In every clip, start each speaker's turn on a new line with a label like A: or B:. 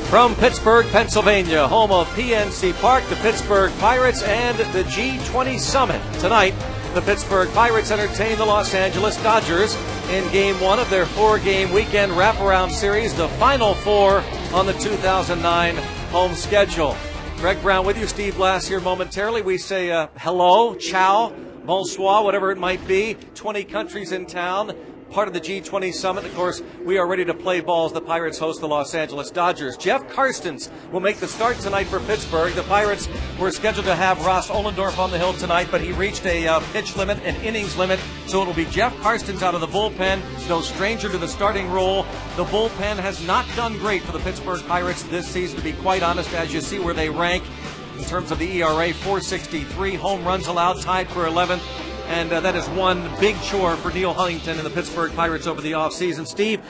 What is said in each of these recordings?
A: From Pittsburgh, Pennsylvania, home of PNC Park, the Pittsburgh Pirates and the G20 Summit. Tonight, the Pittsburgh Pirates entertain the Los Angeles Dodgers in Game 1 of their 4-game weekend wraparound series, the Final Four on the 2009 home schedule. Greg Brown with you, Steve Blass here momentarily. We say hello, ciao, bonsoir, whatever it might be. 20 countries in town, part of the G20 Summit. Of course, we are ready to play balls. The Pirates host the Los Angeles Dodgers. Jeff Karstens will make the start tonight for Pittsburgh. The Pirates were scheduled to have Ross Ohlendorf on the hill tonight, but he reached a pitch limit, an innings limit, so it will be Jeff Karstens out of the bullpen. No stranger to the starting role. The bullpen has not done great for the Pittsburgh Pirates this season, to be quite honest, as you see where they rank in terms of the ERA, 4.63, home runs allowed, tied for 11th. And that is one big chore for Neil Huntington and the Pittsburgh Pirates over the offseason. Steve,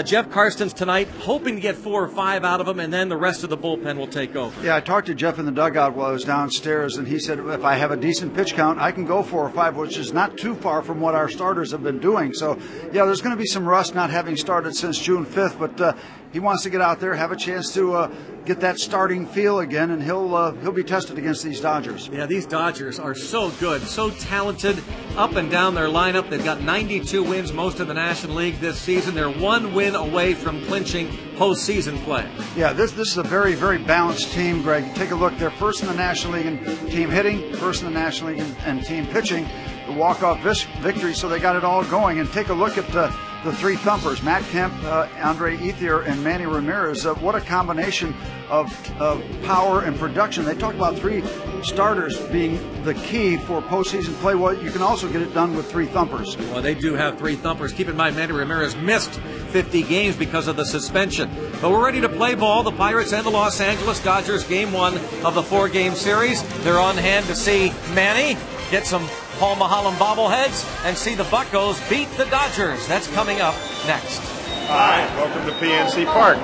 A: Jeff Karstens tonight, hoping to get 4 or 5 out of him, and then the rest of the bullpen will take over.
B: Yeah, I talked to Jeff in the dugout while I was downstairs, and he said if I have a decent pitch count, I can go 4 or 5, which is not too far from what our starters have been doing. So, yeah, there's going to be some rust not having started since June 5th, but he wants to get out there, have a chance to get that starting feel again, and he'll be tested against these Dodgers.
A: Yeah, these Dodgers are so good, so talented, up and down their lineup. They've got 92 wins, most of the National League this season. They're 1 win away from clinching postseason play.
B: Yeah, this is a very, very balanced team, Greg. Take a look. They're first in the National League in team hitting, first in the National League in team pitching, the walk-off victory, so they got it all going. And take a look at the 3 thumpers, Matt Kemp, Andre Ethier, and Manny Ramirez. What a combination of power and production. They talked about 3 starters being the key for postseason play. Well, you can also get it done with 3 thumpers.
A: Well, they do have 3 thumpers. Keep in mind, Manny Ramirez missed 50 games because of the suspension. But we're ready to play ball. The Pirates and the Los Angeles Dodgers, Game 1 of the 4-game series. They're on hand to see Manny get some Paul Maholm bobbleheads and see the Buccos beat the Dodgers. That's coming up next.
C: Hi, welcome to PNC Park.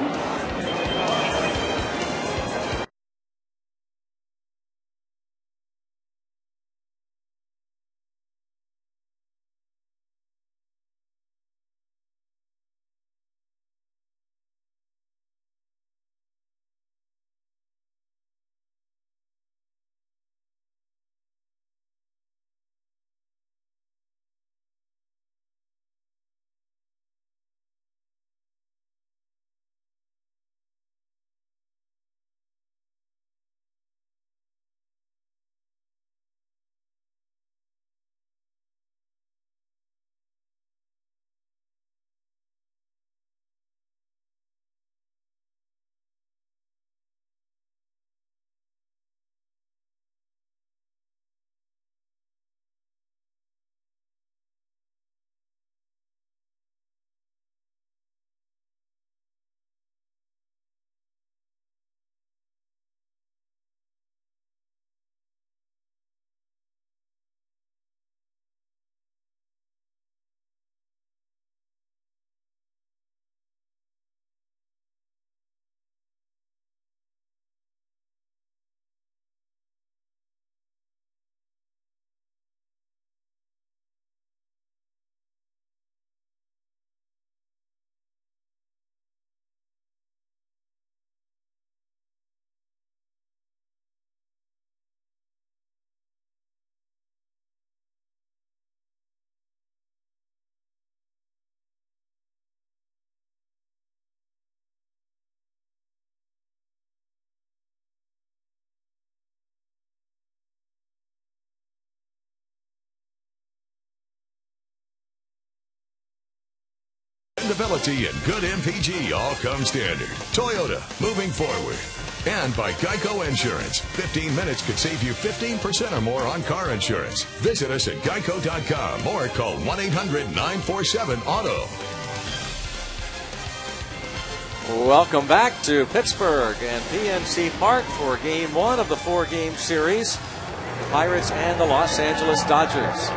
D: Dependability and good MPG all come standard. Toyota, moving forward. And by Geico Insurance. 15 minutes could save you 15% or more on car insurance. Visit us at geico.com or call 1-800-947-AUTO.
A: Welcome back to Pittsburgh and PNC Park for Game 1 of the 4-game series. The Pirates and the Los Angeles Dodgers.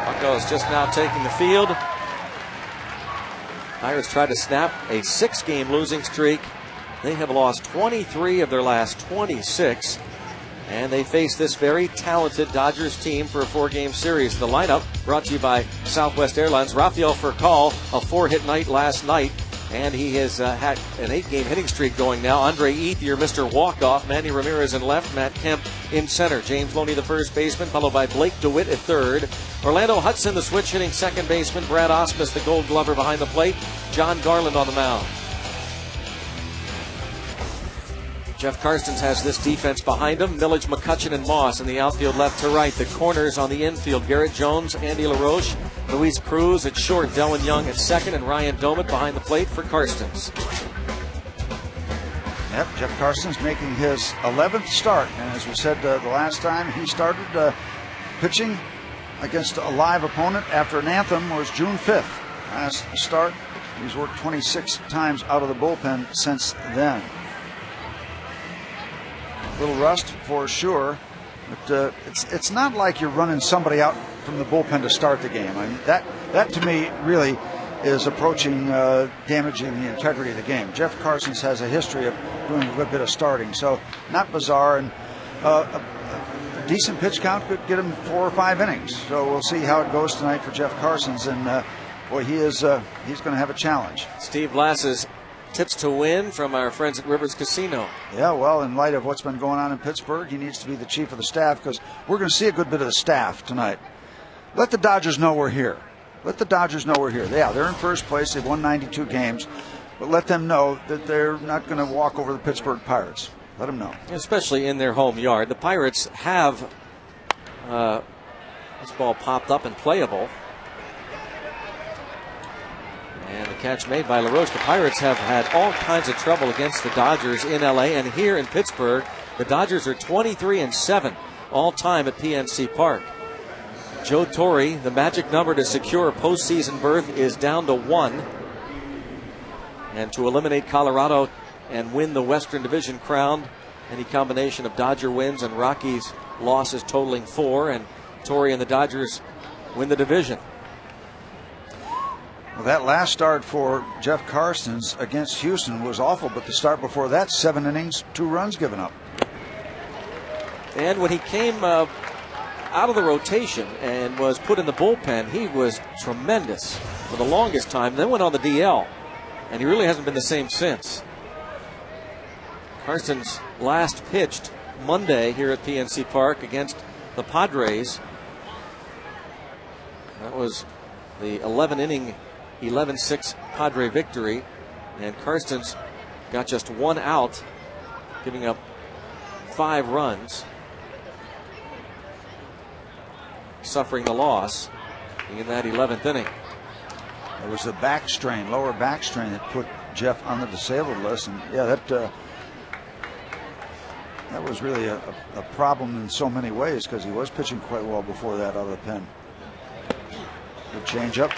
A: Buccos just now taking the field. Pirates tried to snap a 6-game losing streak. They have lost 23 of their last 26. And they face this very talented Dodgers team for a 4-game series. The lineup brought to you by Southwest Airlines. Rafael Furcal, a 4-hit night last night. And he has had an 8-game hitting streak going now. Andre Ethier, Mr. Walk-Off. Manny Ramirez in left. Matt Kemp in center. James Loney, the first baseman, followed by Blake DeWitt at third. Orlando Hudson, the switch hitting second baseman. Brad Ausmus, the Gold Glover, behind the plate. John Garland on the mound. Jeff Karstens has this defense behind him. Millage, McCutchen, and Moss in the outfield left to right. The corners on the infield. Garrett Jones, Andy LaRoche, Luis Cruz at short. Delwin Young at second. And Ryan Domit behind the plate for Karstens.
B: Yep, Jeff Karstens making his 11th start. And as we said the last time, he started pitching against a live opponent after an anthem was June 5th. Last start, he's worked 26 times out of the bullpen since then. Little rust for sure, but it's not like you're running somebody out from the bullpen to start the game. I mean, that to me really is approaching damaging the integrity of the game. Jeff Karstens has a history of doing a good bit of starting, so not bizarre, and a decent pitch count could get him 4 or 5 innings. So we'll see how it goes tonight for Jeff Karstens, and boy, he's going to have a challenge.
A: Steve Blass's tips to win from our friends at Rivers Casino.
B: Yeah, well, in light of what's been going on in Pittsburgh, he needs to be the chief of the staff, because we're going to see a good bit of the staff tonight. Let the Dodgers know we're here. Let the Dodgers know we're here. Yeah, they're in first place. They've won 92 games. But let them know that they're not going to walk over the Pittsburgh Pirates. Let them know.
A: Especially in their home yard. The Pirates have this ball popped up and playable. And the catch made by LaRoche. The Pirates have had all kinds of trouble against the Dodgers in L.A. and here in Pittsburgh. The Dodgers are 23-7 all time at PNC Park. Joe Torre, the magic number to secure a postseason berth is down to 1. And to eliminate Colorado and win the Western Division crown, any combination of Dodger wins and Rockies losses totaling 4, and Torre and the Dodgers win the division.
B: Well, that last start for Jeff Karstens against Houston was awful, but the start before that, 7 innings, 2 runs given up.
A: And when he came out of the rotation and was put in the bullpen, he was tremendous for the longest time, then went on the DL, and he really hasn't been the same since. Karstens last pitched Monday here at PNC Park against the Padres. That was the 11-inning 11-6 Padre victory, and Karstens got just 1 out, giving up 5 runs, suffering the loss in that 11th inning.
B: It was the back strain, lower back strain, that put Jeff on the disabled list, and yeah, that was really a problem in so many ways, because he was pitching quite well before that out of the pen. Good changeup.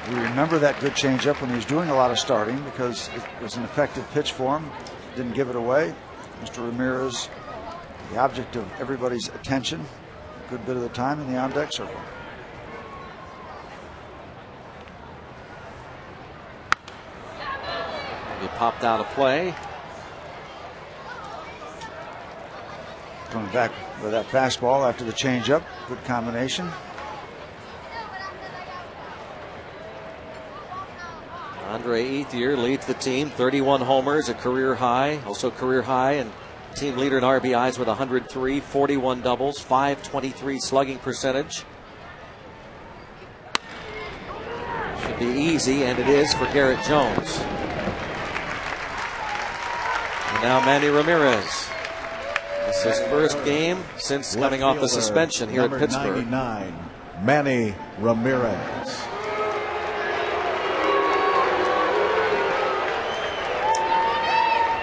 B: We remember that good changeup when he was doing a lot of starting, because it was an effective pitch for him. Didn't give it away. Mr. Ramirez, the object of everybody's attention, a good bit of the time in the on-deck circle.
A: He popped out of play.
B: Coming back with that fastball after the changeup. Good combination.
A: Andre Ethier leads the team, 31 homers, a career high, also career high, and team leader in RBIs with 103, 41 doubles, 523 slugging percentage. Should be easy, and it is for Garrett Jones. And now Manny Ramirez. This is his first game since coming off the suspension here at Pittsburgh.
E: 99, Manny Ramirez.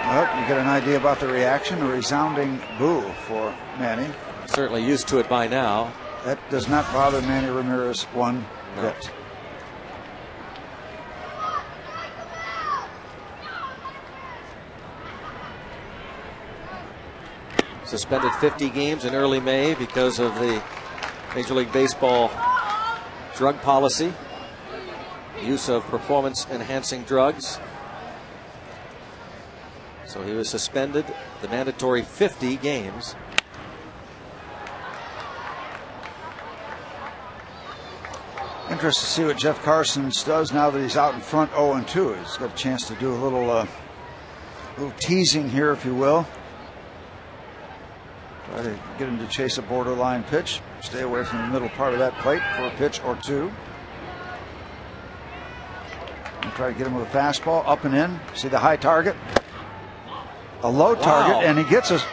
B: Well, you get an idea about the reaction. A resounding boo for Manny.
A: Certainly used to it by now.
B: That does not bother Manny Ramirez one bit.
A: Suspended 50 games in early May because of the Major League Baseball drug policy, use of performance-enhancing drugs. So he was suspended the mandatory 50 games.
B: Interested to see what Jeff Carsons does now that he's out in front 0-2. He's got a chance to do a little teasing here, if you will. Try to get him to chase a borderline pitch. Stay away from the middle part of that plate for a pitch or two. And try to get him with a fastball up and in. See the high target? A low target, and he gets us.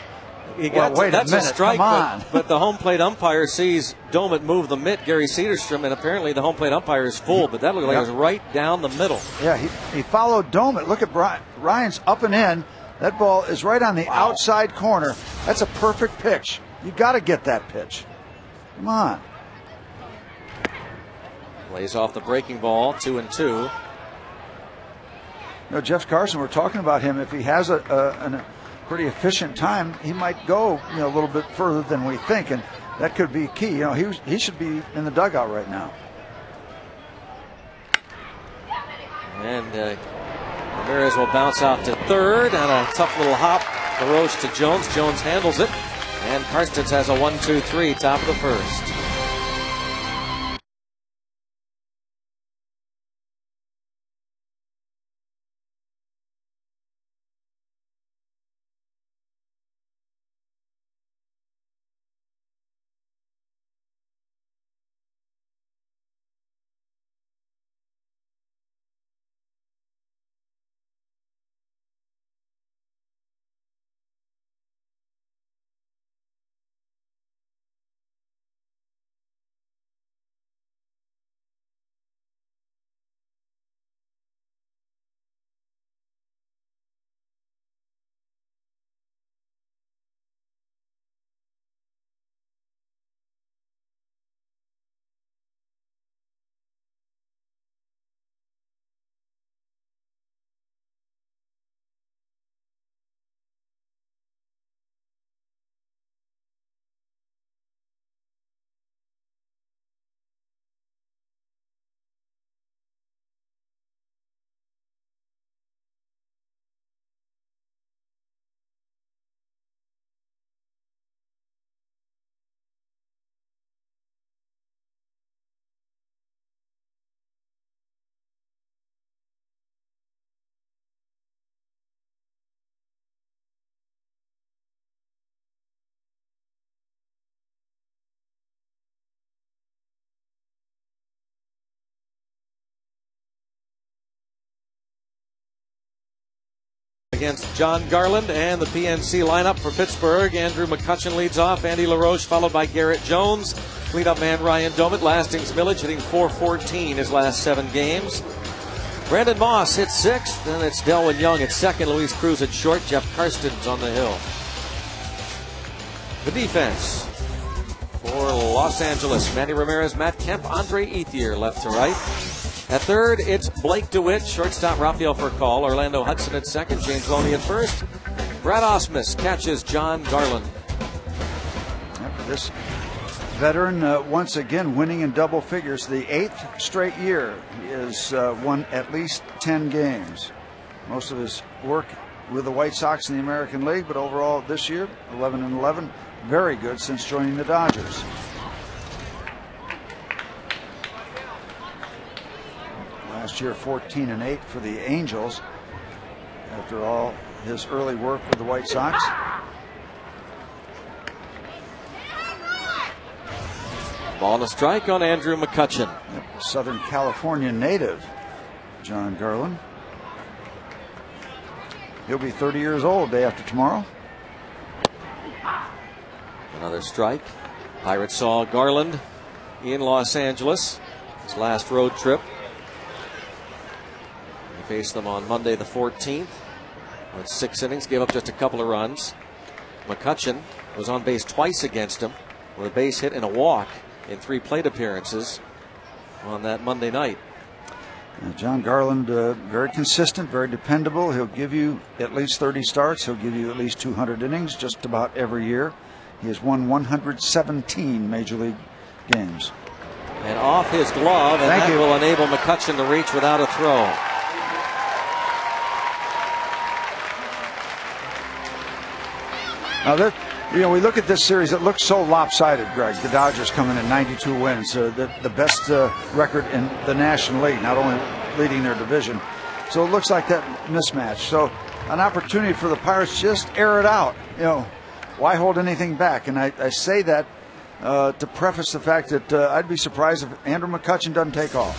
A: Wait
B: that's a minute.
A: strike,
B: Come on.
A: but the home plate umpire sees Domit move the mitt, Gary Cedarstrom, and apparently the home plate umpire is full, but that looked like it was right down the middle.
B: Yeah, he followed Domit. Look at Ryan's up and in. That ball is right on the outside corner. That's a perfect pitch. You got to get that pitch. Come on.
A: Lays off the breaking ball, 2-2.
B: Jeff Carson, we're talking about him. If he has a pretty efficient time, he might go a little bit further than we think, and that could be key. He should be in the dugout right now.
A: And Ramirez will bounce out to third, and a tough little hop. LaRoche to Jones. Jones handles it, and Karstens has a 1-2-3, top of the first. Against John Garland and the PNC lineup for Pittsburgh. Andrew McCutchen leads off. Andy LaRoche followed by Garrett Jones. Cleanup man Ryan Domit. Lastings Millage hitting .414 his last 7 games. Brandon Moss hits 6th. Then it's Delwyn Young at 2nd. Luis Cruz at short. Jeff Karstens on the hill. The defense for Los Angeles. Manny Ramirez, Matt Kemp, Andre Ethier left to right. At third, it's Blake DeWitt, shortstop Rafael Furcal, Orlando Hudson at second, James Loney at first. Brad Ausmus catches John Garland.
B: After this veteran once again winning in double figures, the 8th straight year he has won at least 10 games. Most of his work with the White Sox in the American League, but overall this year, 11-11, very good since joining the Dodgers. Last year, 14-8 for the Angels. After all his early work with the White Sox.
A: Ball and a strike on Andrew McCutchen.
B: Yep, Southern California native, John Garland. He'll be 30 years old day after tomorrow.
A: Another strike. Pirates saw Garland in Los Angeles. His last road trip. He faced them on Monday the 14th. Went 6 innings, gave up just a couple of runs. McCutchen was on base twice against him with a base hit and a walk in 3 plate appearances on that Monday night.
B: John Garland, very consistent, very dependable. He'll give you at least 30 starts. He'll give you at least 200 innings just about every year. He has won 117 Major League games.
A: And off his glove, and that will enable McCutchen to reach without a throw.
B: Now You know, we look at this series, it looks so lopsided, Greg. The Dodgers coming in 92 wins, the best record in the National League, not only leading their division. So it looks like that mismatch. So an opportunity for the Pirates, just air it out. You know, why hold anything back? And I say that to preface the fact that I'd be surprised if Andrew McCutchen doesn't take off.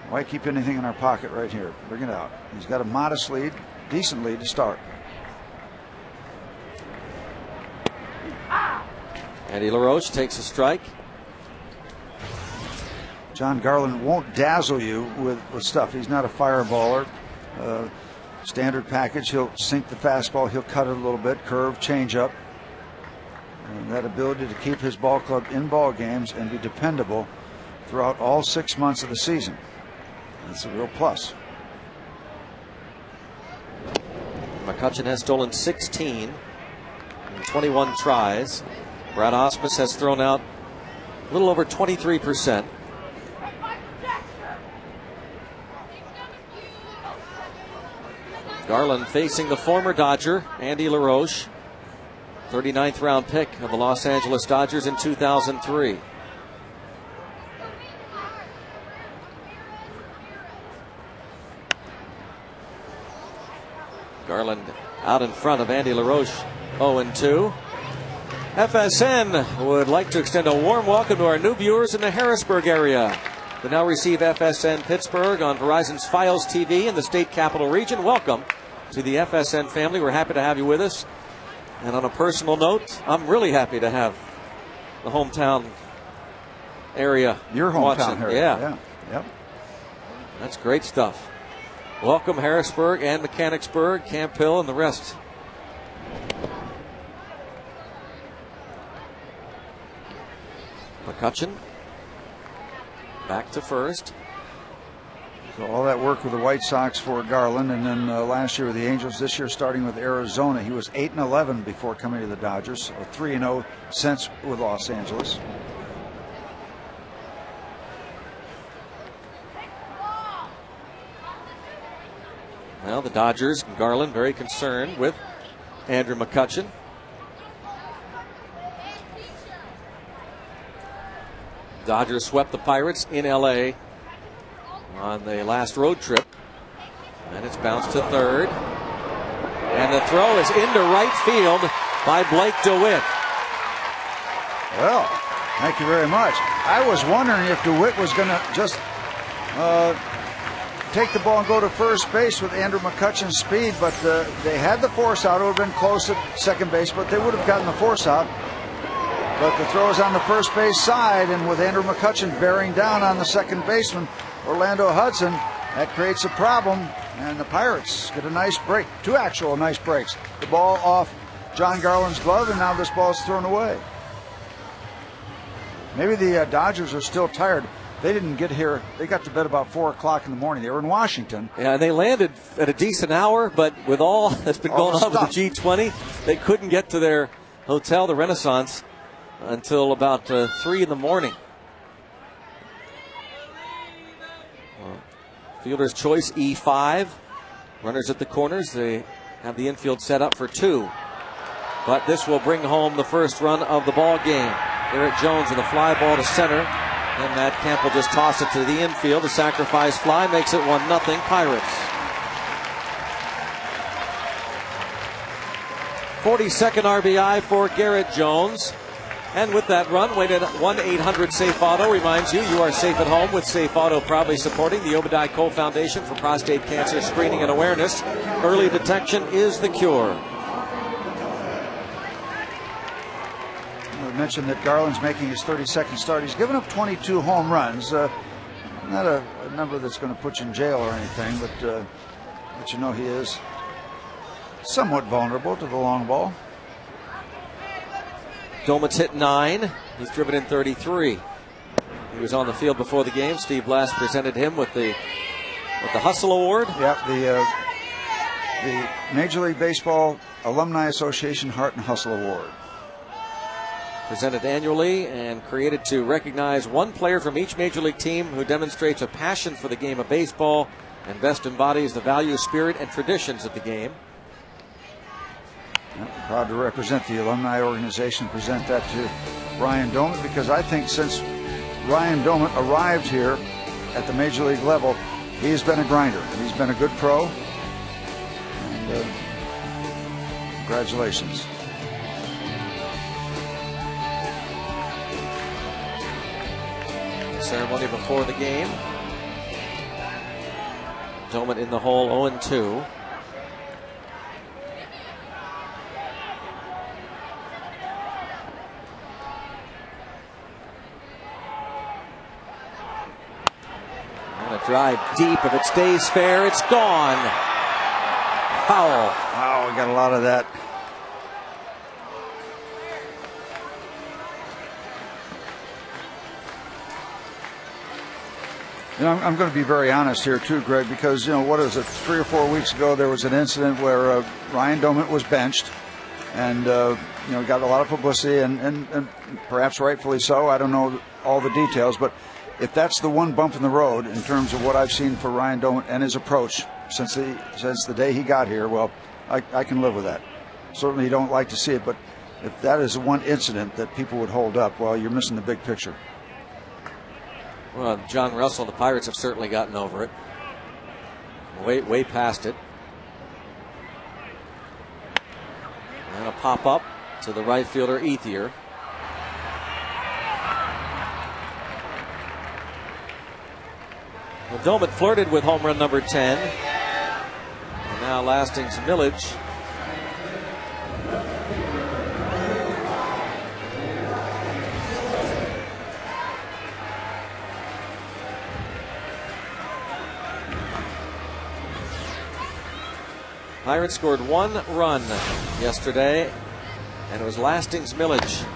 B: Why keep anything in our pocket right here? Bring it out. He's got a modest lead, decent lead to start.
A: Andy LaRoche takes a strike.
B: John Garland won't dazzle you with stuff. He's not a fireballer. Standard package. He'll sink the fastball. He'll cut it a little bit. Curve, change up. And that ability to keep his ball club in ball games and be dependable throughout all 6 months of the season. That's a real plus.
A: McCutchen has stolen 16 in 21 tries. Brad Ausmus has thrown out a little over 23%. Garland facing the former Dodger, Andy LaRoche, 39th round pick of the Los Angeles Dodgers in 2003. Garland out in front of Andy LaRoche, 0-2. FSN would like to extend a warm welcome to our new viewers in the Harrisburg area. We now receive FSN Pittsburgh on Verizon's Fios TV in the state capital region. Welcome to the FSN family. We're happy to have you with us. And on a personal note, I'm really happy to have the hometown area.
B: Your hometown area.
A: Yeah.
B: Yep.
A: That's great stuff. Welcome Harrisburg and Mechanicsburg, Camp Hill, and the rest. McCutchen back to first.
B: So all that work with the White Sox for Garland, and then last year with the Angels, this year starting with Arizona. He was 8-11 before coming to the Dodgers, or 3-0 since with Los Angeles.
A: Well, the Dodgers and Garland very concerned with Andrew McCutchen. Dodgers swept the Pirates in LA on the last road trip. And it's bounced to third. And the throw is into right field by Blake DeWitt.
B: Well, thank you very much. I was wondering if DeWitt was going to just take the ball and go to first base with Andrew McCutchen's speed, but they had the force out. It would have been close at second base, but they would have gotten the force out. But the throw is on the first base side, and with Andrew McCutchen bearing down on the second baseman, Orlando Hudson, that creates a problem, and the Pirates get a nice break. Two actual nice breaks. The ball off John Garland's glove, and now this ball is thrown away. Maybe the Dodgers are still tired. They didn't get here. They got to bed about 4 o'clock in the morning. They were in Washington.
A: Yeah, they landed at a decent hour, but with all that's been going on with the G20, they couldn't get to their hotel, the Renaissance, until about 3 in the morning. Fielder's choice, E5. Runners at the corners. They have the infield set up for 2. But this will bring home the first run of the ball game. Garrett Jones with a fly ball to center. And Matt Kemp will just toss it to the infield. A sacrifice fly makes it 1-0 Pirates. 42nd RBI for Garrett Jones. And with that run, wait at 1-800-SAFE Auto reminds you are safe at home with Safe Auto, proudly supporting the Obadiah Cole Foundation for prostate cancer screening and awareness. Early detection is the cure.
B: I mentioned that Garland's making his 32nd start. He's given up 22 home runs. Not a number that's going to put you in jail or anything, but you know he is somewhat vulnerable to the long ball.
A: Doman's hit 9. He's driven in 33. He was on the field before the game. Steve Blass presented him with the Hustle Award.
B: Yep, the Major League Baseball Alumni Association Heart and Hustle Award.
A: Presented annually and created to recognize one player from each Major League team who demonstrates a passion for the game of baseball and best embodies the values, spirit, and traditions of the game.
B: Proud to represent the alumni organization, present that to Ryan Doumit, because I think since Ryan Doumit arrived here at the Major League level, he's been a grinder. He's been a good pro. And congratulations.
A: Ceremony before the game. Doumit in the hole, 0-2. Drive deep. If it stays fair, it's gone. Foul.
B: Wow, we got a lot of that. You know, I'm going to be very honest here too, Greg, because, you know, what is it, 3 or 4 weeks ago there was an incident where Ryan Doumit was benched, and you know, got a lot of publicity, and perhaps rightfully so. I don't know all the details, but if that's the one bump in the road in terms of what I've seen for Ryan Doumit and his approach since the day he got here, well, I can live with that. Certainly you don't like to see it, but if that is one incident that people would hold up, well, you're missing the big picture.
A: Well, John Russell and the Pirates have certainly gotten over it. Way past it. And a pop-up to the right fielder, Ethier. Well, Doumit flirted with home run number 10. And now Lasting's Millage. Pirates scored 1 run yesterday, and it was Lasting's Millage.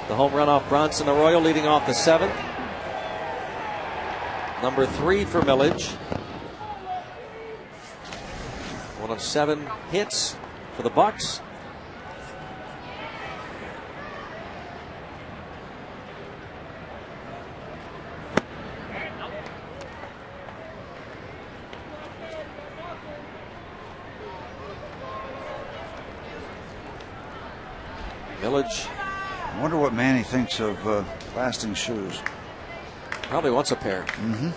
A: The home run off Bronson Arroyo, leading off the 7th. Number 3 for Millage. 1 of 7 hits for the Bucks. Millage.
B: I wonder what Manny thinks of Lasting's shoes.
A: Probably wants a pair.
B: Mm-hmm.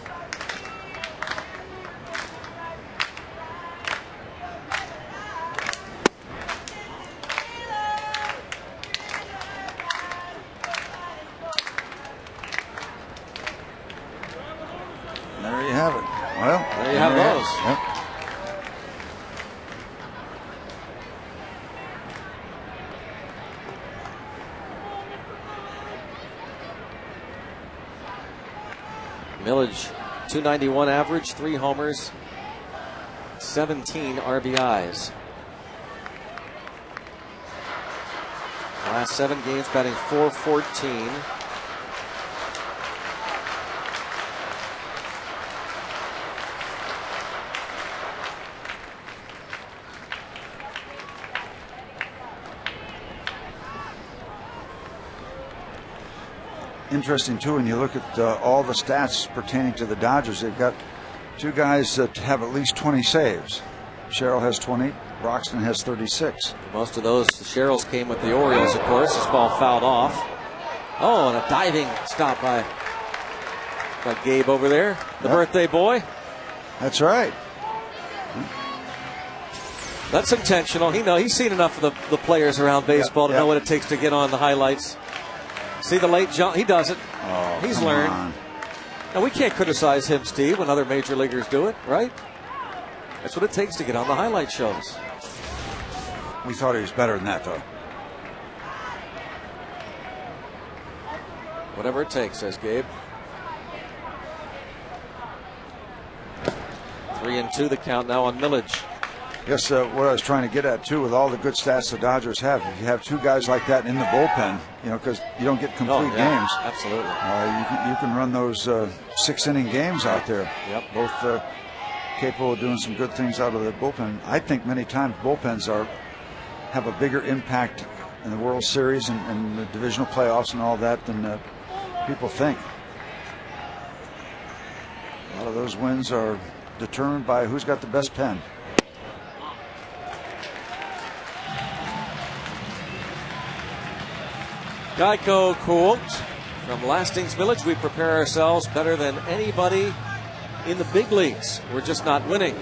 B: There you have it. Well,
A: there you have those.
B: Yep.
A: Millage, 291 average, 3 homers, 17 RBIs. Last 7 games batting .414.
B: Interesting too, when you look at all the stats pertaining to the Dodgers, they've got 2 guys that have at least 20 saves. Sherrill has 20, Broxton has 36.
A: Most of those, the Sherrills came with the Orioles, of course. This ball fouled off. Oh, and a diving stop by Gabe over there, the birthday boy.
B: That's right.
A: That's intentional. He's seen enough of the players around baseball to know what it takes to get on the highlights. See the late jump? He does it.
B: Oh,
A: he's learned. Now, we can't criticize him, Steve, when other major leaguers do it, right? That's what it takes to get on the highlight shows.
B: We thought he was better than that, though.
A: Whatever it takes, says Gabe. 3-2 the count now on Millage.
B: Yes, what I was trying to get at, too, with all the good stats the Dodgers have, if you have 2 guys like that in the bullpen, because you don't get complete games.
A: Absolutely.
B: You can run those 6-inning games out there.
A: Yep.
B: Both capable of doing some good things out of the bullpen. I think many times bullpens have a bigger impact in the World Series and the divisional playoffs and all that than people think. A lot of those wins are determined by who's got the best pen.
A: Geico quote from Lastings Village: we prepare ourselves better than anybody in the big leagues. We're just not winning.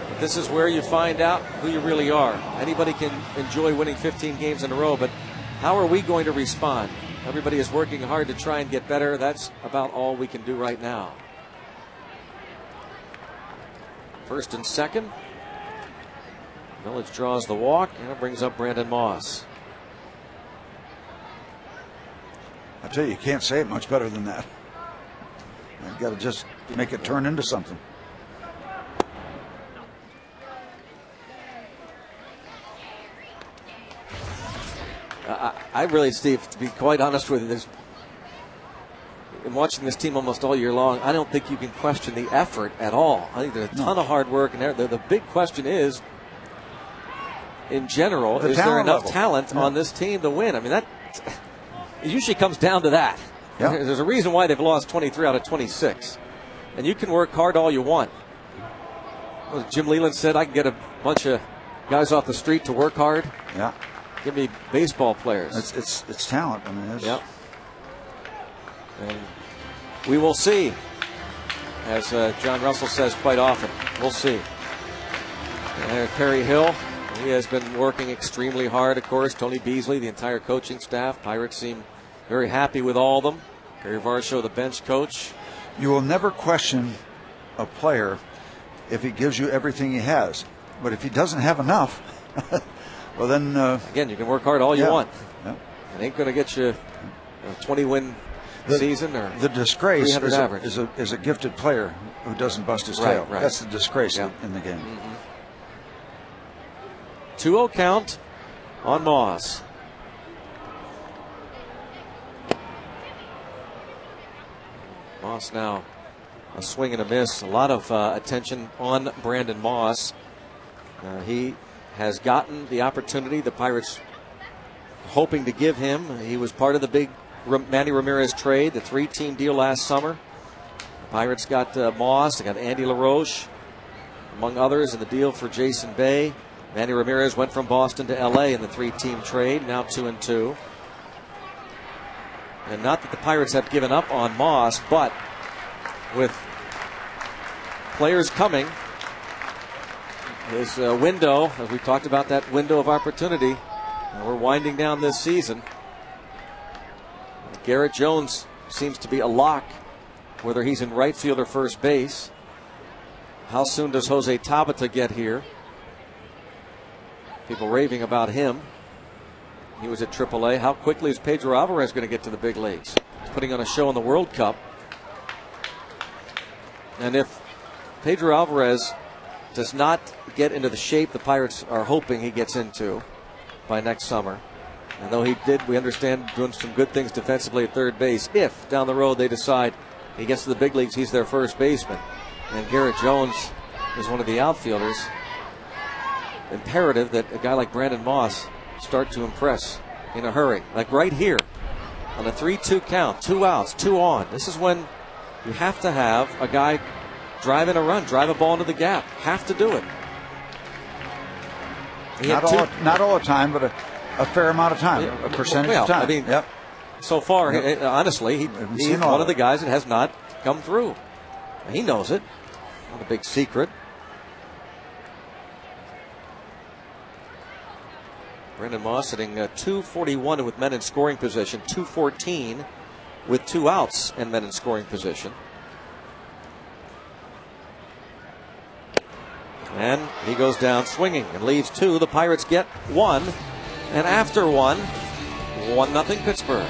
A: But this is where you find out who you really are. Anybody can enjoy winning 15 games in a row, but how are we going to respond? Everybody is working hard to try and get better. That's about all we can do right now. First and second. Village draws the walk, and it brings up Brandon Moss.
B: I tell you can't say it much better than that. You've got to just make it turn into something.
A: I really, Steve, to be quite honest with you, in watching this team almost all year long, I don't think you can question the effort at all. I think there's a ton of hard work, and the big question is, in general, is there enough talent on this team to win? I mean, that it usually comes down to that. Yeah. There's a reason why they've lost 23 out of 26. And you can work hard all you want. Well, Jim Leland said, I can get a bunch of guys off the street to work hard.
B: Yeah.
A: Give me baseball players.
B: It's talent. I mean,
A: yeah. And we will see. As John Russell says quite often, we'll see. And there's Perry Hill. He has been working extremely hard, of course. Tony Beasley, the entire coaching staff. Pirates seem very happy with all of them. Gary Varsho, the bench coach.
B: You will never question a player if he gives you everything he has. But if he doesn't have enough, well then...
A: again, you can work hard all you want.
B: Yeah.
A: It ain't going to get you a 20-win season or
B: the disgrace
A: is
B: a gifted player who doesn't bust his tail.
A: Right.
B: That's the disgrace in the game.
A: Mm-hmm. 2-0 count on Moss. Moss now a swing and a miss. A lot of attention on Brandon Moss. He has gotten the opportunity the Pirates hoping to give him. He was part of the big Manny Ramirez trade, the 3-team deal last summer. The Pirates got Moss, they got Andy LaRoche, among others, in the deal for Jason Bay. Manny Ramirez went from Boston to L.A. in the 3-team trade, now 2-2. And not that the Pirates have given up on Moss, but with players coming, his window, as we talked about, that window of opportunity, we're winding down this season. Garrett Jones seems to be a lock, whether he's in right field or first base. How soon does Jose Tabata get here? People raving about him. He was at AAA. How quickly is Pedro Alvarez going to get to the big leagues? He's putting on a show in the World Cup. And if Pedro Alvarez does not get into the shape the Pirates are hoping he gets into by next summer, and though he did, we understand, doing some good things defensively at third base, if down the road they decide he gets to the big leagues, he's their first baseman, and Garrett Jones is one of the outfielders, imperative that a guy like Brandon Moss start to impress in a hurry. Like right here on a 3-2 count, 2 outs, 2 on. This is when you have to have a guy drive in a run, drive a ball into the gap. Have to do it.
B: Not all the time, but a fair amount of time, a percentage of time.
A: I mean, so far, honestly, he's one of the guys that has not come through. He knows it. Not a big secret. Brandon Moss sitting 241 with men in scoring position, 214 with 2 outs and men in scoring position. And he goes down swinging and leaves 2. The Pirates get 1. And after 1-0 Pittsburgh.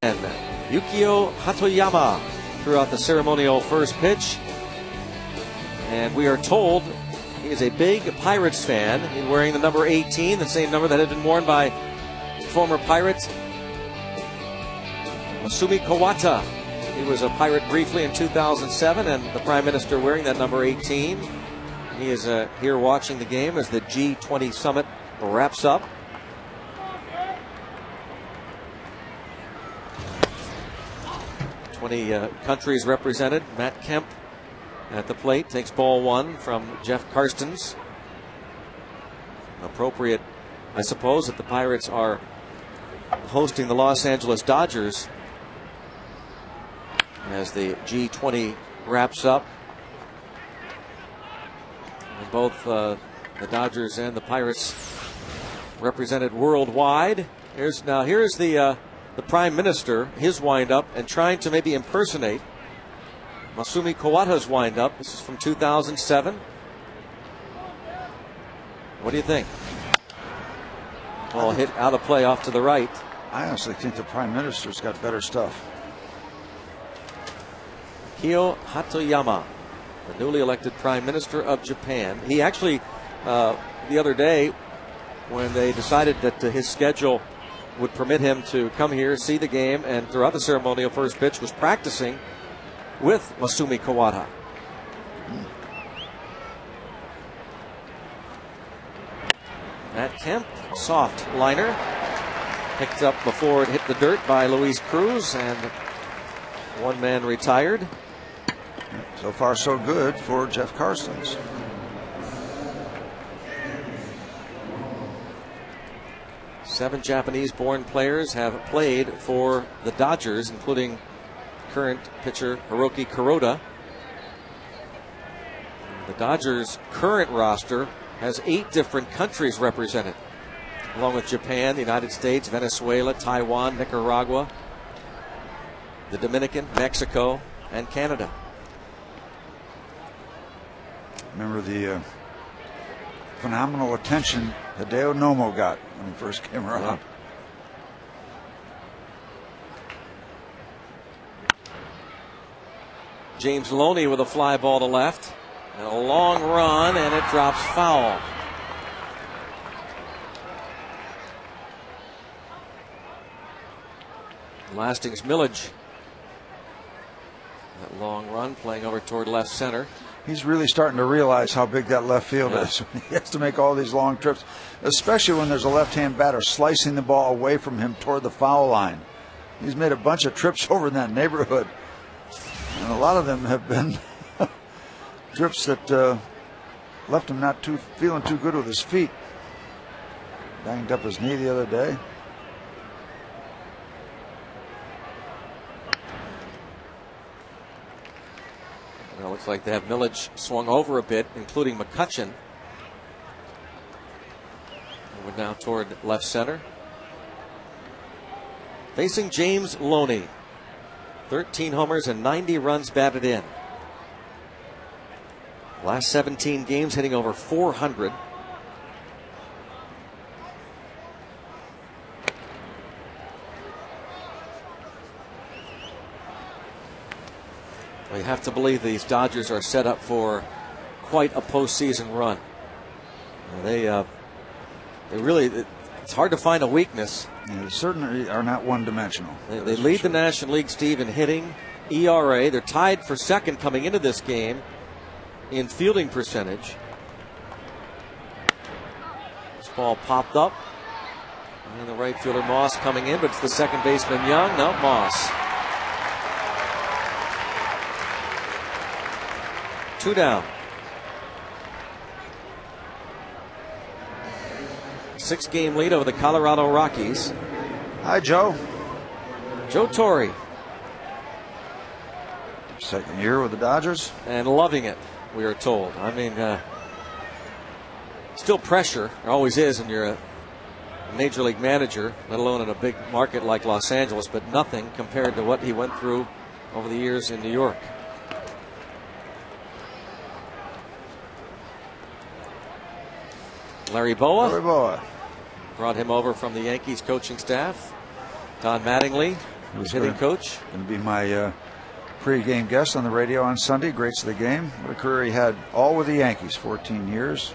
A: And Yukio Hatoyama threw out the ceremonial first pitch. And we are told he is a big Pirates fan. He's wearing the number 18, the same number that had been worn by former Pirate Masumi Kawata. He was a Pirate briefly in 2007, and the Prime Minister wearing that number 18. He is here watching the game as the G20 summit wraps up. Countries represented. Matt Kemp at the plate takes ball one from Jeff Karstens. Appropriate, I suppose, that the Pirates are hosting the Los Angeles Dodgers as the G20 wraps up. And both the Dodgers and the Pirates represented worldwide. Here's the Prime Minister, his windup, and trying to maybe impersonate Masumi Kawata's windup. This is from 2007. What do you think? Ball hit out of play off to the right.
B: I honestly think the Prime Minister's got better stuff.
A: Yukio Hatoyama, the newly elected Prime Minister of Japan. He actually, the other day, when they decided that his schedule would permit him to come here, see the game, and throughout the ceremonial first pitch was practicing with Masumi Kawata. Matt Kemp, soft liner, picked up before it hit the dirt by Luis Cruz, and one man retired.
B: So far, so good for Jeff Karstens.
A: Seven Japanese-born players have played for the Dodgers, including current pitcher Hiroki Kuroda. The Dodgers' current roster has 8 different countries represented, along with Japan, the United States, Venezuela, Taiwan, Nicaragua, the Dominican, Mexico, and Canada.
B: Remember the phenomenal attention Hideo Nomo got when he first came around.
A: Yeah. James Loney with a fly ball to left. And a long run, and it drops foul. Lastings Millage. That long run playing over toward left center.
B: He's really starting to realize how big that left field is. He has to make all these long trips, especially when there's a left-hand batter slicing the ball away from him toward the foul line. He's made a bunch of trips over in that neighborhood, and a lot of them have been trips that left him not feeling too good with his feet. Banged up his knee the other day.
A: Well, it looks like they have Millage swung over a bit, including McCutchen. We're now toward left center. Facing James Loney. 13 homers and 90 runs batted in. Last 17 games hitting over 400. Well, you have to believe these Dodgers are set up for quite a postseason run. They really, it's hard to find a weakness.
B: Yeah, they certainly are not one-dimensional.
A: They lead the National League, Steve, in hitting, ERA. They're tied for second coming into this game in fielding percentage. This ball popped up. And the right fielder Moss coming in, but it's the second baseman Young. No, Moss. 2 down. 6-game lead over the Colorado Rockies.
B: Hi, Joe.
A: Joe Torre.
B: Second year with the Dodgers.
A: And loving it, we are told. I mean, still pressure. There always is when you're a major league manager, let alone in a big market like Los Angeles, but nothing compared to what he went through over the years in New York. Larry Boa.
B: Larry Boa.
A: Brought him over from the Yankees coaching staff. Don Mattingly
B: who's
A: hitting coach.
B: Going to be my pre-game guest on the radio on Sunday. Greats of the game. What a career he had, all with the Yankees, 14 years.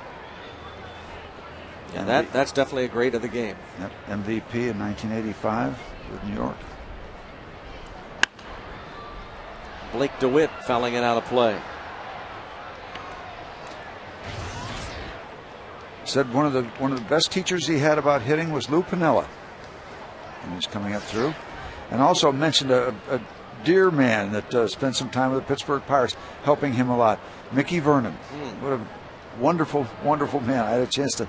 A: Yeah, that's definitely a great of the game.
B: Yep, MVP in 1985 with New York.
A: Blake DeWitt fouling it out of play.
B: Said one of the best teachers he had about hitting was Lou Piniella, and he's coming up through. And also mentioned a dear man that spent some time with the Pittsburgh Pirates, helping him a lot, Mickey Vernon. What a wonderful, wonderful man. I had a chance to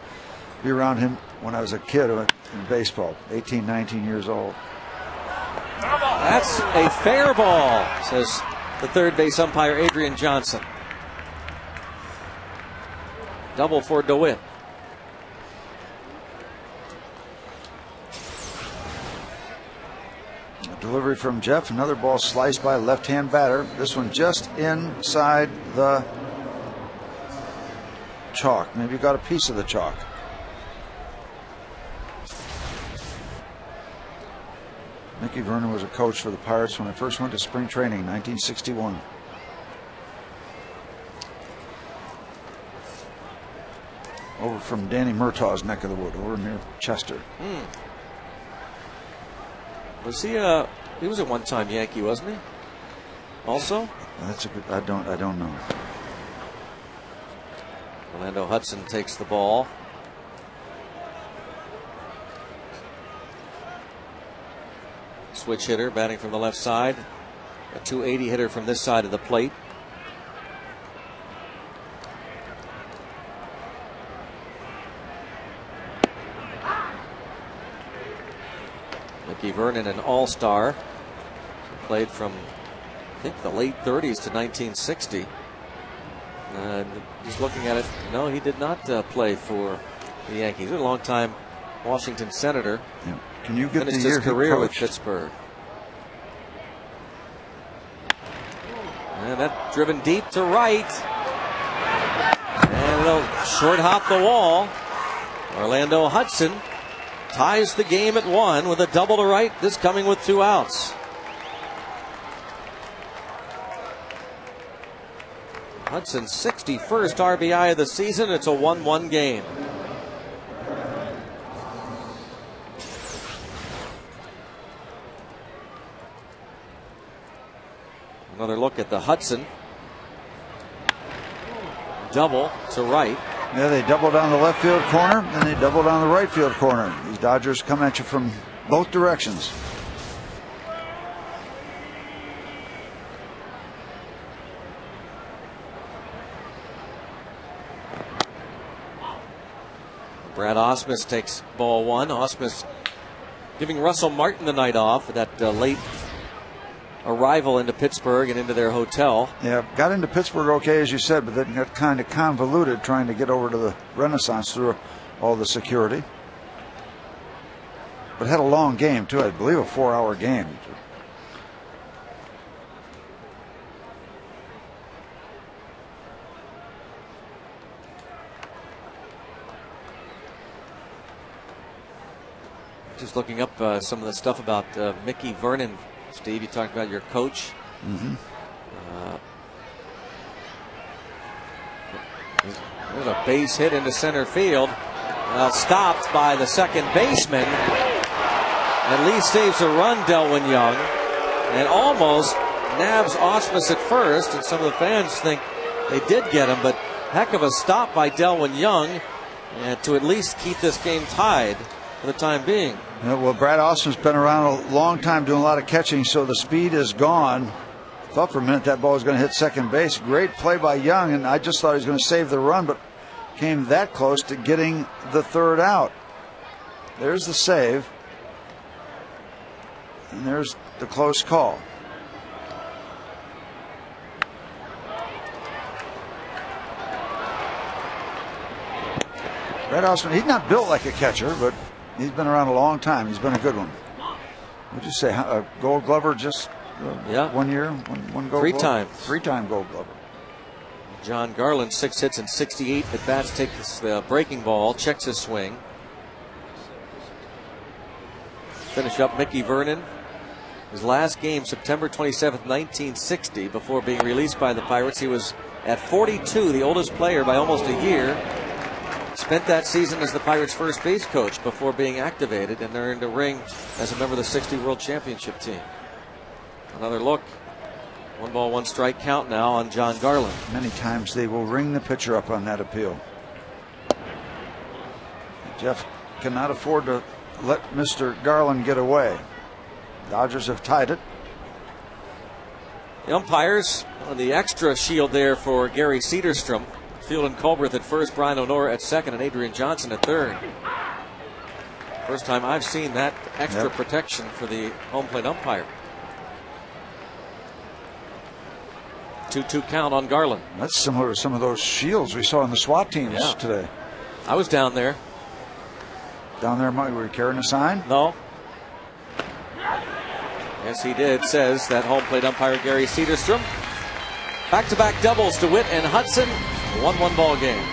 B: be around him when I was a kid in baseball, 18, 19 years old.
A: That's a fair ball, says the third base umpire, Adrian Johnson. Double for DeWitt.
B: A delivery from Jeff. Another ball sliced by a left-hand batter. This one just inside the chalk. Maybe got a piece of the chalk. Mickey Vernon was a coach for the Pirates when I first went to spring training in 1961. Over from Danny Murtaugh's neck of the wood, over near Chester.
A: Was he was a one-time Yankee, wasn't he? Also?
B: That's a good, I don't know.
A: Orlando Hudson takes the ball. Switch hitter batting from the left side. A 280 hitter from this side of the plate. Mickey Vernon, an all-star. Played from, I think, the late 30s to 1960. Just looking at it, no, he did not play for the Yankees. He was a long-time Washington Senator.
B: Yeah. Can you get
A: finished
B: the
A: his
B: year
A: career with Pittsburgh? And that driven deep to right. And it'll short hop the wall. Orlando Hudson ties the game at 1 with a double to right, this coming with 2 outs. Hudson's 61st RBI of the season. It's a 1-1 game. Another look at the Hudson. Double to right.
B: Yeah, they double down the left field corner, and they double down the right field corner. These Dodgers come at you from both directions.
A: Brad Ausmus takes ball 1. Ausmus giving Russell Martin the night off with that late arrival into Pittsburgh and into their hotel.
B: Yeah, got into Pittsburgh okay, as you said, but then got kind of convoluted trying to get over to the Renaissance through all the security. But had a long game, too. I believe a 4-hour game.
A: Just looking up some of the stuff about Mickey Vernon. Steve, you talked about your coach. There's a base hit into center field. Stopped by the second baseman. At least saves a run, Delwyn Young. And almost nabs Ausmus at first. And some of the fans think they did get him. But heck of a stop by Delwyn Young to at least keep this game tied for the time being.
B: Yeah, well, Brad Austin's been around a long time doing a lot of catching, so the speed is gone. Thought for a minute that ball was going to hit second base. Great play by Young, and I just thought he was going to save the run, but came that close to getting the third out. There's the save. And there's the close call. Brad Austin, he's not built like a catcher, but he's been around a long time. He's been a good one. Would you say a Gold Glover just 1 year, one Gold
A: 3
B: Glover?
A: times.
B: 3-time Gold Glover.
A: John Garland, 6 hits and 68 at bats, takes the breaking ball, checks his swing. Finish up Mickey Vernon. His last game, September 27th, 1960, before being released by the Pirates. He was at 42, the oldest player by almost a year. Spent that season as the Pirates' first base coach before being activated and earned a ring as a member of the 60 World Championship team. Another look. 1 ball, 1 strike count now on John Garland.
B: Many times they will ring the pitcher up on that appeal. Jeff cannot afford to let Mr. Garland get away. Dodgers have tied it.
A: The umpires on the extra shield there for Gary Cedarstrom. Field and Culbreth at first, Brian O'Nora at second, and Adrian Johnson at third. First time I've seen that extra protection for the home plate umpire. 2-2 count on Garland.
B: That's similar to some of those shields we saw in the SWAT teams today.
A: I was down there.
B: Down there, Mike, were you carrying a sign?
A: No. Yes, he did, says that home plate umpire Gary Cedarstrom. Back-to-back doubles to Witt and Hudson. 1-1 ball game.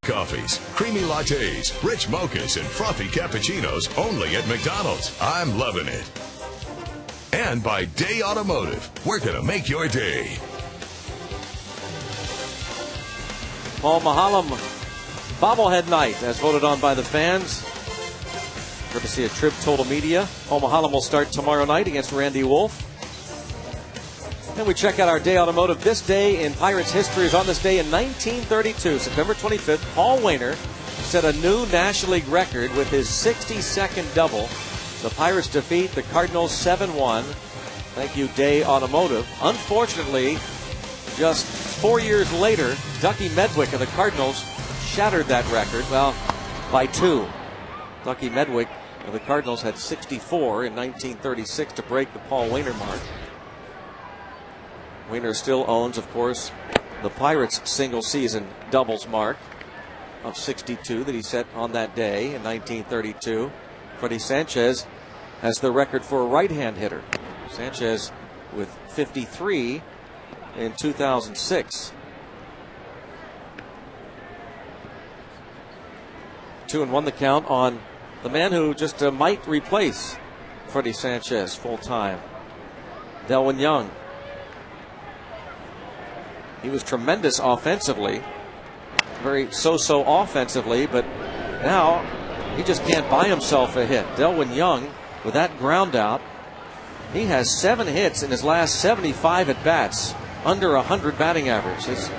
D: Coffees, creamy lattes, rich mochas, and frothy cappuccinos only at McDonald's. I'm loving it. And by Day Automotive, we're going to make your day.
A: Paul Maholm bobblehead night as voted on by the fans. Courtesy of Trib Total Media. Paul Maholm will start tomorrow night against Randy Wolf. And we check out our Day Automotive. This day in Pirates history is on this day in 1932, September 25th. Paul Waner set a new National League record with his 62nd double. The Pirates defeat the Cardinals 7-1. Thank you, Day Automotive. Unfortunately, just 4 years later, Ducky Medwick of the Cardinals shattered that record, well, by 2. Ducky Medwick of the Cardinals had 64 in 1936 to break the Paul Waner mark. Waner still owns, of course, the Pirates' single-season doubles mark of 62 that he set on that day in 1932. Freddie Sanchez has the record for a right-hand hitter. Sanchez with 53 in 2006. 2-1 the count on the man who just might replace Freddie Sanchez full-time, Delwyn Young. He was tremendous offensively, very so-so offensively, but now he just can't buy himself a hit. Delwyn Young, with that ground out, he has 7 hits in his last 75 at-bats, under 100 batting average. His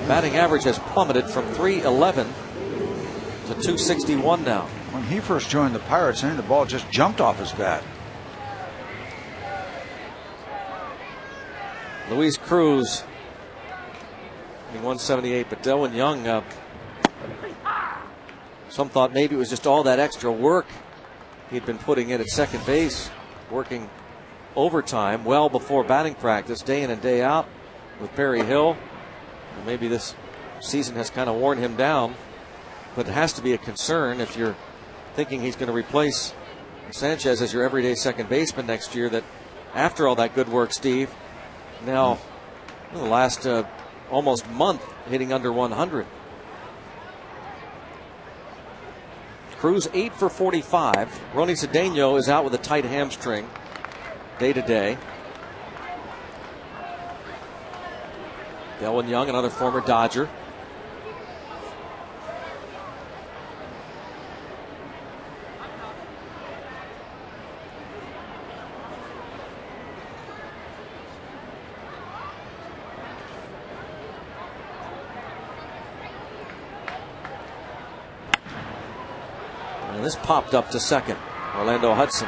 A: batting average has plummeted from 311 to 261 now.
B: When he first joined the Pirates, I think the ball just jumped off his bat.
A: Luis Cruz hitting 178. But Delwyn Young, some thought maybe it was just all that extra work he'd been putting in at second base, working overtime well before batting practice, day in and day out with Perry Hill. And maybe this season has kind of worn him down, but it has to be a concern if you're thinking he's going to replace Sanchez as your everyday second baseman next year, that after all that good work, Steve, now the last almost month hitting under 100. Cruz 8 for 45. Ronnie Cedeno is out with a tight hamstring day to day. Delwyn Young, another former Dodger. And this popped up to second. Orlando Hudson.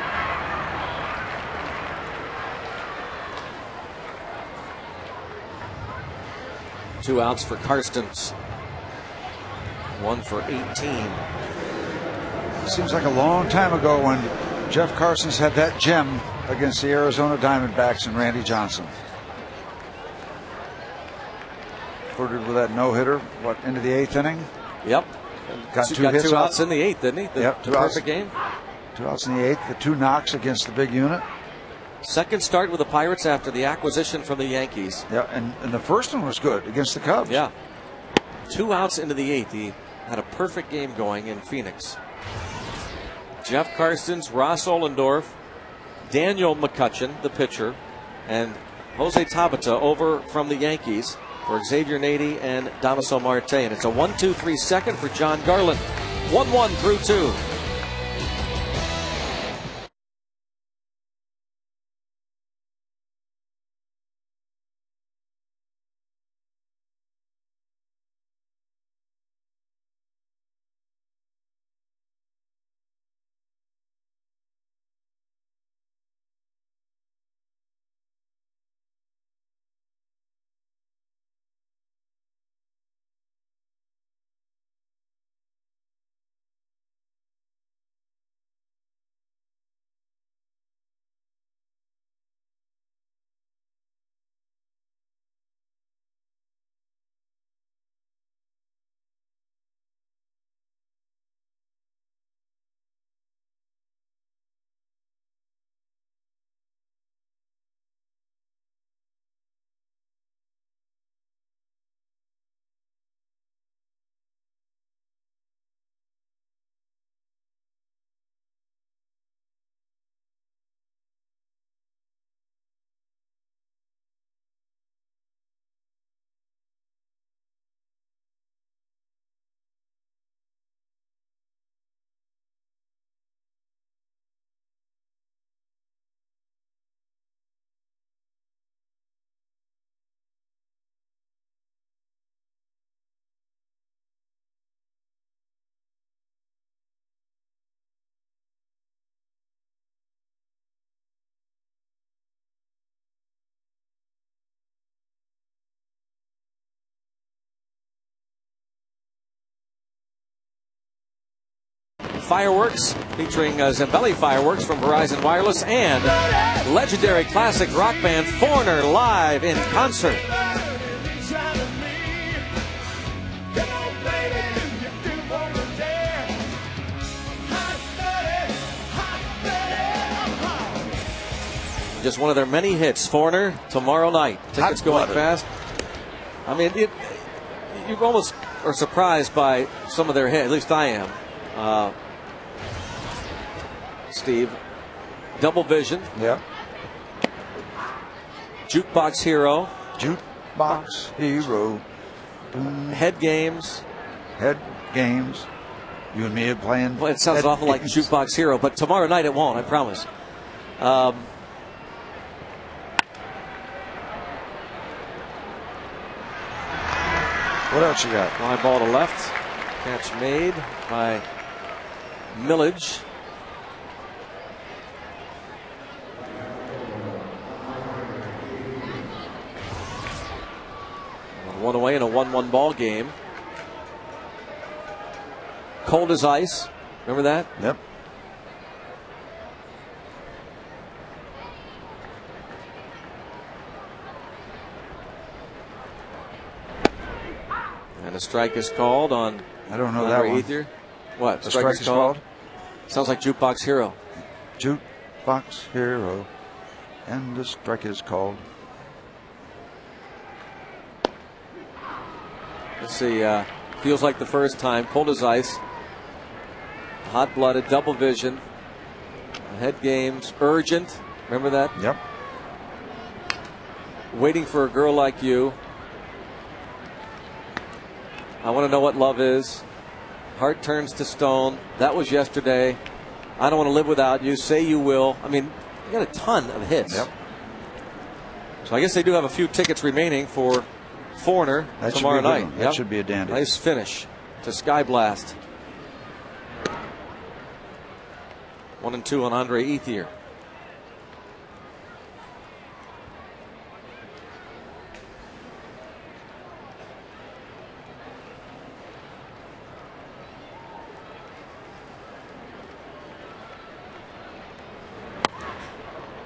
A: Two outs for Karstens. One for 18.
B: Seems like a long time ago when Jeff Karstens had that gem against the Arizona Diamondbacks and Randy Johnson. Flirted with that no-hitter, into the 8th inning?
A: Yep.
B: Got two
A: outs in the 8th, didn't he?
B: Yep,
A: the perfect game.
B: 2 outs in the 8th, the 2 knocks against the big unit.
A: Second start with the Pirates after the acquisition from the Yankees.
B: Yeah, and the first one was good against the Cubs.
A: Yeah. 2 outs into the 8th. He had a perfect game going in Phoenix. Jeff Karstens, Ross Ohlendorf, Daniel McCutchen, the pitcher, and Jose Tabata over from the Yankees for Xavier Nady and Damaso Marte. And it's a 1-2-3 second for John Garland. 1-1 through 2. Fireworks featuring Zambelli Fireworks from Verizon Wireless and legendary classic rock band Foreigner live in concert. Just one of their many hits, Foreigner, tomorrow night. Tickets going fast. I mean, you almost are surprised by some of their hits, at least I am. Steve, Double Vision.
B: Yeah.
A: Jukebox Hero.
B: Jukebox Hero.
A: Head Games.
B: Head Games. You and me are playing.
A: Well, it sounds awful like Jukebox Hero, but tomorrow night it won't, I promise.
B: What else you got?
A: Fly ball to left. Catch made by Millage. one away in a 1-1 ball game. Cold as ice. Remember that?
B: Yep.
A: And a strike is called on.
B: I don't know that one.
A: Ethier. What?
B: The strike is called?
A: Sounds like Jukebox Hero.
B: Jukebox Hero. And the strike is called.
A: Let's see. Feels like the first time. Cold as ice. Hot-blooded, double vision. Head games, urgent. Remember that?
B: Yep.
A: Waiting for a girl like you. I want to know what love is. Heart turns to stone. That was yesterday. I don't want to live without you. Say you will. I mean, you got a ton of hits.
B: Yep.
A: So I guess they do have a few tickets remaining for Foreigner tomorrow night.
B: That should be a dandy.
A: Nice finish to Sky Blast. 1-2 on Andre Ethier.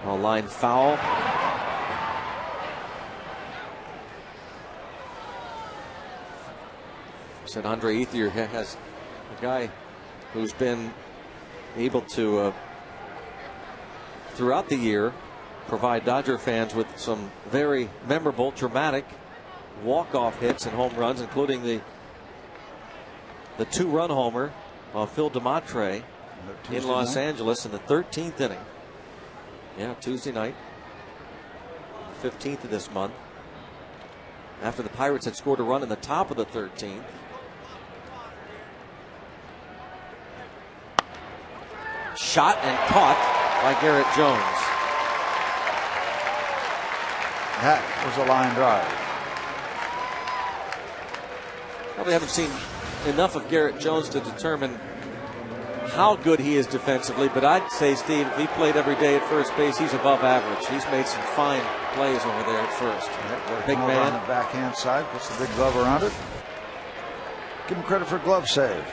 A: A line foul. Said Andre Ethier has a guy who's been able to, throughout the year, provide Dodger fans with some very memorable, dramatic walk-off hits and home runs, including the 2-run homer of Phil DeMatre in Los Angeles in the 13th inning. Yeah, Tuesday night, 15th of this month. After the Pirates had scored a run in the top of the 13th. Shot and caught by Garrett Jones.
B: That was a line drive.
A: Probably haven't seen enough of Garrett Jones to determine how good he is defensively, but I'd say, Steve, if he played every day at first base, he's above average. He's made some fine plays over there at first. Big man.
B: On the backhand side, puts the big glove around it. Give him credit for a glove save.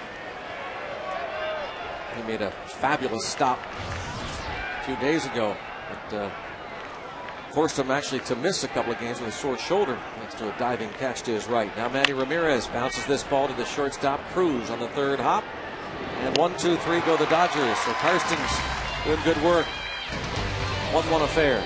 A: He made a fabulous stop a few days ago, but forced him actually to miss a couple of games with a sore shoulder thanks to a diving catch to his right. Now Manny Ramirez bounces this ball to the shortstop, Cruz on the third hop. And 1-2-3 go the Dodgers. So Karsten's doing good work. 1-1 affair.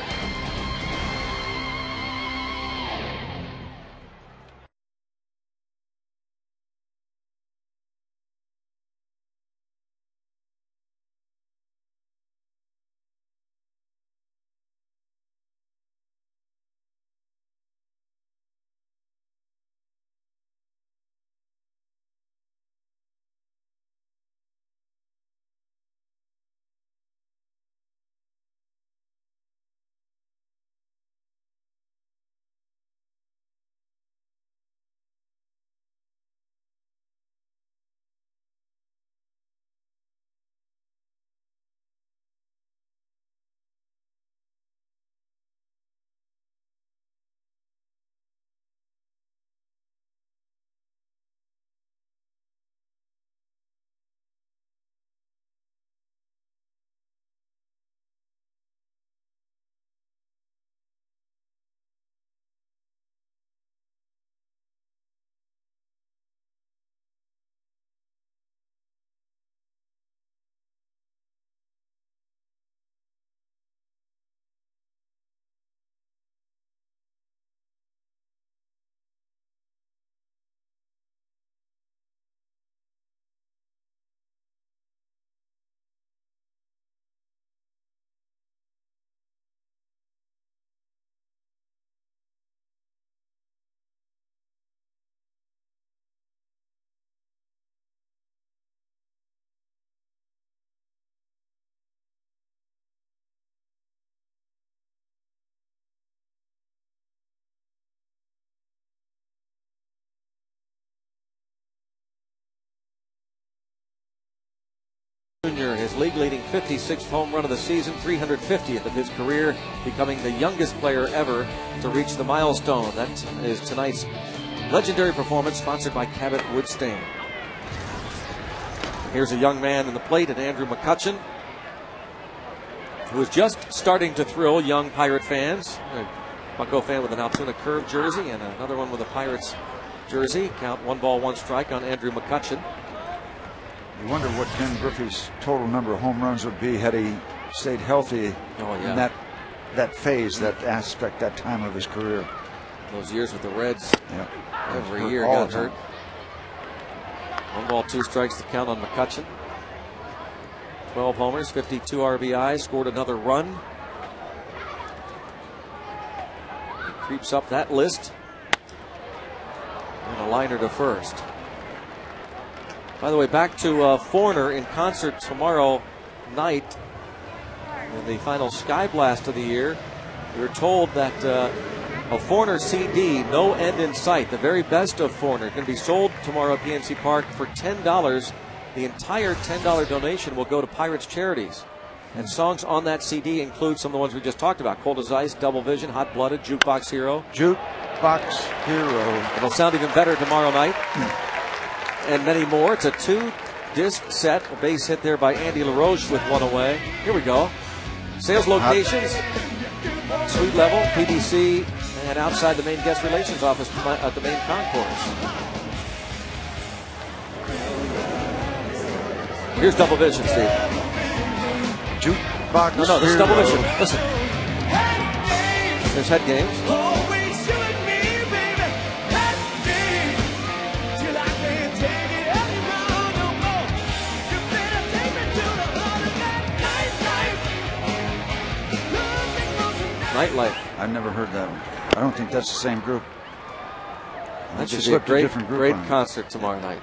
A: Jr., his league-leading 56th home run of the season, 350th of his career, becoming the youngest player ever to reach the milestone. That is tonight's Legendary Performance, sponsored by Cabot Woodstain. Here's a young man in the plate at Andrew McCutchen, who is just starting to thrill young Pirate fans. A Bucco fan with an Altoona Curve jersey and another one with a Pirates jersey. Count 1 ball, 1 strike on Andrew McCutchen.
B: You wonder what Ken Griffey's total number of home runs would be had he stayed healthy in that phase, that aspect, that time of his career.
A: Those years with the Reds, every year
B: all
A: got hurt. 1 ball, 2 strikes to count on McCutchen. 12 homers, 52 RBIs, scored another run. He creeps up that list. And a liner to first. By the way, back to Foreigner in concert tomorrow night in the final Sky Blast of the year. We were told that a Foreigner CD, No End in Sight, the very best of Foreigner, going to be sold tomorrow at PNC Park for $10. The entire $10 donation will go to Pirates charities. And songs on that CD include some of the ones we just talked about: Cold as Ice, Double Vision, Hot Blooded, Jukebox Hero.
B: Jukebox Hero.
A: It'll sound even better tomorrow night. And many more. It's a 2-disc set. A base hit there by Andy LaRoche with one away. Here we go. Sales locations: Suite Level, PDC, and outside the main guest relations office at the main concourse. Here's Double Vision, Steve.
B: Jukebox
A: No, this is
B: Hero.
A: Double Vision. Listen. There's Head Games. Nightlife.
B: I've never heard that one. I don't think that's the same group.
A: That
B: Just
A: should be a
B: slipped
A: great
B: on it.
A: concert tomorrow night.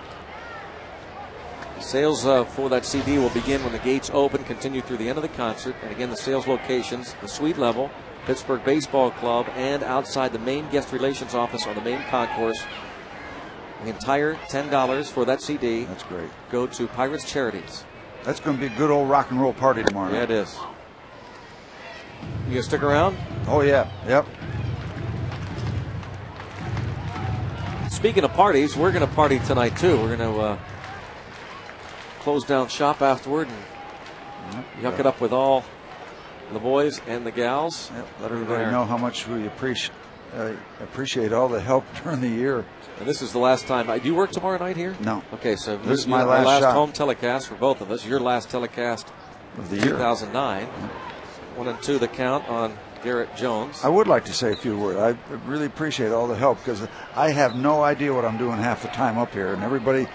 A: Sales for that CD will begin when the gates open, continue through the end of the concert. And again, the sales locations: the Suite Level, Pittsburgh Baseball Club, and outside the main guest relations office on the main concourse. The entire $10 for that CD.
B: That's great.
A: Go to Pirates charities.
B: That's going to be a good old rock and roll party tomorrow
A: Yeah,
B: night.
A: it is. You gonna stick around?
B: Oh, yeah. Yep.
A: Speaking of parties, we're going to party tonight too. We're going to close down shop afterward and yuck it up with all the boys and the gals.
B: Yep. Let everybody know how much we appreciate all the help during the year.
A: And this is the last time. Do you work tomorrow night here?
B: No.
A: Okay, so
B: This is
A: my
B: my last shot.
A: home telecast for both of us. Your last telecast
B: Of the year.
A: 2009. 1 and 2 the count on Garrett Jones.
B: I would like to say a few words. I really appreciate all the help because I have no idea what I'm doing half the time up here. And everybody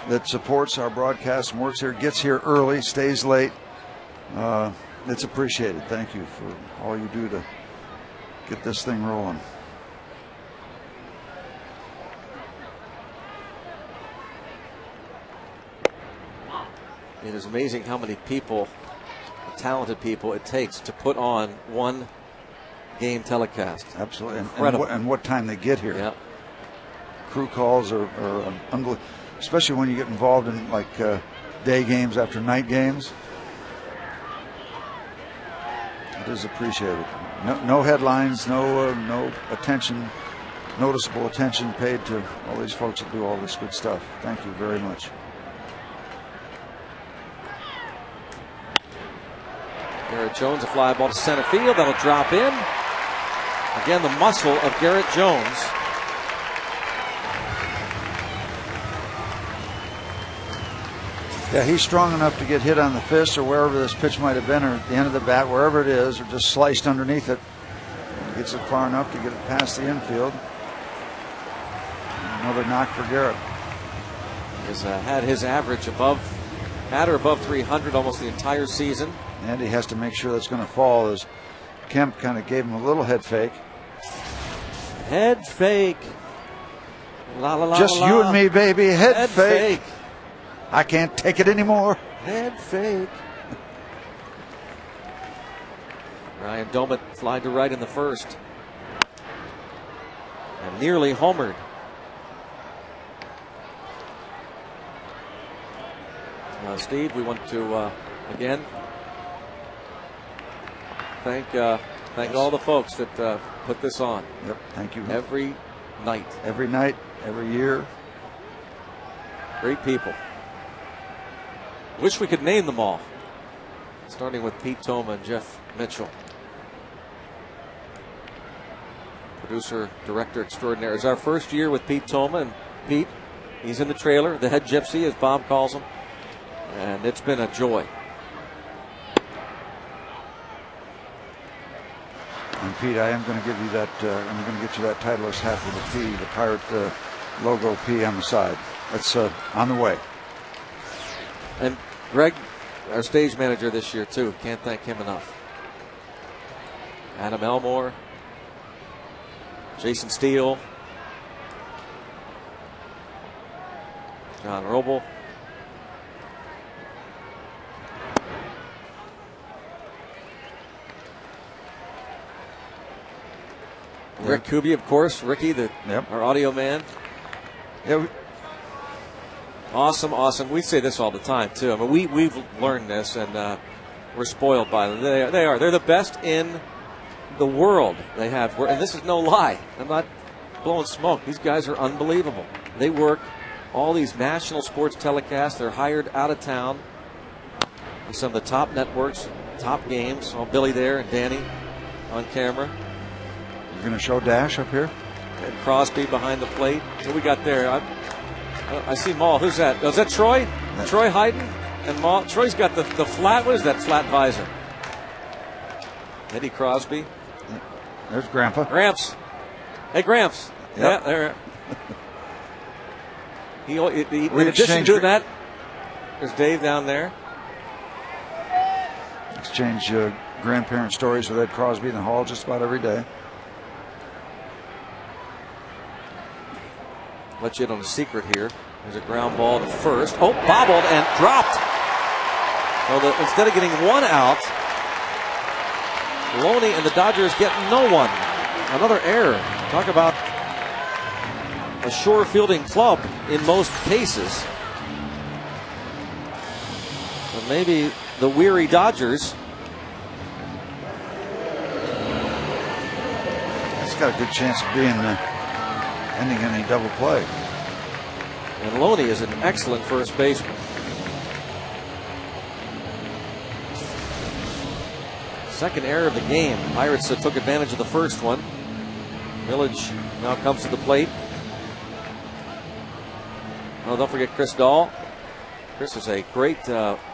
B: that supports our broadcast and works here gets here early, stays late. It's appreciated. Thank you for all you do to get this thing rolling.
A: It is amazing how many people, talented people, it takes to put on one game telecast.
B: Absolutely.
A: Incredible.
B: And what time they get here.
A: Yeah.
B: Crew calls are unbelievable, especially when you get involved in like day games after night games. It is appreciated. No headlines, no attention, noticeable attention paid to all these folks that do all this good stuff. Thank you very much.
A: Garrett Jones, a fly ball to center field. That'll drop in. Again, the muscle of Garrett Jones.
B: Yeah, he's strong enough to get hit on the fist or wherever this pitch might have been, or at the end of the bat, wherever it is, or just sliced underneath it. He gets it far enough to get it past the infield. Another knock for Garrett.
A: He's had his average at or above 300 almost the entire season.
B: And he has to make sure that's going to fall, as Kemp kind of gave him a little head fake.
A: Head fake. La, la, la,
B: Just
A: la,
B: you
A: la.
B: and me, baby. Head fake.
A: fake.
B: I can't take it anymore.
A: Head fake. Ryan Domet fly to right in the first. And nearly homered. Steve, we want to again thank all the folks that put this on.
B: Yep, thank you.
A: Every night.
B: Every night, every year.
A: Great people. Wish we could name them all. Starting with Pete Toma and Jeff Mitchell. Producer, director extraordinaire. It's our first year with Pete Toma, and Pete, he's in the trailer, the head gypsy, as Bob calls him. And it's been a joy.
B: And Pete, I am going to give you that. I'm going to get you that Titleist hat with the P, the pirate logo P on the side. That's on the way.
A: And Greg, our stage manager this year too. Can't thank him enough. Adam Elmore, Jason Steele, John Roble. Rick Kuby, of course. Ricky, our audio man.
B: Yeah.
A: Awesome. We say this all the time, too. I mean, we've learned this, and we're spoiled by them. They're the best in the world. They have, and this is no lie. I'm not blowing smoke. These guys are unbelievable. They work all these national sports telecasts. They're hired out of town with some of the top networks, top games. Oh, Billy there and Danny on camera.
B: You're going to show Dash up here?
A: And Crosby behind the plate. What we got there? I see Maul. Who's that? Oh, is that Troy? Troy Hayden? And Maul. Troy's got the flat. What is that flat visor? Eddie Crosby.
B: There's Grandpa.
A: Gramps. Hey, Gramps.
B: Yep.
A: Yeah, there. In addition to that, there's Dave down there.
B: Exchange grandparent stories with Ed Crosby in the hall just about every day.
A: Let you in on a secret here. There's a ground ball to first. Oh, bobbled and dropped. So instead of getting one out, Loney and the Dodgers get no one. Another error. Talk about a sure fielding club in most cases. But maybe the weary Dodgers.
B: That's got a good chance of being ending in a double play.
A: And Loney is an excellent first baseman. Second error of the game. Pirates took advantage of the first one. Village now comes to the plate. Oh, don't forget Chris Dahl. Chris is a great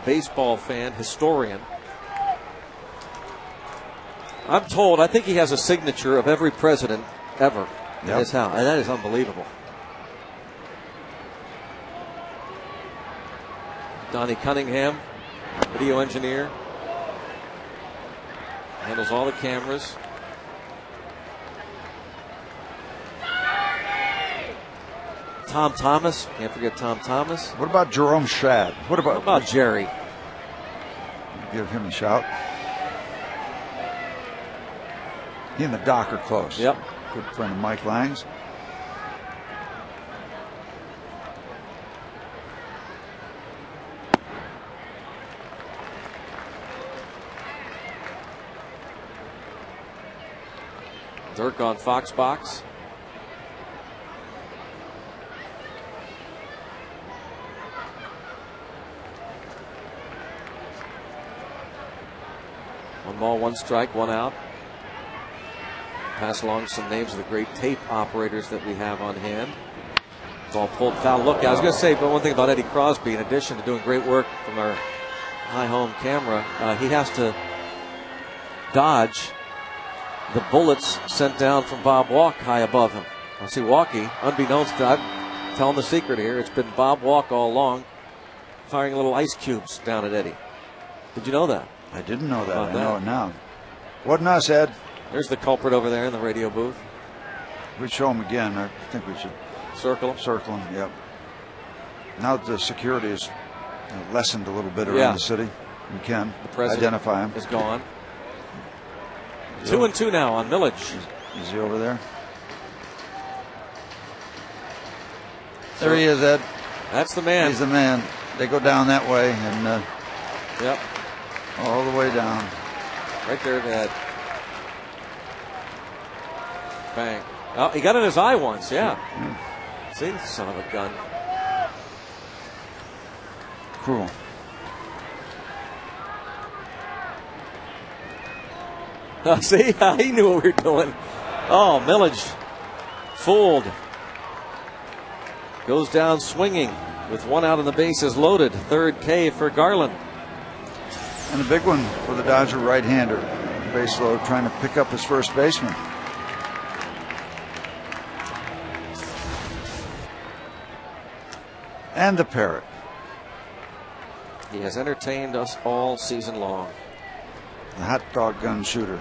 A: baseball fan, historian. I'm told, I think he has a signature of every president ever in his house. And that is unbelievable. Donnie Cunningham, video engineer. Handles all the cameras. Tom Thomas. Can't forget Tom Thomas.
B: What about Jerome Shad? What about
A: Jerry?
B: Give him a shout. He and the Doc are close.
A: Yep.
B: Good friend of Mike Lang's.
A: Dirk on Fox Box. One ball, one strike, one out. Pass along some names of the great tape operators that we have on hand. Ball pulled foul. Look, I was going to say, but one thing about Eddie Crosby, in addition to doing great work from our high home camera, he has to dodge the bullets sent down from Bob Walk high above him. I see Walkie, unbeknownst to, I'm telling the secret here, it's been Bob Walk all along, firing little ice cubes down at Eddie. Did you know that?
B: I didn't know that. I know it now. Wasn't us, Ed.
A: There's the culprit over there in the radio booth.
B: We'd show him again. I think we should
A: circle him.
B: Circle him, yep. Now that the security is lessened a little bit around the city, we can identify him.
A: Is gone. 2-2 now on Millage.
B: Is he over there? There he is, Ed.
A: That's the man.
B: He's the man. They go down that way and
A: yep,
B: all the way down.
A: Right there, Ed. Bang. Oh, he got in his eye once, yeah. See, son of a gun.
B: Cruel.
A: See, he knew what we were doing. Oh, Millage fooled. Goes down swinging with one out and the bases loaded. Third K for Garland.
B: And a big one for the Dodger right-hander. Base load, trying to pick up his first baseman. And the Parrot.
A: He has entertained us all season long.
B: The hot dog gun shooter.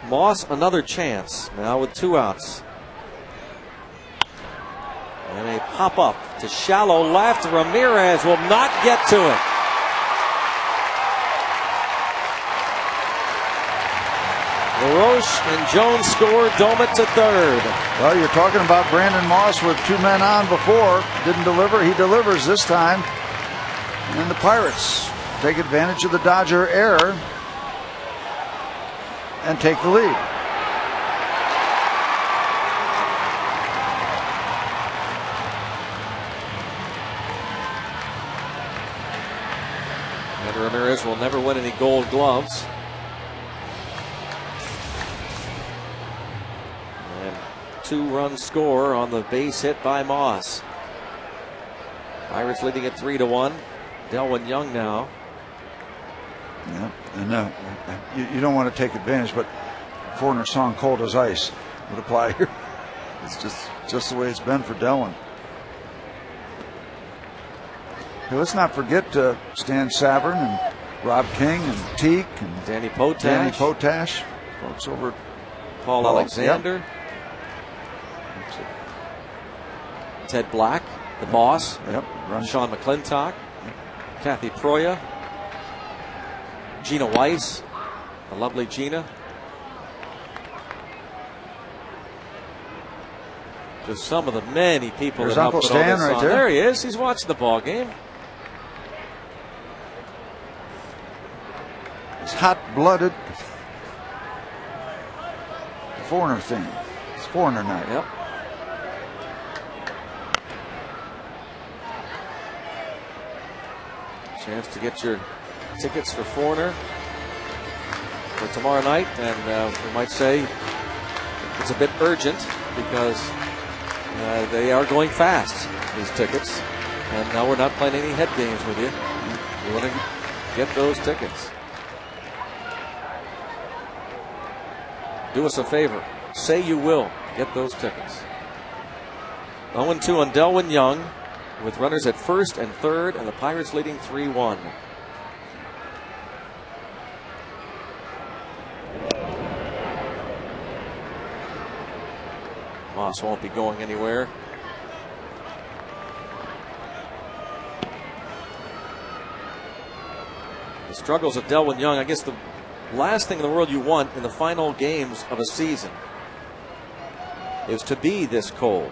A: Moss, another chance now with 2 outs. And a pop up to shallow left. Ramirez will not get to it. LaRoche and Jones score. Domet to third.
B: Well, you're talking about Brandon Moss with 2 men on before. Didn't deliver. He delivers this time. And the Pirates take advantage of the Dodger error and take the lead.
A: And Ramirez will never win any Gold Gloves. And 2-run score on the base hit by Moss. Pirates leading at 3-1. Delwyn Young now.
B: Yeah, and you don't want to take advantage, but Foreigner's song "Cold as Ice" would apply here. It's just the way it's been for Delwyn. Hey, let's not forget Stan Savern and Rob King and Teak and
A: Danny Potash.
B: Folks over at
A: Paul Alexander. Yep. Ted Black, the boss.
B: Yep.
A: Sean McClintock. Kathy Proya. Gina Weiss, the lovely Gina. Just some of the many people
B: There's
A: that helped
B: Uncle
A: put all
B: Stan
A: this
B: right
A: on.
B: there.
A: There he is. He's watching the ball game.
B: It's hot-blooded. Foreigner thing. It's Foreigner night.
A: Yep. Chance to get your tickets for Foreigner for tomorrow night, and we might say it's a bit urgent because they are going fast, these tickets, and now we're not playing any head games with you. You want to get those tickets. Do us a favor. Say you will get those tickets. 0-2 on Delwyn Young with runners at first and third, and the Pirates leading 3-1. Moss won't be going anywhere. The struggles of Delwyn Young, I guess the last thing in the world you want in the final games of a season is to be this cold.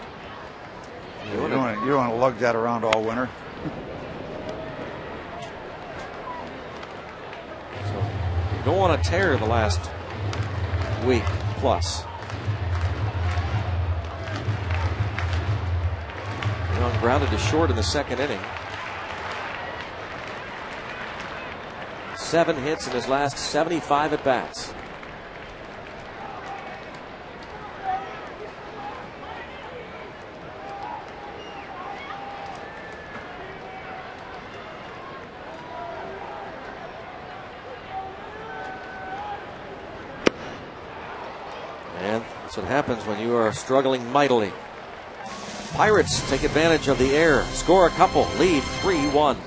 B: You don't want to lug that around all winter.
A: So you don't want to tear the last week plus. Young grounded to short in the second inning. 7 hits in his last 75 at bats. And that's what happens when you are struggling mightily. Pirates take advantage of the air, score a couple, lead 3-1.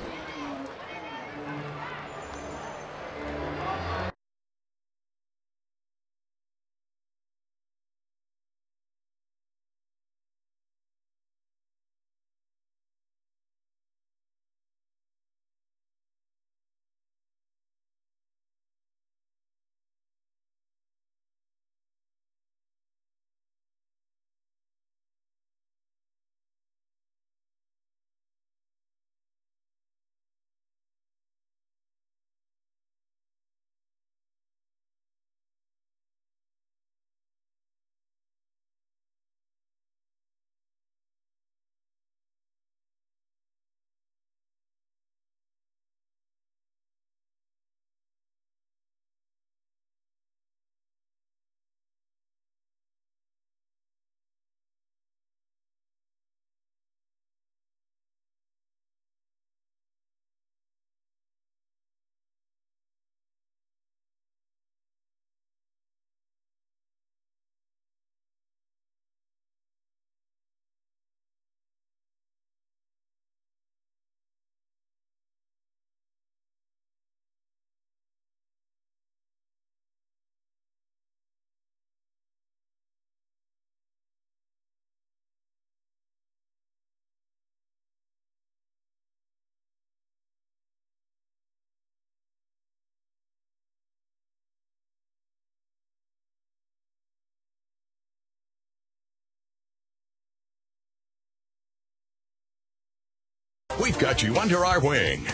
D: we've got you under our wing.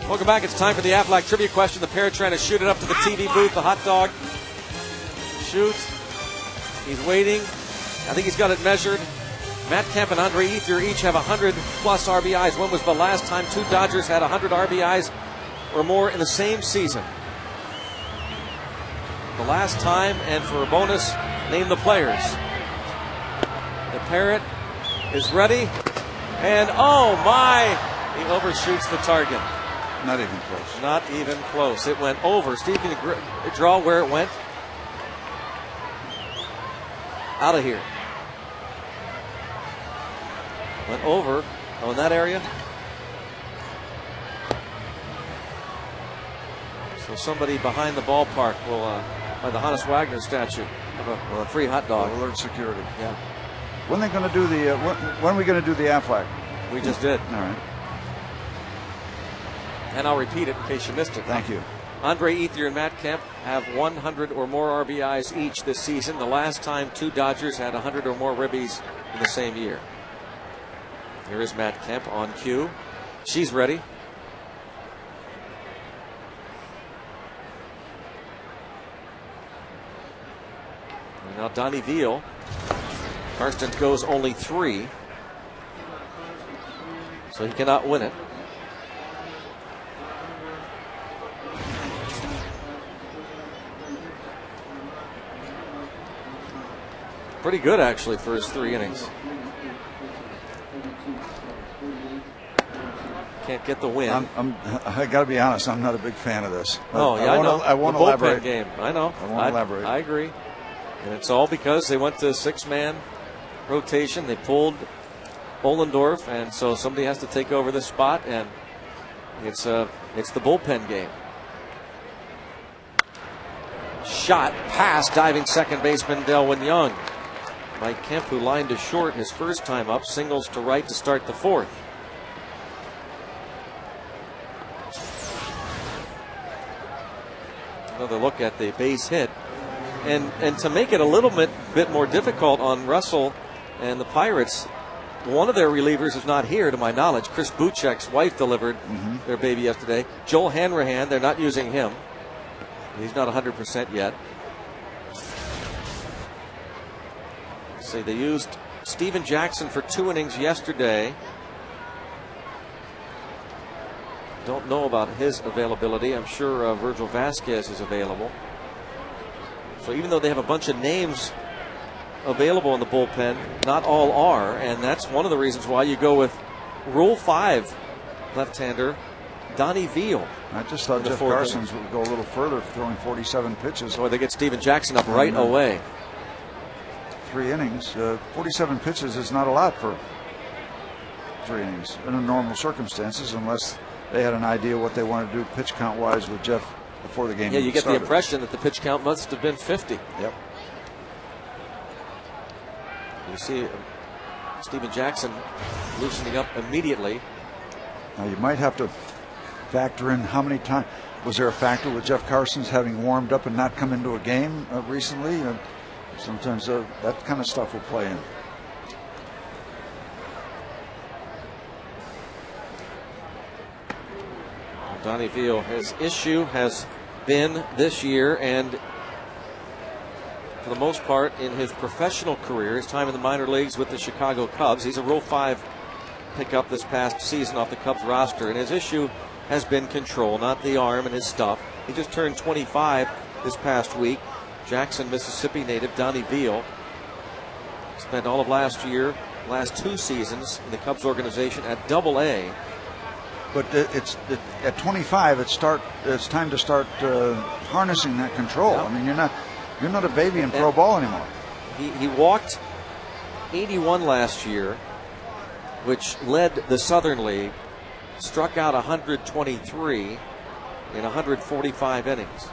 A: Welcome back. It's time for the Aflac trivia question. The pair trying to shoot it up to the TV booth. The hot dog shoots. He's waiting. I think he's got it measured. Matt Kemp and Andre Ethier each have 100-plus RBIs. When was the last time two Dodgers had 100 RBIs or more in the same season? The last time, and for a bonus, name the players. The Parrot is ready. And, oh, my! He overshoots the target.
B: Not even close.
A: Not even close. It went over. Steve, can you draw where it went? Out of here. Went over. Oh, in that area? So somebody behind the ballpark will, by the Hannes Wagner statue, have a free hot dog.
B: Alert security.
A: Yeah.
B: When are they going to do the? When are we going to do the Aflac?
A: We just did.
B: All right.
A: And I'll repeat it in case you missed it.
B: Thank you.
A: Andre Ethier and Matt Kemp have 100 or more RBIs each this season. The last time two Dodgers had 100 or more ribbies in the same year. Here is Matt Kemp on cue. She's ready. And now Donnie Veal. Karsten goes only 3. So he cannot win it. Pretty good, actually, for his 3 innings. Can't get the win.
B: I got to be honest. I'm not a big fan of this.
A: Oh, yeah, I know.
B: I won't
A: the bullpen
B: elaborate.
A: Game. I know.
B: I won't elaborate.
A: I agree. And it's all because they went to 6-man rotation. They pulled Ohlendorf, and so somebody has to take over this spot, and it's the bullpen game. Shot past diving second baseman Delwyn Young. Mike Kemp, who lined to short his first time up, singles to right to start the 4th. Another look at the base hit. And to make it a little bit more difficult on Russell and the Pirates, one of their relievers is not here, to my knowledge. Chris Buchek's wife delivered their baby yesterday. Joel Hanrahan, they're not using him. He's not 100% yet. See, they used Steven Jackson for 2 innings yesterday. Don't know about his availability. I'm sure Virgil Vasquez is available. So even though they have a bunch of names available in the bullpen, not all are, and that's one of the reasons why you go with Rule 5 left-hander Donnie Veal.
B: I just thought Jeff Carson's would go a little further, throwing 47 pitches.
A: Or they get Steven Jackson up right away.
B: 3 innings. 47 pitches is not a lot for 3 innings in normal circumstances, unless they had an idea what they wanted to do pitch count-wise with Jeff before the game.
A: Yeah, you get
B: started.
A: the impression that the pitch count must have been 50.
B: Yep.
A: You see Steven Jackson loosening up immediately.
B: Now you might have to factor in how many times. Was there a factor with Jeff Carson's having warmed up and not come into a game recently? Sometimes that kind of stuff will play in.
A: Donnie Veal, his issue has been this year, and for the most part in his professional career, his time in the minor leagues with the Chicago Cubs, he's a Rule 5 pickup this past season off the Cubs roster, and his issue has been control, not the arm and his stuff. He just turned 25 this past week. Jackson, Mississippi native Donnie Veal spent all of last year, last 2 seasons in the Cubs organization at Double-A.
B: But at 25, it's time to start harnessing that control.
A: Yeah.
B: I mean, you're not a baby in pro ball anymore.
A: He walked 81 last year, which led the Southern League. Struck out 123 in 145 innings.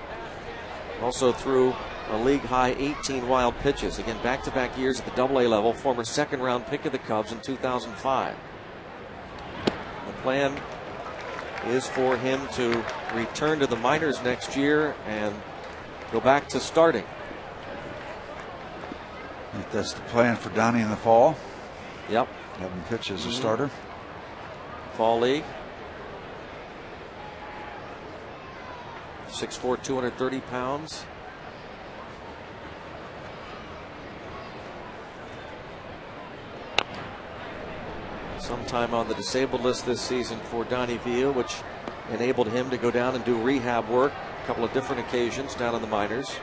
A: Also threw a league-high 18 wild pitches. Again, back-to-back years at the Double-A level. Former second-round pick of the Cubs in 2005. The plan is for him to return to the minors next year and go back to starting.
B: I think that's the plan for Donnie in the fall.
A: Yep.
B: Have him pitch as a starter.
A: Fall league. 6'4", 230 pounds. Sometime on the disabled list this season for Donnie Veal, which enabled him to go down and do rehab work a couple of different occasions down in the minors.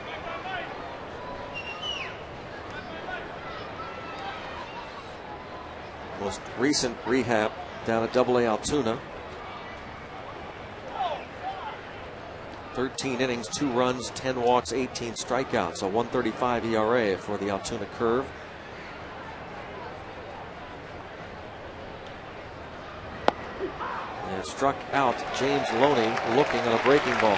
A: Most recent rehab down at AA Altoona. 13 innings, 2 runs, 10 walks, 18 strikeouts. A 1.35 ERA for the Altoona Curve. And struck out James Loney looking at a breaking ball.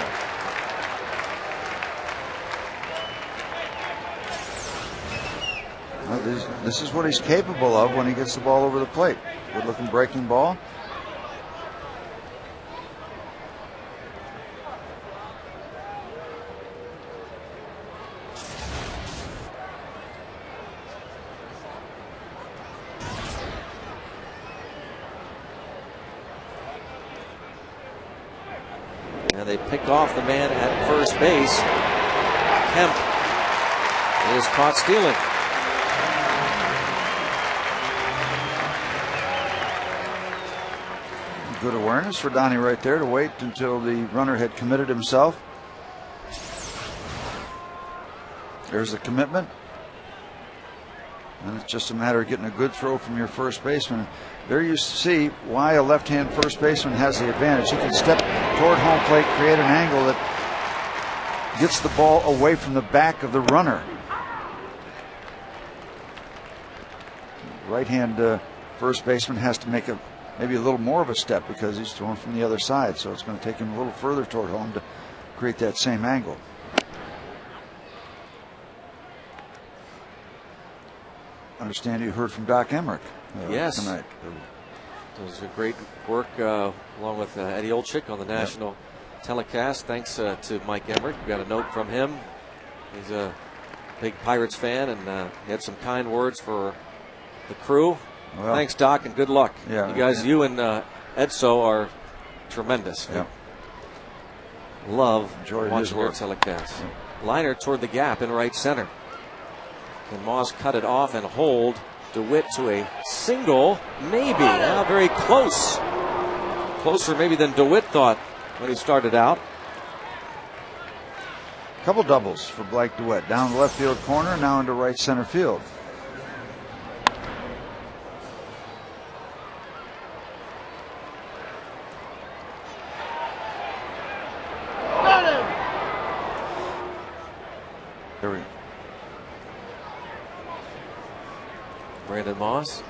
B: Well, this is what he's capable of when he gets the ball over the plate. Good looking breaking ball.
A: And they pick off the man at first base. Kemp is caught stealing.
B: Good awareness for Donnie right there to wait until the runner had committed himself. There's the commitment. And it's just a matter of getting a good throw from your first baseman. There you see why a left-hand first baseman has the advantage. He can step toward home plate, create an angle that gets the ball away from the back of the runner. Right-hand first baseman has to make maybe a little more of a step because he's throwing from the other side, so it's going to take him a little further toward home to create that same angle. Understand you heard from Doc Emmerich
A: yes.
B: tonight.
A: It was a great work along with Eddie Olczyk on the national telecast. Thanks to Mike Emmerich. We got a note from him. He's a big Pirates fan, and he had some kind words for the crew. Well, thanks, Doc, and good luck.
B: Yeah,
A: you guys, you and Edzo are tremendous.
B: Yeah.
A: Love
B: Enjoyed
A: watching your telecast. Yeah. Liner toward the gap in right center. Can Moss cut it off and hold DeWitt to a single? Maybe. Very close. Closer maybe than DeWitt thought when he started out.
B: Couple doubles for Blake DeWitt. Down the left field corner, now into right center field. There we go.
A: Brandon Moss.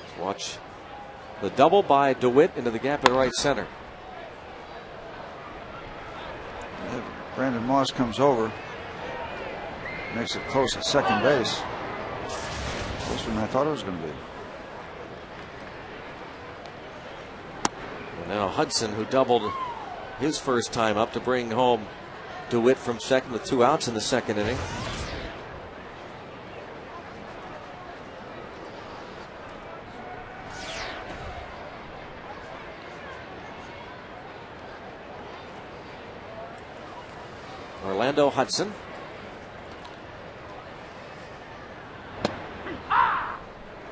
A: Let's watch the double by DeWitt into the gap in right center.
B: Brandon Moss comes over, makes it close at second base. Closer than I thought it was going to be.
A: Now Hudson, who doubled his first time up to bring home DeWitt from second with 2 outs in the second inning. Orlando Hudson.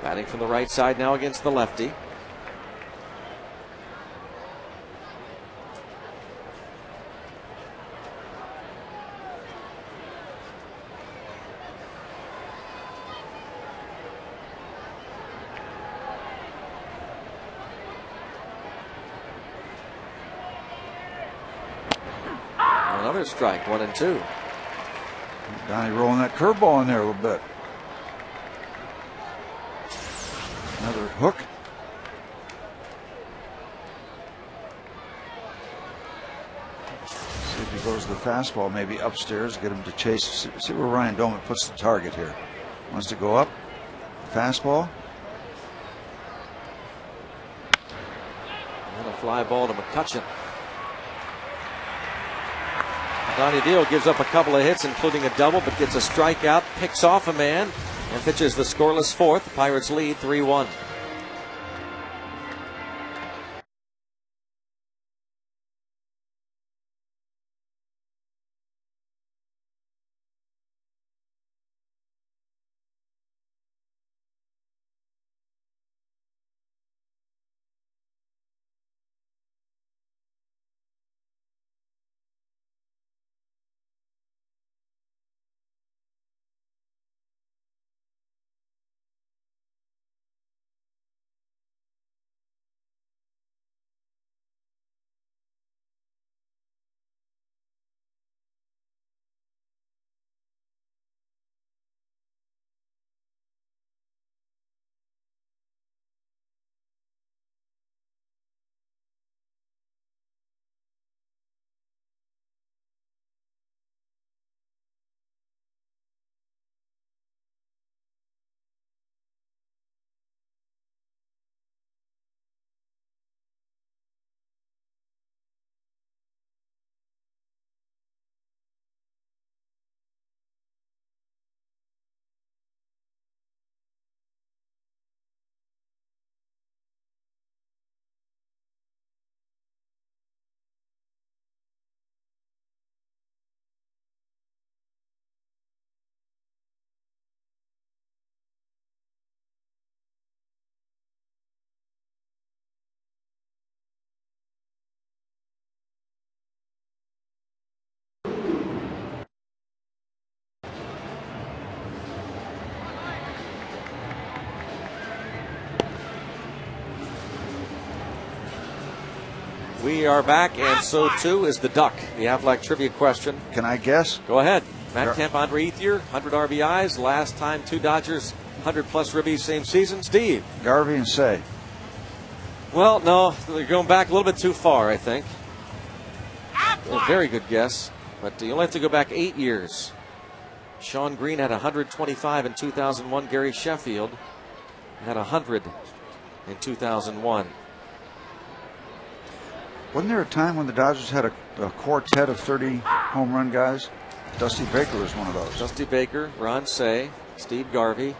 A: Batting from the right side now against the lefty. Another strike, 1 and 2.
B: Donnie rolling that curveball in there a little bit. Another hook. See if he goes to the fastball, maybe upstairs, get him to chase. See where Ryan Doman puts the target here. Wants to go up. Fastball.
A: And a fly ball to McCutchen. Donnie Veal gives up a couple of hits, including a double, but gets a strikeout, picks off a man, and pitches the scoreless fourth. The Pirates lead 3-1. We are back, and so too is the Duck. The Aflac trivia question.
B: Can I guess?
A: Go ahead. Matt Kemp, Andre Ethier, 100 RBIs. Last time, 2 Dodgers, 100-plus ribbies same season. Steve?
B: Garvey and Say.
A: Well, no, they're going back a little bit too far, I think. A very good guess, but you only have to go back 8 years. Sean Green had 125 in 2001. Gary Sheffield had 100 in 2001.
B: Wasn't there a time when the Dodgers had a quartet of 30 home run guys? Dusty Baker was one of those.
A: Dusty Baker, Ron Cey, Steve Garvey.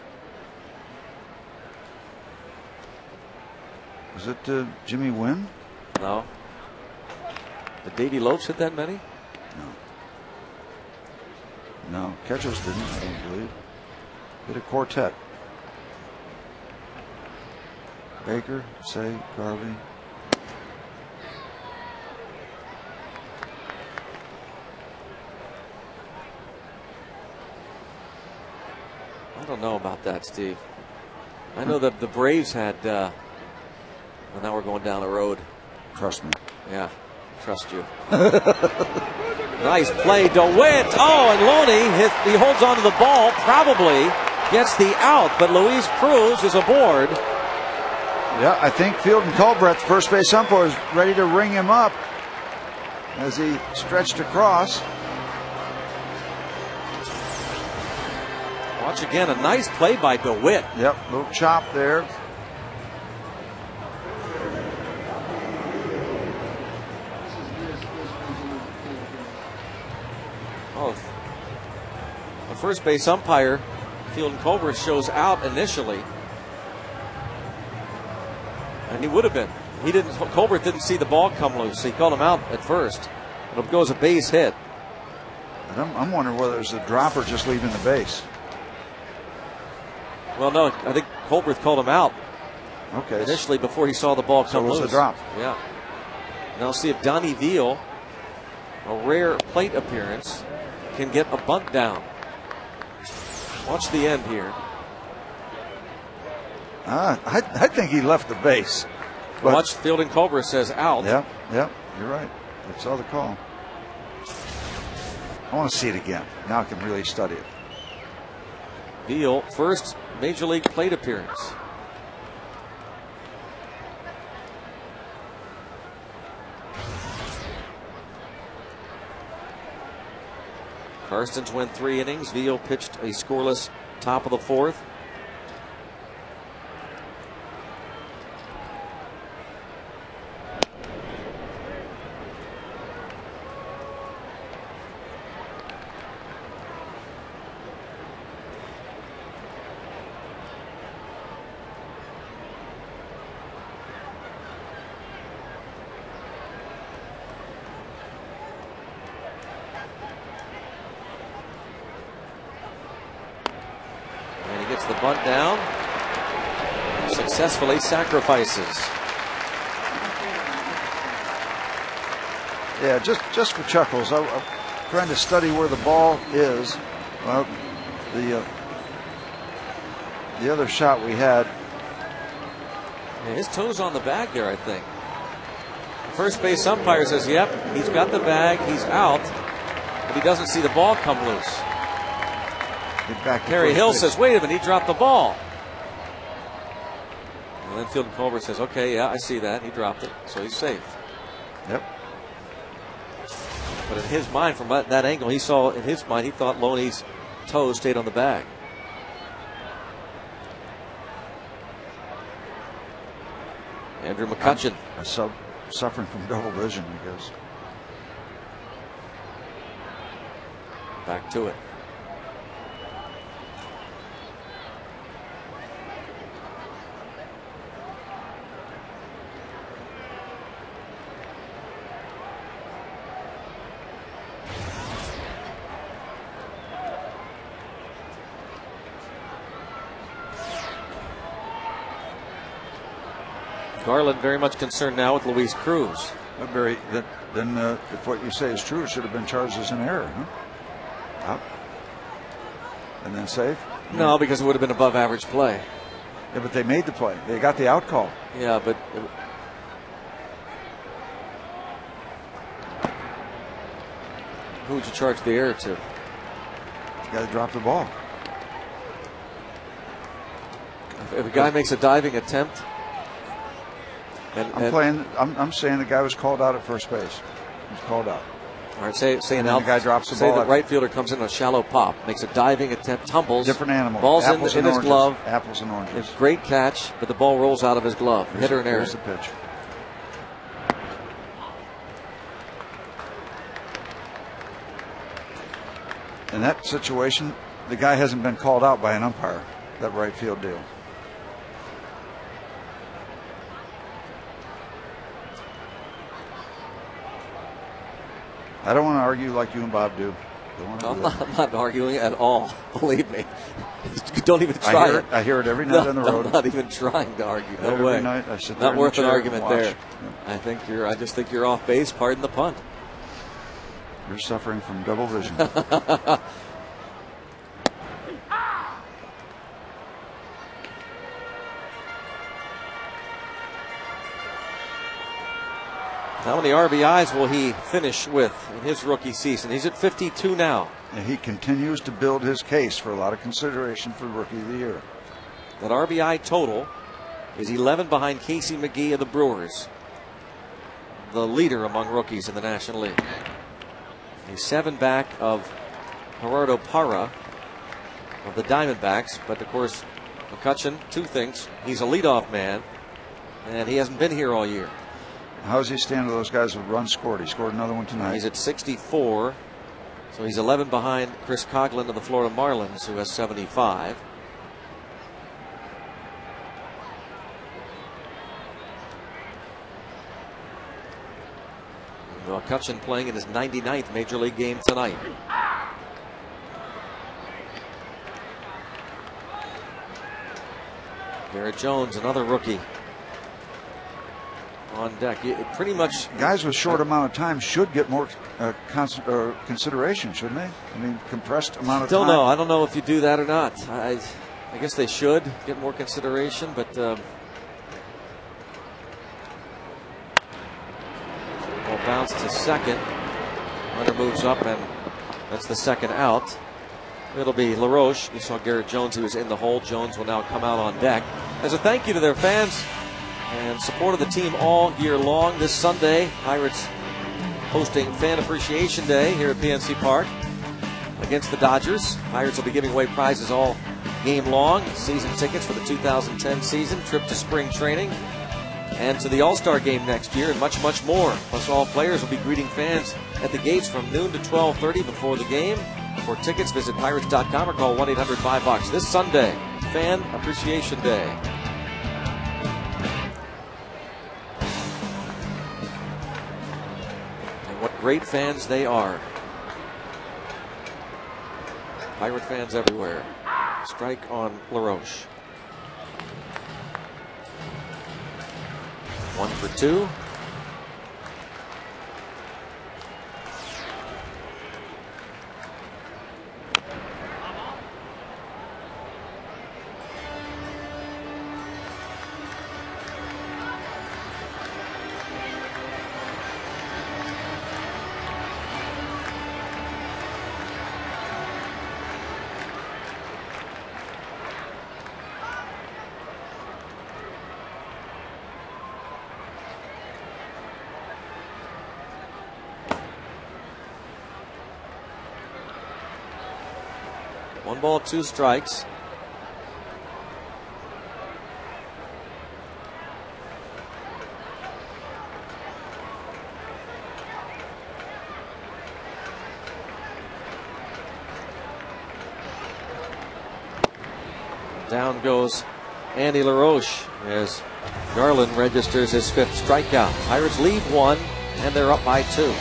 B: Was it Jimmy Wynn?
A: No. Did Davey Lopes hit that many?
B: No. Ketchers didn't, I don't believe. Hit a quartet. Baker, Cey, Garvey.
A: I don't know about that, Steve. I know that the Braves had. Well, now we're going down the road.
B: Trust me.
A: Yeah, trust you. Nice play, DeWitt. Oh, and Loney, he holds on to the ball, probably gets the out, but Luis Cruz is aboard.
B: Yeah, I think Field and Culbreth, first base umpire, is ready to ring him up as he stretched across.
A: Watch again, a nice play by DeWitt.
B: Yep, little chop there.
A: Oh, the first base umpire, Field and Culbreth, shows out initially. And he would have been. Culbreth didn't see the ball come loose. He called him out at first. It'll go as a base hit.
B: And I'm wondering whether it's a dropper just leaving the base.
A: Well, no, I think Culbreth called him out.
B: Okay.
A: Initially, before he saw the ball come loose.
B: So it was a drop.
A: Yeah. Now see if Donnie Veal, a rare plate appearance, can get a bunt down. Watch the end here.
B: I think he left the base.
A: Watch, Field and Culbreth says out.
B: Yep, you're right. I saw the call. I want to see it again. Now I can really study it.
A: Veal, first Major League plate appearance. Karstens went 3 innings. Veal pitched a scoreless top of the 4th. gets the bunt down. Successfully sacrifices.
B: Yeah, just for chuckles, I'm trying to study where the ball is. Well, the other shot we had.
A: Yeah, his toe's on the bag there, I think. First base umpire says, yep, he's got the bag, he's out, but he doesn't see the ball come loose. Harry Hill says, wait a minute, he dropped the ball. And then Field and Colbert says, okay, yeah, I see that. He dropped it, so he's safe.
B: Yep.
A: But in his mind, from that angle, he thought Loney's toe stayed on the bag. Andrew McCutchen.
B: Suffering from double vision, I guess.
A: Back to it. Garland very much concerned now with Luis Cruz.
B: Then if what you say is true, it should have been charged as an error, huh? Out. And then safe?
A: No, because it would have been above average play.
B: Yeah, but they made the play. They got the out call.
A: Yeah, but who would you charge the error to?
B: The guy that dropped the ball.
A: If a guy makes a diving attempt.
B: I'm saying the guy was called out at first base. He was called out.
A: All right, say
B: the guy drops the ball.
A: Say the right fielder comes in a shallow pop, makes a diving attempt, tumbles.
B: Different animal.
A: Ball's in his glove.
B: Apples and oranges.
A: It's a great catch, but the ball rolls out of his glove. Hitter and error.
B: Here's the pitch. In that situation, the guy hasn't been called out by an umpire. That right field deal. I don't want to argue like you and Bob do.
A: I'm not arguing at all. Believe me. Don't even try it.
B: I hear it every night on the road.
A: I'm not even trying to argue. No
B: every
A: way.
B: Night I sit there
A: not worth an argument there.
B: Yeah.
A: I just think you're off base. Pardon the punt.
B: You're suffering from double vision.
A: How many RBIs will he finish with in his rookie season? He's at 52 now.
B: And he continues to build his case for a lot of consideration for Rookie of the Year.
A: That RBI total is 11 behind Casey McGee of the Brewers, the leader among rookies in the National League. He's 7 back of Gerardo Parra of the Diamondbacks. But, of course, McCutchen, two things. He's a leadoff man, and he hasn't been here all year.
B: How does he stand with those guys with runs scored? He scored another one tonight.
A: He's at 64, so he's 11 behind Chris Coghlan of the Florida Marlins, who has 75. McCutchen playing in his 99th Major League game tonight. Garrett Jones, another rookie, on deck. Pretty much
B: guys with short amount of time should get more consideration, shouldn't they? I mean, compressed amount of time.
A: I don't know if you do that or not. I guess they should get more consideration, but ball bounced to second. Runner moves up, and that's the second out. It'll be LaRoche. You saw Garrett Jones, who was in the hole. Jones will now come out on deck. As a thank you to their fans and support of the team all year long, this Sunday, Pirates hosting Fan Appreciation Day here at PNC Park against the Dodgers. Pirates will be giving away prizes all game long. Season tickets for the 2010 season, trip to spring training, and to the All-Star game next year, and much, much more. Plus, all players will be greeting fans at the gates from noon to 12:30 before the game. For tickets, visit Pirates.com or call 1-800-5BOX. This Sunday, Fan Appreciation Day. What great fans they are. Pirate fans everywhere. Strike on LaRoche. 1 for 2. One ball, 2 strikes. Down goes Andy LaRoche as Garland registers his 5th strikeout. Pirates lead 1, and they're up by 2.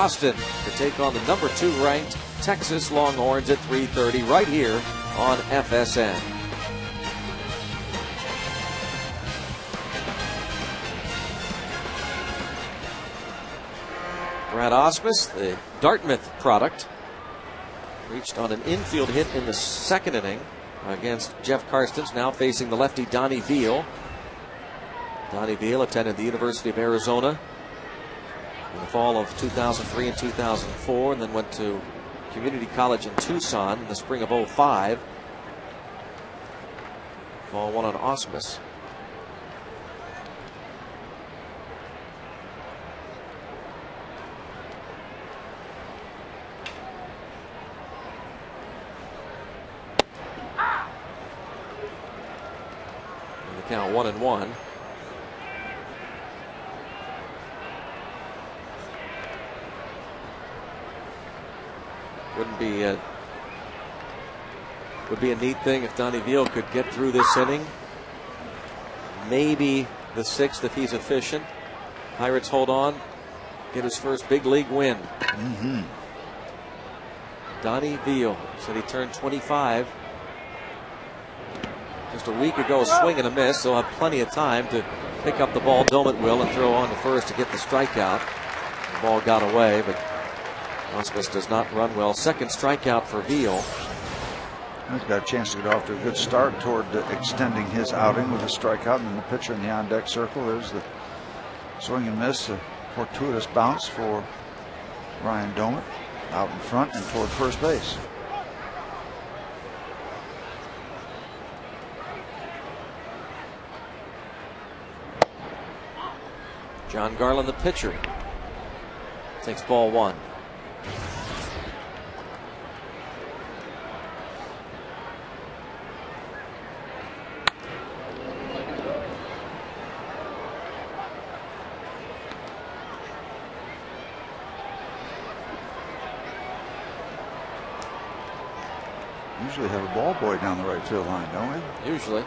A: Austin to take on the number 2 ranked Texas Longhorns at 3:30 right here on FSN. Brad Ausmus, the Dartmouth product, reached on an infield hit in the 2nd inning against Jeff Karstens, now facing the lefty Donnie Veal. Donnie Veal attended the University of Arizona in the fall of 2003 and 2004, and then went to community college in Tucson in the spring of 05. Ball 1 on Ausmus. And the count 1-1. Would be a neat thing if Donnie Veal could get through this inning. Maybe the 6th if he's efficient. Pirates hold on, get his first big league win. Donnie Veal said he turned 25 just a week ago, swing and a miss. They'll have plenty of time to pick up the ball. Domet will and throw on to first to get the strikeout. The ball got away, but Ausmus does not run well. 2nd strikeout for Veal.
B: He's got a chance to get off to a good start toward extending his outing with a strikeout, and then the pitcher in the on-deck circle. There's the swing and miss, a fortuitous bounce for Ryan Domet out in front and toward first base.
A: John Garland, the pitcher, takes ball 1.
B: Usually have a ball boy down the right field line, don't we?
A: Usually.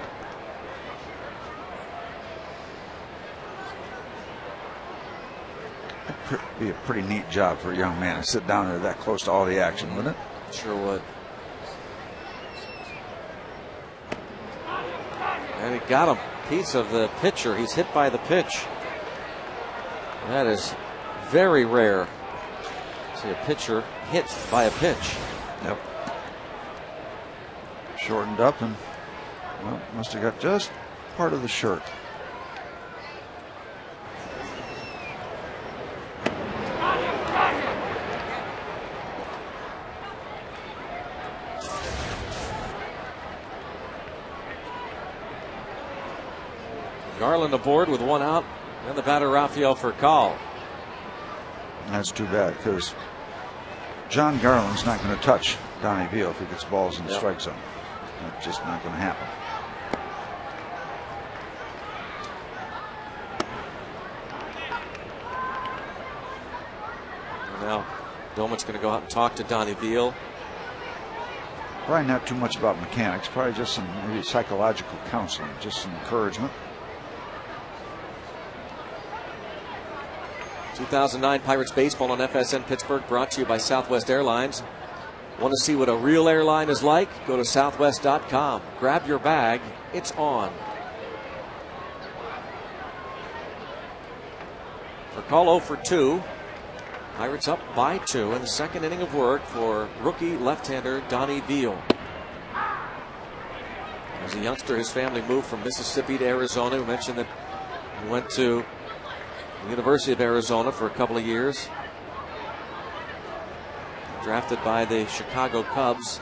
B: That'd be a pretty neat job for a young man to sit down there that close to all the action, wouldn't it?
A: Sure would. And he got a piece of the pitcher. He's hit by the pitch. That is very rare. See a pitcher hit by a pitch.
B: Yep. Shortened up and, well, must have got just part of the shirt.
A: Garland aboard with one out, and the batter Rafael Furcal.
B: That's too bad because John Garland's not going to touch Donnie Veal if he gets balls in the strike zone. That's just not going to happen.
A: And now Doman's going to go out and talk to Donnie Veal.
B: Probably not too much about mechanics, probably just some maybe psychological counseling, just some encouragement.
A: 2009 Pirates Baseball on FSN Pittsburgh, brought to you by Southwest Airlines. Want to see what a real airline is like? Go to southwest.com. Grab your bag. It's on. Furcal 0 for 2. Pirates up by 2 in the second inning of work for rookie left-hander Donnie Veal. As a youngster, his family moved from Mississippi to Arizona. We mentioned that he went to the University of Arizona for a couple of years. Drafted by the Chicago Cubs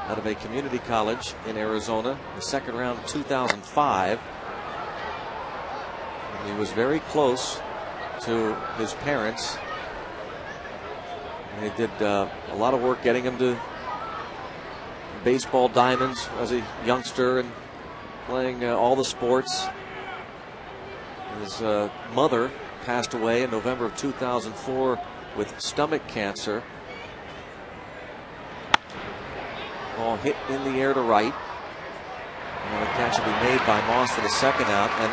A: out of a community college in Arizona in the second round of 2005. And he was very close to his parents. And they did a lot of work getting him to baseball diamonds as a youngster and playing all the sports. His mother passed away in November of 2004 with stomach cancer. Ball hit in the air to right. And the catch will be made by Moss for the second out. And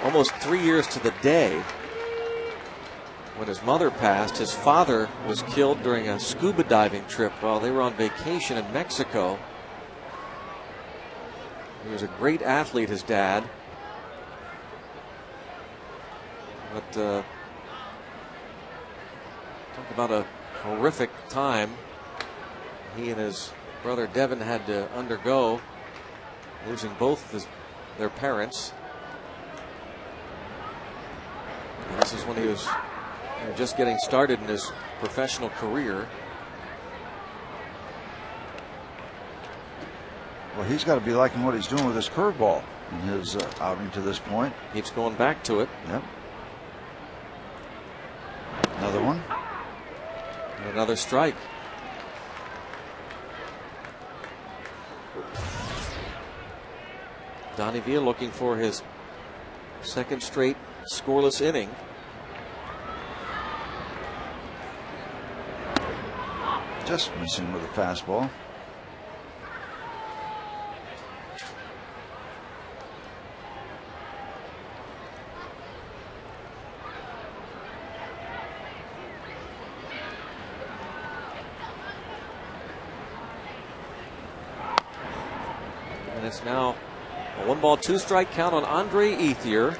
A: almost 3 years to the day, when his mother passed, his father was killed during a scuba diving trip while they were on vacation in Mexico. He was a great athlete, his dad. But talk about a horrific time he and his brother Devin had to undergo, losing both of their parents. And this is when he was just getting started in his professional career.
B: Well, he's got to be liking what he's doing with his curveball in his outing to this point.
A: Keeps going back to it.
B: Yep. Another one.
A: And another strike. Donnie Veal looking for his second straight scoreless inning.
B: Just missing with a fastball.
A: And it's now a 1-ball, 2-strike count on Andre Ethier,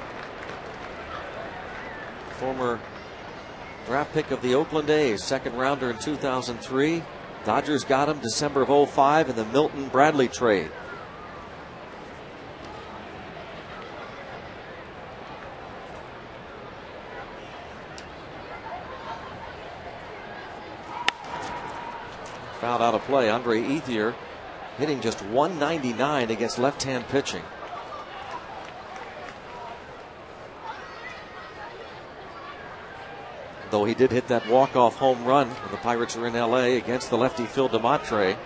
A: former draft pick of the Oakland A's, second rounder in 2003. Dodgers got him December of 2005 in the Milton Bradley trade. Fouled out of play. Andre Ethier hitting just .199 against left-hand pitching. Though he did hit that walk-off home run when the Pirates were in L.A. against the lefty Phil DeMatre.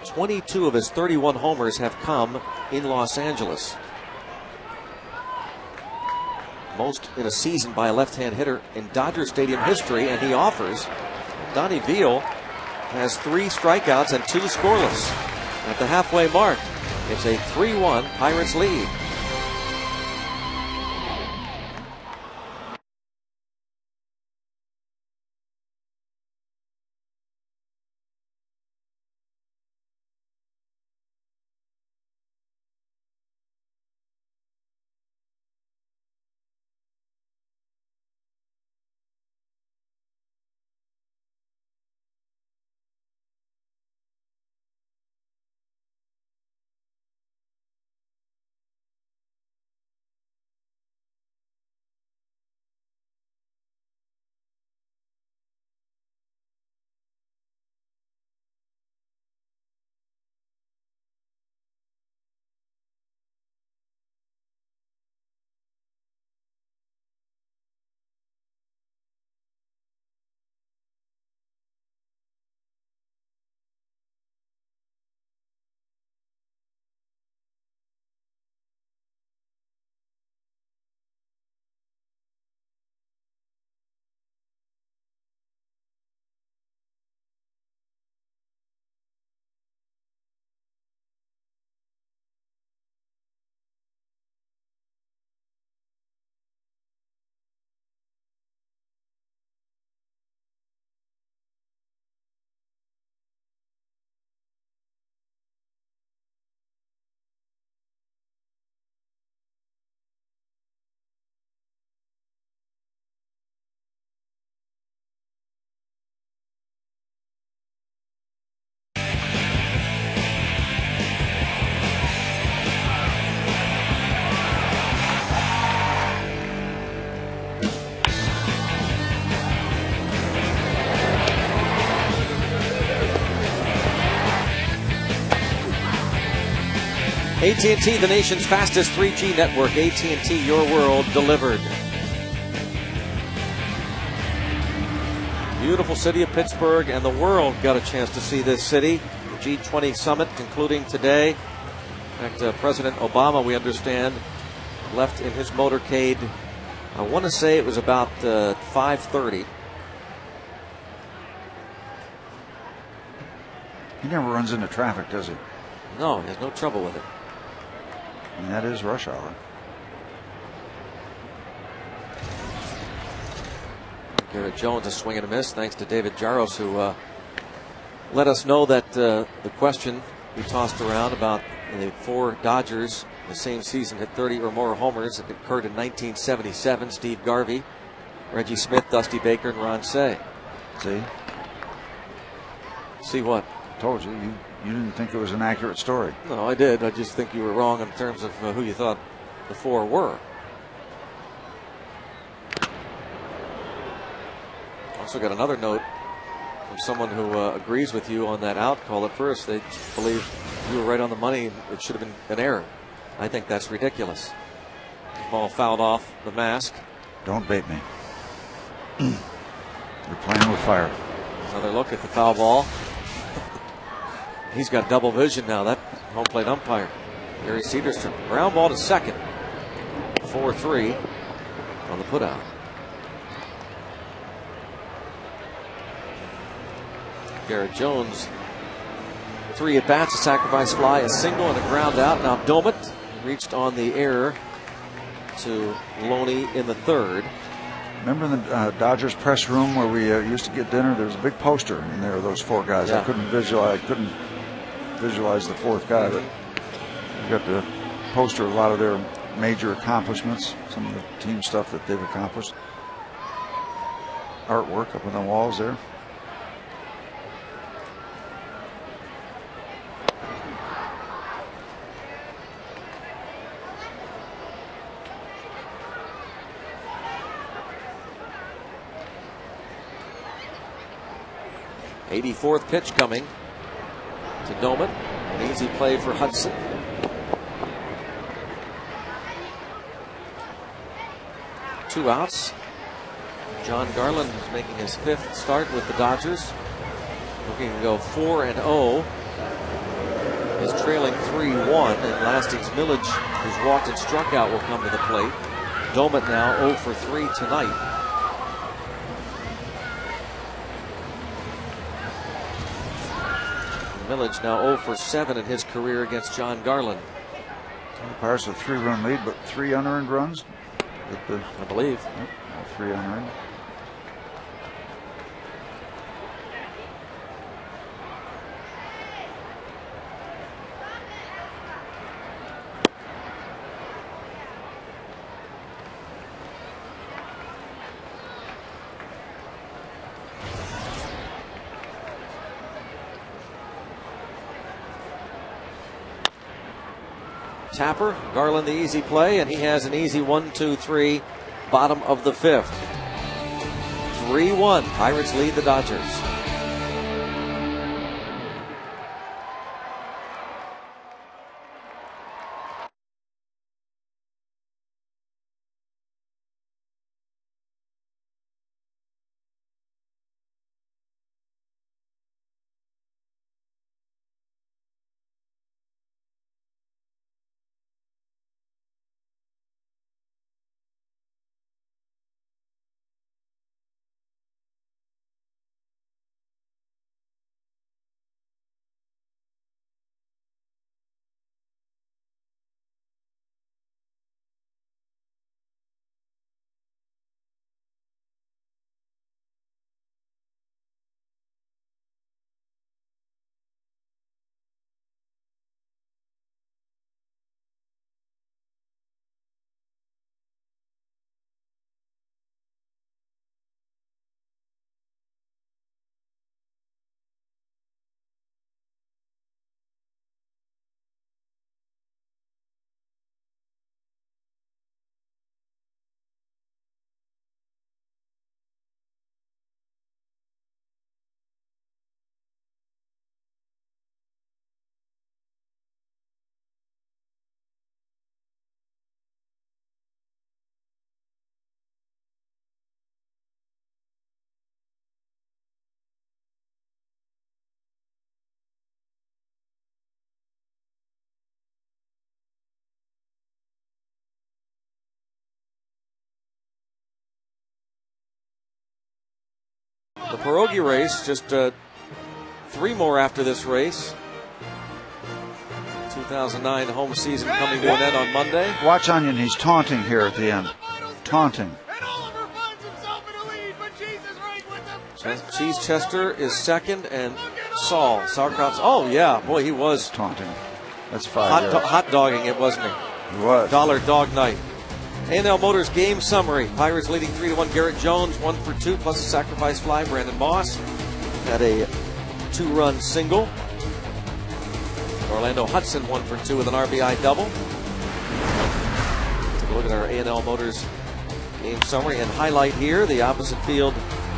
A: 22 of his 31 homers have come in Los Angeles. Most in a season by a left-hand hitter in Dodger Stadium history, and he offers Donnie Veal has 3 strikeouts and 2 scoreless. At the halfway mark, it's a 3-1 Pirates lead. AT&T, the nation's fastest 3G network. AT&T, your world delivered. Beautiful city of Pittsburgh, and the world got a chance to see this city. G20 summit concluding today. In fact, President Obama, we understand, left in his motorcade. I want to say it was about 5:30.
B: He never runs into traffic, does he?
A: No, he has no trouble with it.
B: And that is rush hour.
A: Garrett Jones, a swing and a miss, thanks to David Jaros, who let us know that the question we tossed around about the 4 Dodgers in the same season hit 30 or more homers. It occurred in 1977. Steve Garvey, Reggie Smith, Dusty Baker, and Ron Cey.
B: See?
A: See what?
B: Told you. You didn't think it was an accurate story.
A: No, I did. I just think you were wrong in terms of who you thought the 4 were. Also got another note from someone who agrees with you on that out call at first. They believe you were right on the money. It should have been an error. I think that's ridiculous. Ball fouled off the mask.
B: Don't bait me. You're playing with fire.
A: Another look at the foul ball. He's got double vision now. That home plate umpire, Gary Cederstrom. Ground ball to second. 4-3 on the putout. Garrett Jones, 3 at-bats, a sacrifice fly, a single, and a ground out. Now Doumit reached on the error to Loney in the 3rd.
B: Remember in the Dodgers press room where we used to get dinner? There was a big poster in there of those 4 guys.
A: Yeah.
B: I couldn't visualize the 4th guy, but we got the poster of a lot of their major accomplishments, some of the team stuff that they've accomplished. Artwork up on the walls there.
A: '84th pitch coming to Doumit. An easy play for Hudson. Two outs. John Garland is making his 5th start with the Dodgers. Looking to go 4-0. Is trailing 3-1, and Lastings Milledge, who's walked and struck out, will come to the plate. Doumit now 0 for 3 tonight. Village now 0 for 7 in his career against John Garland.
B: The Pirates with a 3-run lead, but 3 unearned runs.
A: I believe.
B: Yep, 3 unearned.
A: Tapper, Garland the easy play, and he has an easy 1-2-3, bottom of the 5th. 3-1, Pirates lead the Dodgers. The pierogi race, just 3 more after this race. 2009 home season coming to an end on Monday.
B: Watch Onion, he's taunting here at the end. Taunting.
A: So Cheese Chester is second, and Saul Sauerkraut's. Oh, yeah, boy, he was
B: Taunting. That's 5.
A: hot dogging it, wasn't he?
B: He was.
A: Dollar Dog Night. A&L Motors game summary. Pirates leading 3-1. Garrett Jones 1 for 2 plus a sacrifice fly. Brandon Moss had a 2-run single. Orlando Hudson 1 for 2 with an RBI double. Take a look at our A&L Motors game summary and highlight here the opposite field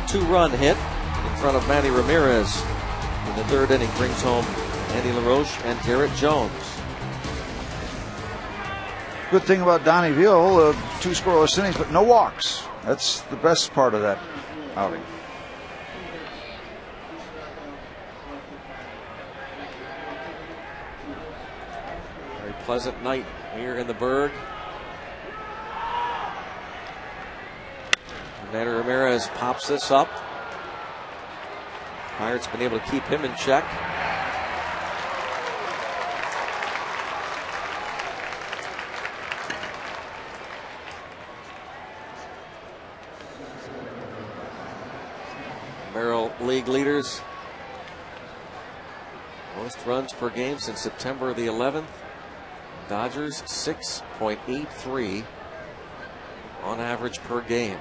A: 2-run hit in front of Manny Ramirez in the 3rd inning. Brings home Andy LaRoche and Garrett Jones.
B: Good thing about Donnie Veal, 2 scoreless innings, but no walks. That's the best part of that outing.
A: Very pleasant night here in the Berg. Manny Ramirez pops this up. Pirates been able to keep him in check. Merrill league leaders. Most runs per game since September the 11th. Dodgers 6.83 on average per game.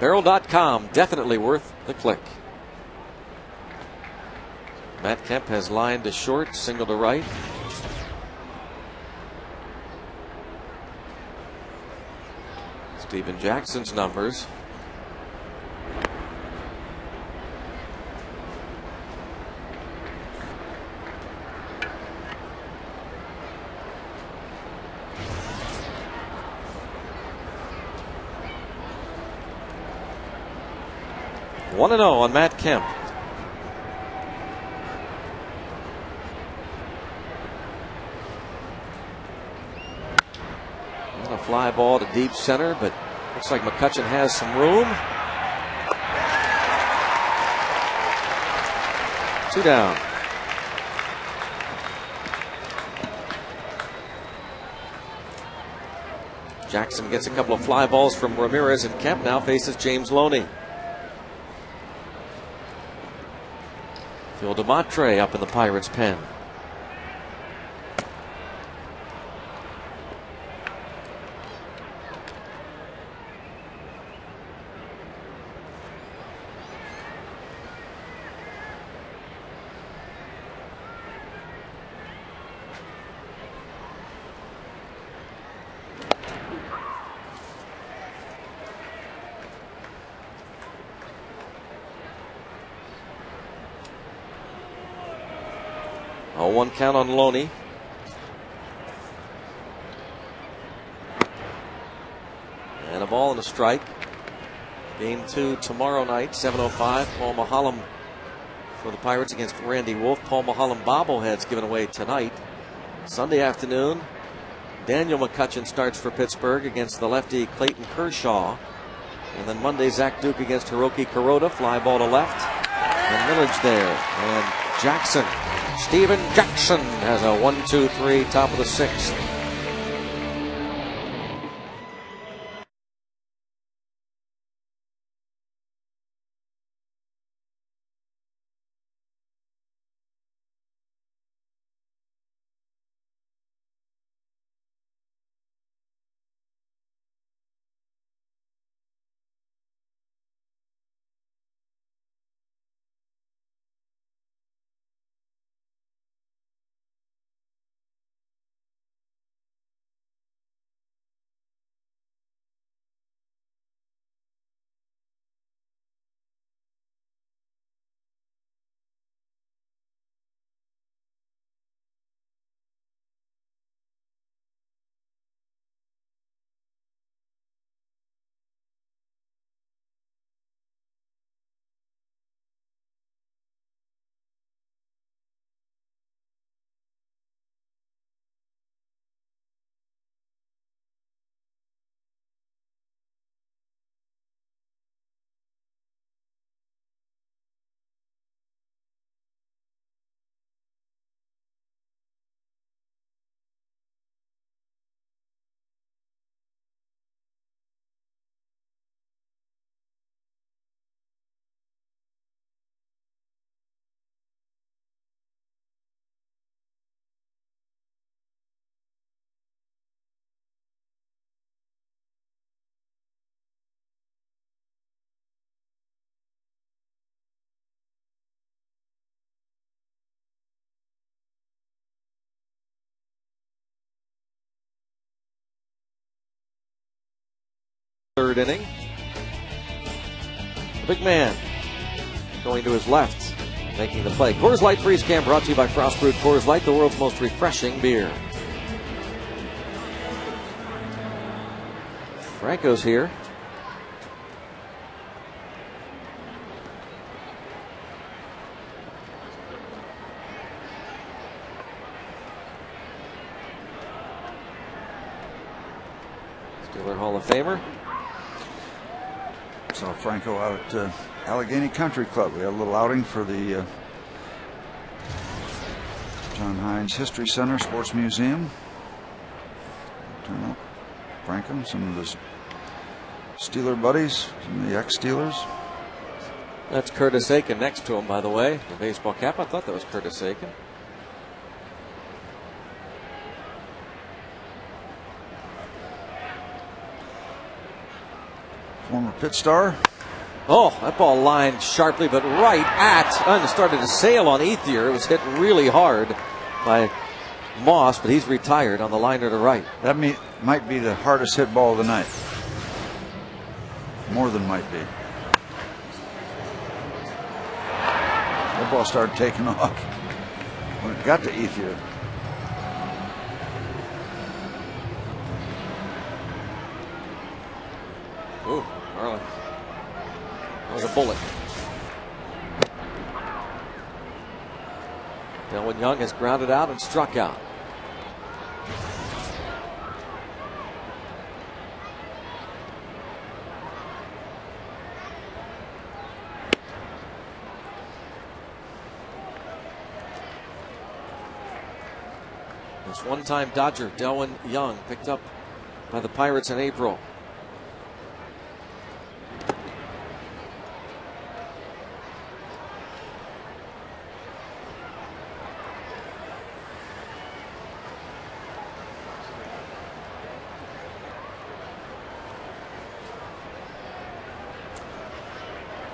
A: Barrel.com, definitely worth the click. Matt Kemp has lined to short, single to right. Steven Jackson's numbers. One 1-0 on Matt Kemp. And a fly ball to deep center, but looks like McCutchen has some room. 2 down. Jackson gets a couple of fly balls from Ramirez, and Kemp now faces James Loney. Phil DeMontre up in the Pirates' pen. A 1 count on Loney. And a ball and a strike. Game 2 tomorrow night, 7:05. Paul Maholm for the Pirates against Randy Wolf. Paul Maholm bobbleheads given away tonight. Sunday afternoon, Daniel McCutchen starts for Pittsburgh against the lefty Clayton Kershaw. And then Monday, Zach Duke against Hiroki Kuroda. Fly ball to left. And Millage there. And Jackson. Steven Jackson has a 1-2-3, top of the 6th. Third inning. The big man going to his left, making the play. Coors Light Freeze Can brought to you by Frost Brewed Coors Light, the world's most refreshing beer. Franco's here. Steeler Hall of Famer.
B: Saw Franco out at Allegheny Country Club. We had a little outing for the John Hines History Center Sports Museum. Turn up Franco, some of his Steeler buddies, some of the ex-Steelers.
A: That's Curtis Aiken next to him, by the way. The baseball cap. I thought that was Curtis Aiken.
B: Former Pit Star.
A: Oh, that ball lined sharply, but right at, and started to sail on Ethier. It was hit really hard by Moss, but he's retired on the liner to right.
B: That might be the hardest hit ball of the night. More than might be. That ball started taking off when it got to Ethier.
A: Ooh, Marlin. That was a bullet. Delwyn Young has grounded out and struck out. This one-time Dodger, Delwyn Young, picked up by the Pirates in April.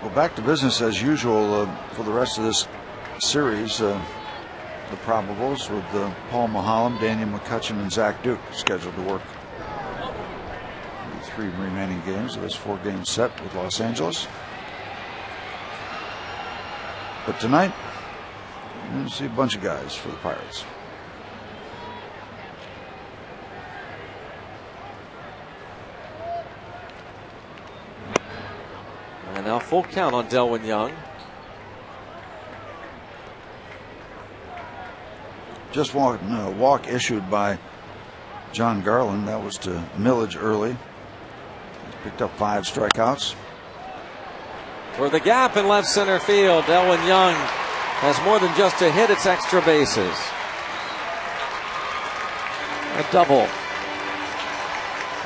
B: Well, back to business as usual for the rest of this series. The probables with Paul Maholm, Daniel McCutchen, and Zach Duke scheduled to work the 3 remaining games of this 4-game set with Los Angeles. But tonight, you're going to see a bunch of guys for the Pirates.
A: And now full count on Delwyn Young.
B: Just walk issued by John Garland. That was to Millage early. He's picked up 5 strikeouts.
A: For the gap in left center field, Delwyn Young has more than just a hit, it's extra bases. A double.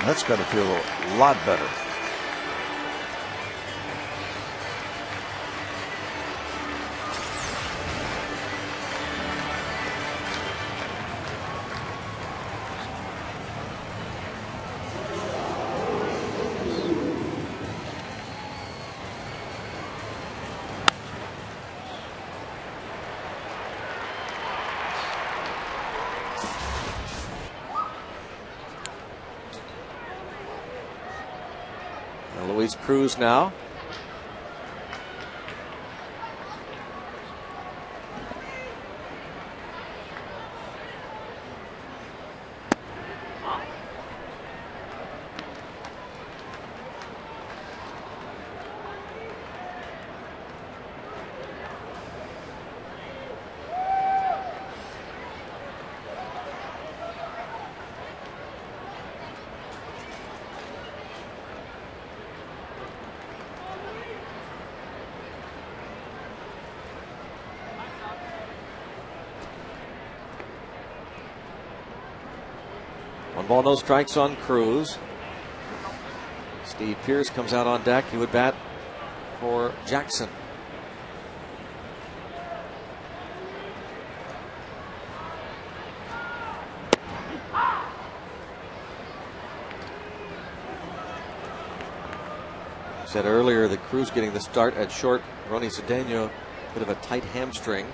B: That's got to feel a lot better.
A: Luis Cruz now. One ball, no strikes on Cruz. Steve Pearce comes out on deck. He would bat for Jackson. Said earlier that Cruz getting the start at short. Ronnie Cedeno, bit of a tight hamstring.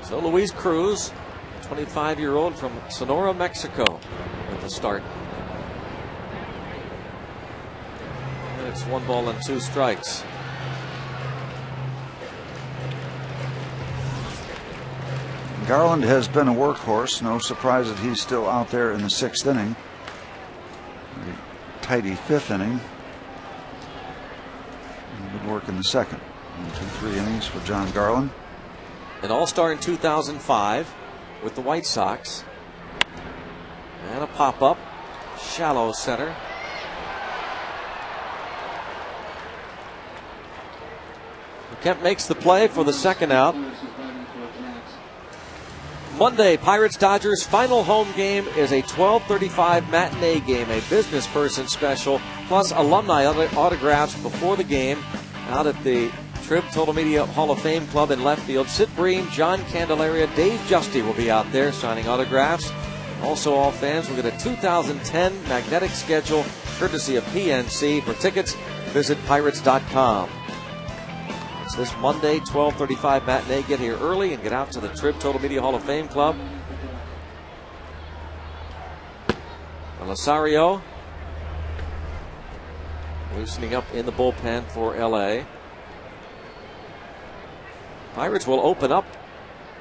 A: So Luis Cruz, 25-year-old from Sonora, Mexico, with the start. And it's 1 ball and 2 strikes.
B: Garland has been a workhorse. No surprise that he's still out there in the 6th inning. The tidy 5th inning. And good work in the 2nd. 1, 2, 3 innings for John Garland.
A: An All-Star in 2005 with the White Sox. And a pop-up. Shallow center. Kemp makes the play for the 2nd out. Monday, Pirates-Dodgers final home game is a 12:35 matinee game, a business person special, plus alumni autographs before the game out at the Trib Total Media Hall of Fame Club in left field. Sid Bream, John Candelaria, Dave Justy will be out there signing autographs. Also, all fans will get a 2010 magnetic schedule courtesy of PNC. For tickets, visit Pirates.com. It's this Monday, 12:35 matinee. Get here early and get out to the Trib Total Media Hall of Fame Club. Alasario loosening up in the bullpen for LA. Pirates will open up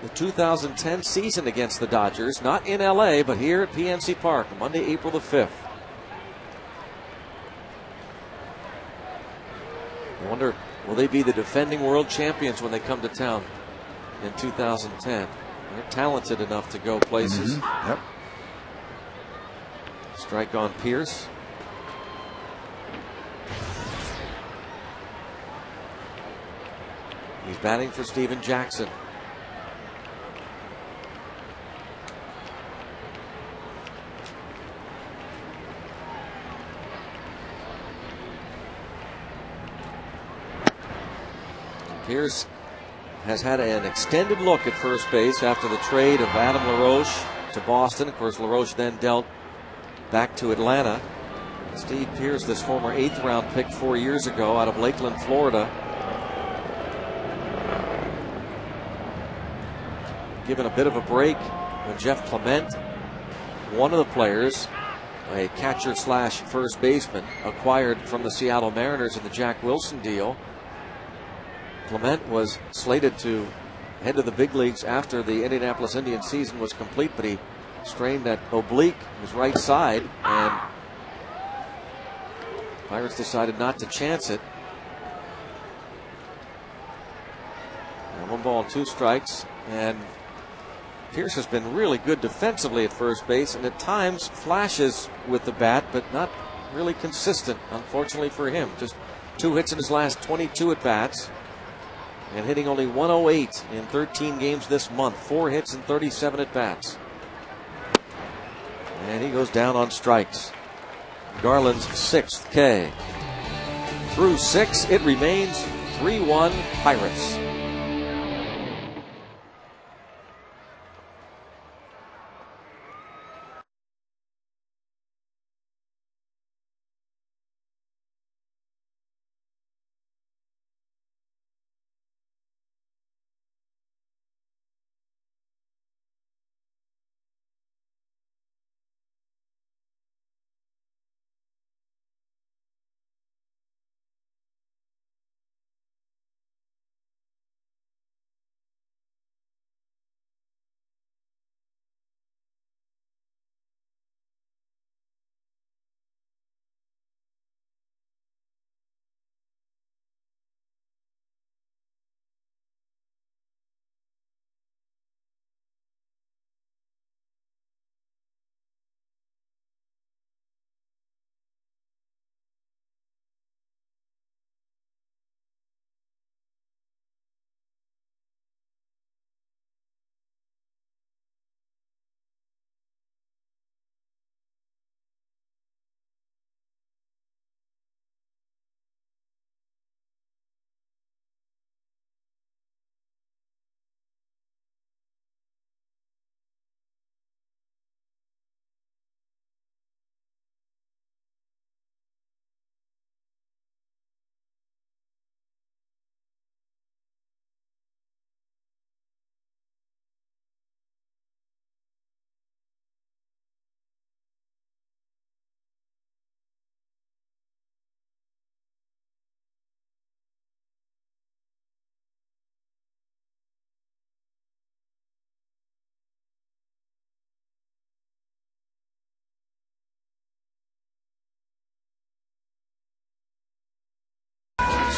A: the 2010 season against the Dodgers, not in LA, but here at PNC Park, Monday, April the 5th. I wonder, will they be the defending world champions when they come to town in 2010? They're talented enough to go places.
B: Yep.
A: Strike on Pearce. He's batting for Steven Jackson. Pierce has had an extended look at first base after the trade of Adam LaRoche to Boston. Of course, LaRoche then dealt back to Atlanta. Steve Pierce, this former 8th round pick 4 years ago out of Lakeland, Florida, given a bit of a break when Jeff Clement, one of the players, a catcher slash first baseman, acquired from the Seattle Mariners in the Jack Wilson deal. Clement was slated to head to the big leagues after the Indianapolis Indians season was complete, but he strained that oblique, his right side, and Pirates decided not to chance it. And 1 ball, 2 strikes, and Pierce has been really good defensively at first base, and at times flashes with the bat, but not really consistent, unfortunately for him. Just 2 hits in his last 22 at bats, and hitting only 108 in 13 games this month. 4 hits and 37 at bats. And he goes down on strikes. Garland's 6th K. Through 6, it remains 3-1 Pirates.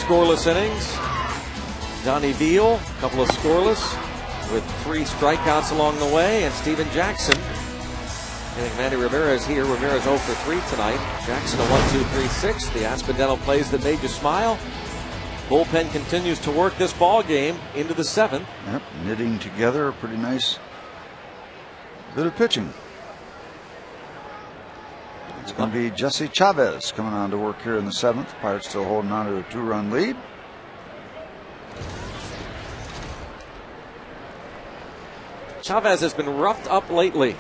A: Scoreless innings. Johnny Veal, a couple of scoreless with 3 strikeouts along the way, and Steven Jackson. I think Manny Ramirez here. Ramirez 0 for 3 tonight. Jackson a 1-2-3-6. The Aspinall plays that made you smile. Bullpen continues to work this ball game into the 7th.
B: Yep, knitting together a pretty nice bit of pitching. It's going to be Jesse Chavez coming on to work here in the 7th. Pirates still holding on to a 2-run lead.
A: Chavez has been roughed up lately.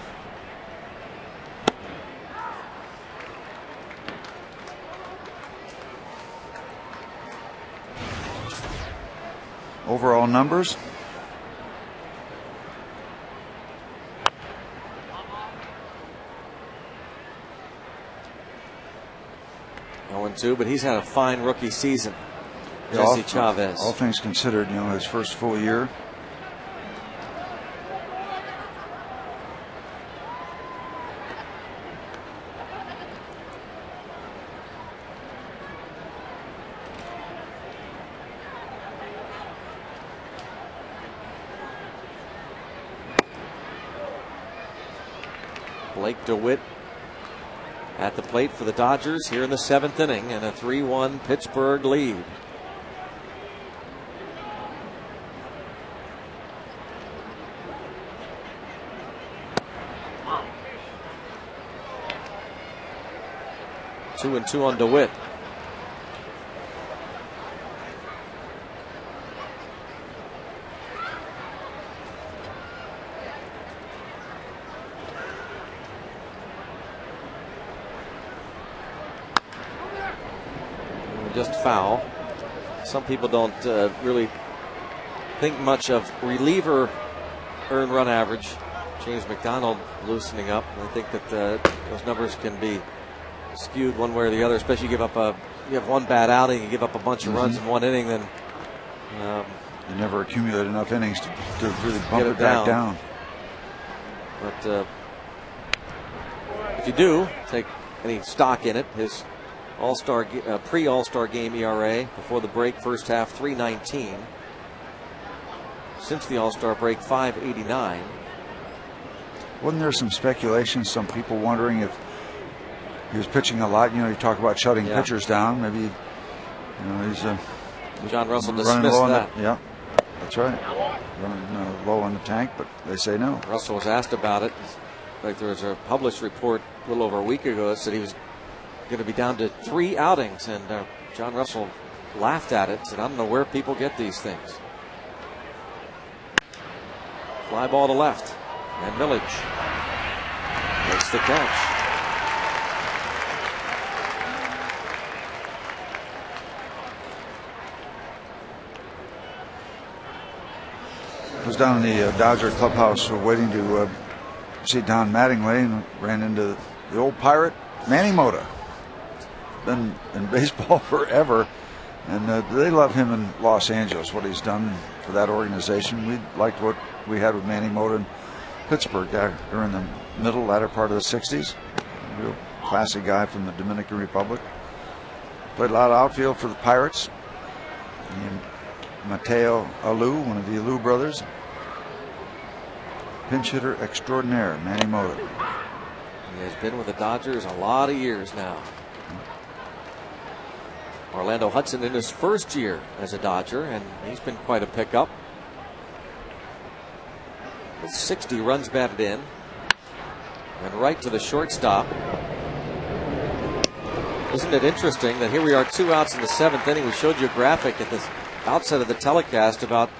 B: Overall numbers.
A: But he's had a fine rookie season. Jesse Chavez.
B: All things considered, you know, his first full year.
A: Blake DeWitt at the plate for the Dodgers here in the 7th inning, and a 3-1 Pittsburgh lead. 2-2 on DeWitt. Just foul. Some people don't really think much of reliever earned run average. James McDonald loosening up. I think that those numbers can be skewed one way or the other, especially you have one bad outing, you give up a bunch of runs in one inning, then
B: you never accumulate enough innings to really bump it back down.
A: But if you do take any stock in it, his pre-All-Star game ERA before the break, first half 3.19. Since the All-Star break, 5.89.
B: Wasn't there some speculation, some people wondering if he was pitching a lot? You talk about shutting pitchers down. Maybe, he's
A: John Russell dismissed that.
B: Yeah, that's right. Running low on the tank, but they say no.
A: Russell was asked about it. Like there was a published report a little over a week ago that said he was going to be down to 3 outings, and John Russell laughed at it, said, I don't know where people get these things. Fly ball to left, and Millage makes the catch.
B: I was down in the Dodger clubhouse waiting to see Don Mattingly, and ran into the old Pirate, Manny Mota. Been in baseball forever, and they love him in Los Angeles, what he's done for that organization. We liked what we had with Manny Mota in Pittsburgh during the latter part of the 60s. A real classy guy from the Dominican Republic. Played a lot of outfield for the Pirates. And Mateo Alou, one of the Alou brothers. Pinch hitter extraordinaire, Manny Mota.
A: He has been with the Dodgers a lot of years now. Orlando Hudson in his first year as a Dodger, and he's been quite a pickup. With 60 runs batted in. And right to the shortstop. Isn't it interesting that here we are, 2 outs in the 7th inning. We showed you a graphic at the outset of the telecast about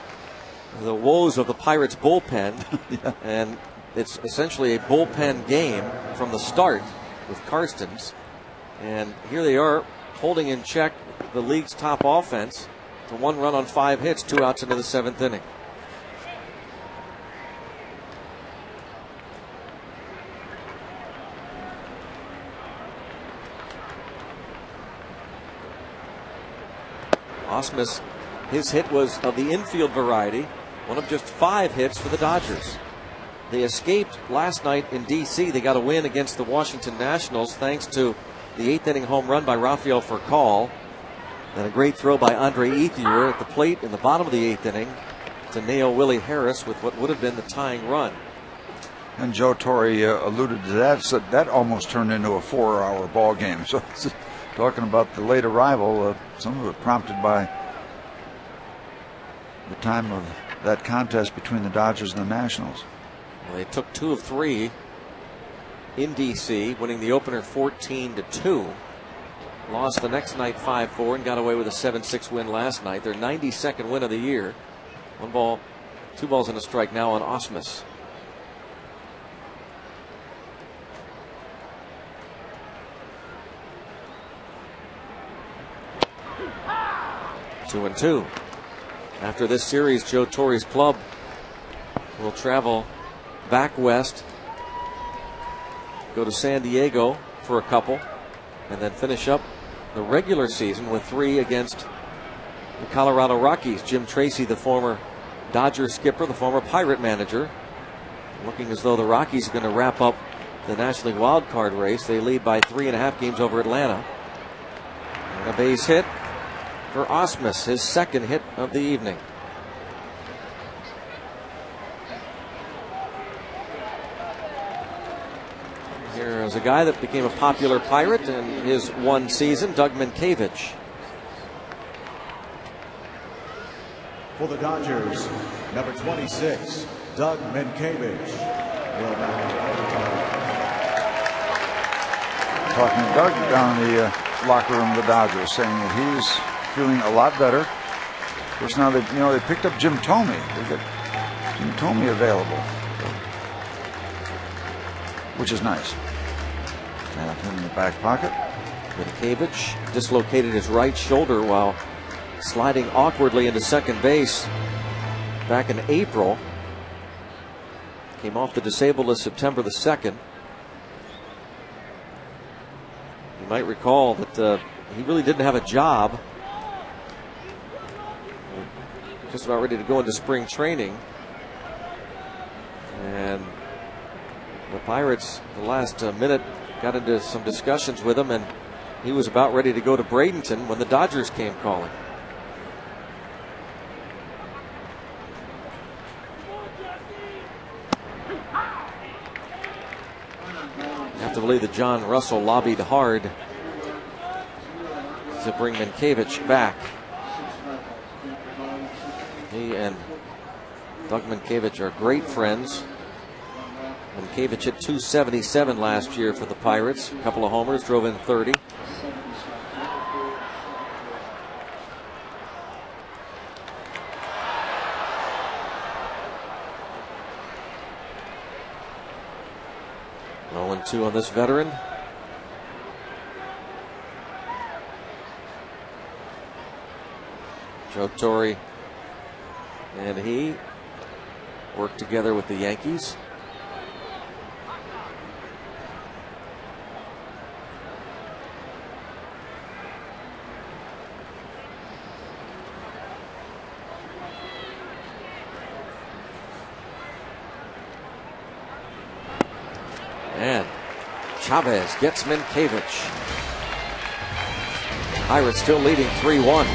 A: the woes of the Pirates bullpen.
B: Yeah.
A: And it's essentially a bullpen game from the start with Karstens. And here they are holding in check the league's top offense to 1 run on 5 hits, 2 outs into the 7th inning. Ausmus, his hit was of the infield variety, one of just 5 hits for the Dodgers. They escaped last night in D.C. They got a win against the Washington Nationals thanks to the 8th inning home run by Rafael Furcal. And a great throw by Andre Ethier at the plate in the bottom of the 8th inning to nail Willie Harris with what would have been the tying run.
B: And Joe Torre alluded to that, so that almost turned into a 4-hour ball game. So talking about the late arrival, some of it prompted by the time of that contest between the Dodgers and the Nationals.
A: Well, they took 2 of 3 in D.C., winning the opener 14-2. Lost the next night 5-4 and got away with a 7-6 win last night. Their 92nd win of the year. 1 ball, 2 balls and a strike now on Ausmus. Two and 2. After this series, Joe Torre's club will travel back west, go to San Diego for a couple, and then finish up the regular season with 3 against the Colorado Rockies. Jim Tracy, the former Dodger skipper, the former Pirate manager, looking as though the Rockies are going to wrap up the National League wild card race. They lead by 3.5 games over Atlanta. And a base hit for Ausmus, his 2nd hit of the evening. Here's a guy that became a popular Pirate in his 1 season, Doug Minkiewicz.
E: For the Dodgers, number 26, Doug Minkiewicz.
B: talking to Doug down in the locker room of the Dodgers, saying that he's feeling a lot better. Of course, now they picked up Jim Thome. They got Jim Thome available, which is nice. And in the back pocket.
A: Minkevich dislocated his right shoulder while sliding awkwardly into second base back in April. Came off the disabled list September the 2nd. You might recall that he really didn't have a job. Just about ready to go into spring training. And the Pirates, the last minute, got into some discussions with him, and he was about ready to go to Bradenton when the Dodgers came calling. You have to believe that John Russell lobbied hard to bring Minkevich back. He and Doug Minkevich are great friends. Minkevich hit .277 last year for the Pirates. A couple of homers, drove in 30. Oh, 0-2 on this veteran. Joe Torre and he worked together with the Yankees. And Chavez gets Minkevich. Pirates still leading 3-1.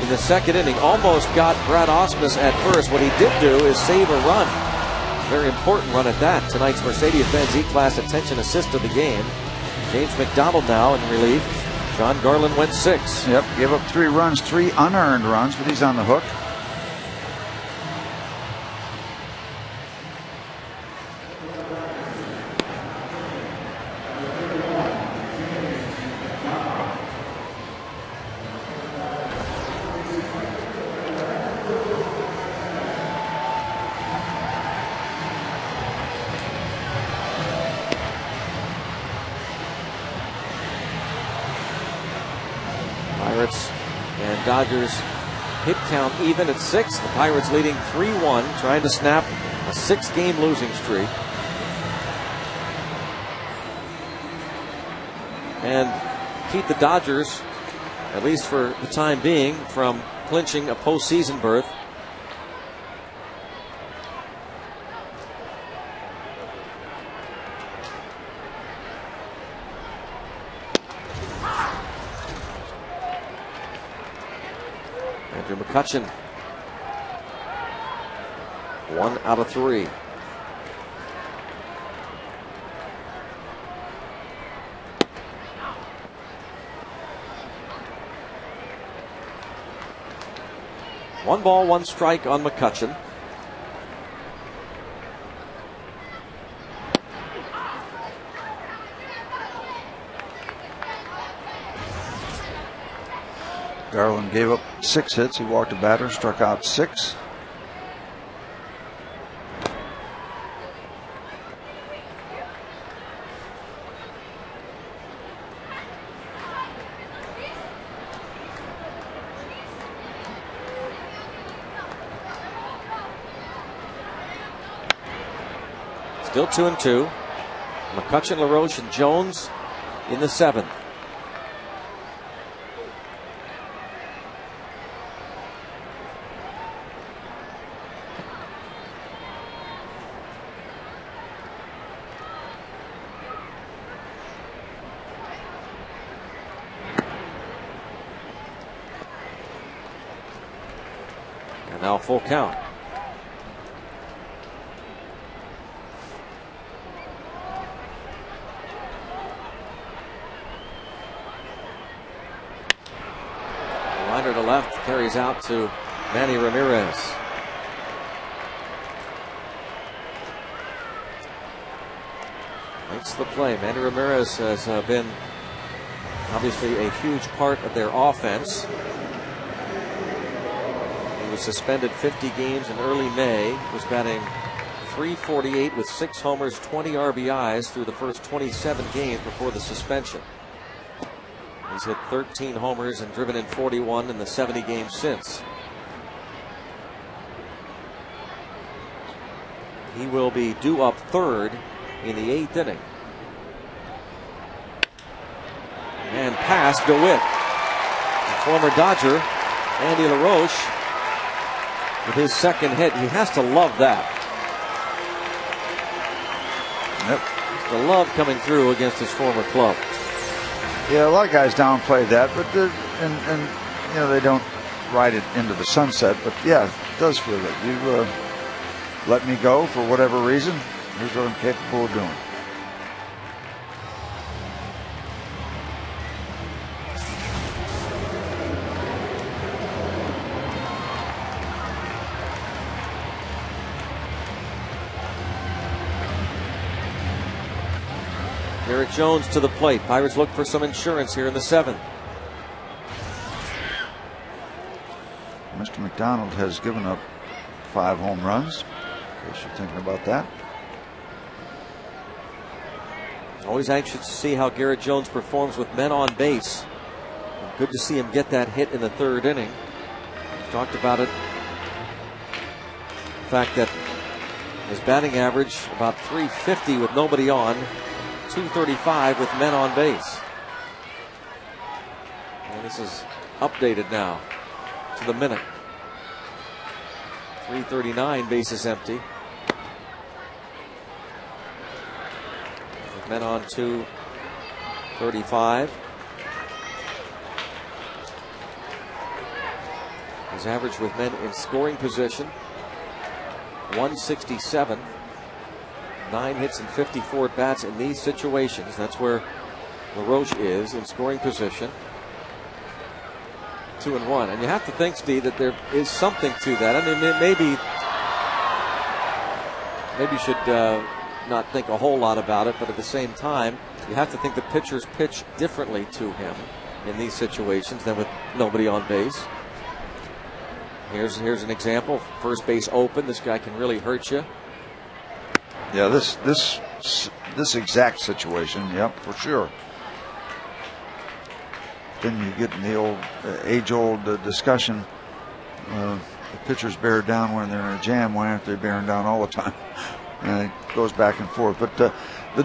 A: In the second inning, almost got Brad Ausmus at first. What he did do is save a run. Very important run at that. Tonight's Mercedes-Benz E-Class attention assist of the game. James McDonald now in relief. John Garland went 6.
B: Yep, gave up 3 runs, 3 unearned runs, but he's on the hook.
A: Pirates and Dodgers hit count even at 6. The Pirates leading 3-1, trying to snap a 6-game losing streak. And keep the Dodgers, at least for the time being, from clinching a postseason berth. Andrew McCutchen, 1 out of 3. One ball, one strike on McCutchen.
B: Garland gave up 6 hits. He walked a batter, struck out 6.
A: Still 2-2. McCutchen, LaRoche, and Jones in the 7th. And now full count. Liner to left, carries out to Manny Ramirez. Makes the play. Manny Ramirez has been obviously a huge part of their offense. He was suspended 50 games in early May, was batting .348 with 6 homers, 20 RBIs through the first 27 games before the suspension. He's hit 13 homers and driven in 41 in the 70 games since. He will be due up 3rd in the 8th inning. And past DeWitt. The former Dodger, Andy LaRoche, with his 2nd hit. He has to love that. Yep. The love coming through against his former club.
B: Yeah, a lot of guys downplay that, but and you know, they don't ride it into the sunset. But yeah, it does feel that you let me go for whatever reason. Here's what I'm capable of doing.
A: Garrett Jones to the plate. Pirates look for some insurance here in the 7th.
B: Mr. McDonald has given up 5 home runs. In case you're thinking about that.
A: Always anxious to see how Garrett Jones performs with men on base. Good to see him get that hit in the 3rd inning. We've talked about it. The fact that his batting average about .350 with nobody on. .235 with men on base. And this is updated now to the minute. .339 bases empty. With men on .235. His average with men in scoring position, 167. 9 hits and 54 at bats in these situations. That's where LaRoche is in scoring position. 2-1. And you have to think, Steve, that there is something to that. I mean, maybe you should not think a whole lot about it, but at the same time, you have to think the pitchers pitch differently to him in these situations than with nobody on base. Here's an example. First base open. This guy can really hurt you.
B: Yeah, this exact situation, yep, for sure. Then you get in the old age-old discussion. The pitchers bear down when they're in a jam. Why aren't they bearing down all the time? And it goes back and forth. But the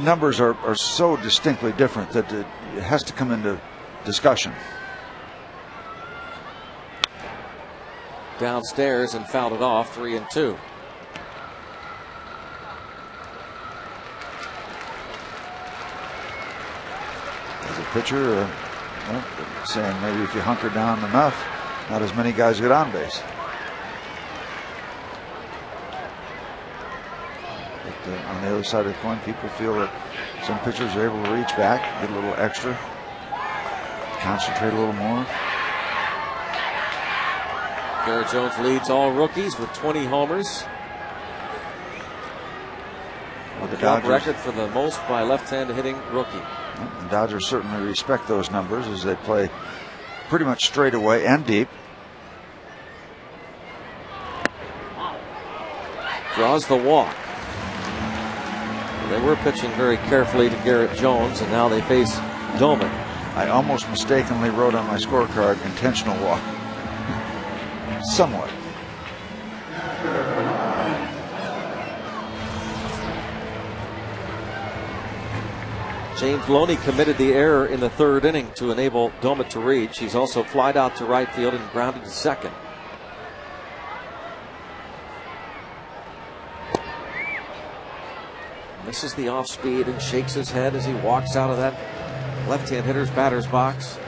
B: numbers are so distinctly different that it has to come into discussion.
A: Downstairs and fouled it off. 3-2.
B: Pitcher saying maybe if you hunker down enough, Not as many guys get on base. But on the other side of the coin, people feel that some pitchers are able to reach back, get a little extra, concentrate a little more.
A: Garrett Jones leads all rookies with 20 homers. The club record for the most by left-hand hitting rookie.
B: The Dodgers certainly respect those numbers as they play pretty much straight away and deep.
A: Draws the walk. They were pitching very carefully to Garrett Jones, and now they face Doumit.
B: I almost mistakenly wrote on my scorecard intentional walk. Somewhat.
A: James Loney committed the error in the third inning to enable Doumit to reach. He's also flied out to right field and grounded to second. Misses the off speed and shakes his head as he walks out of that left-hand hitter's batter's box.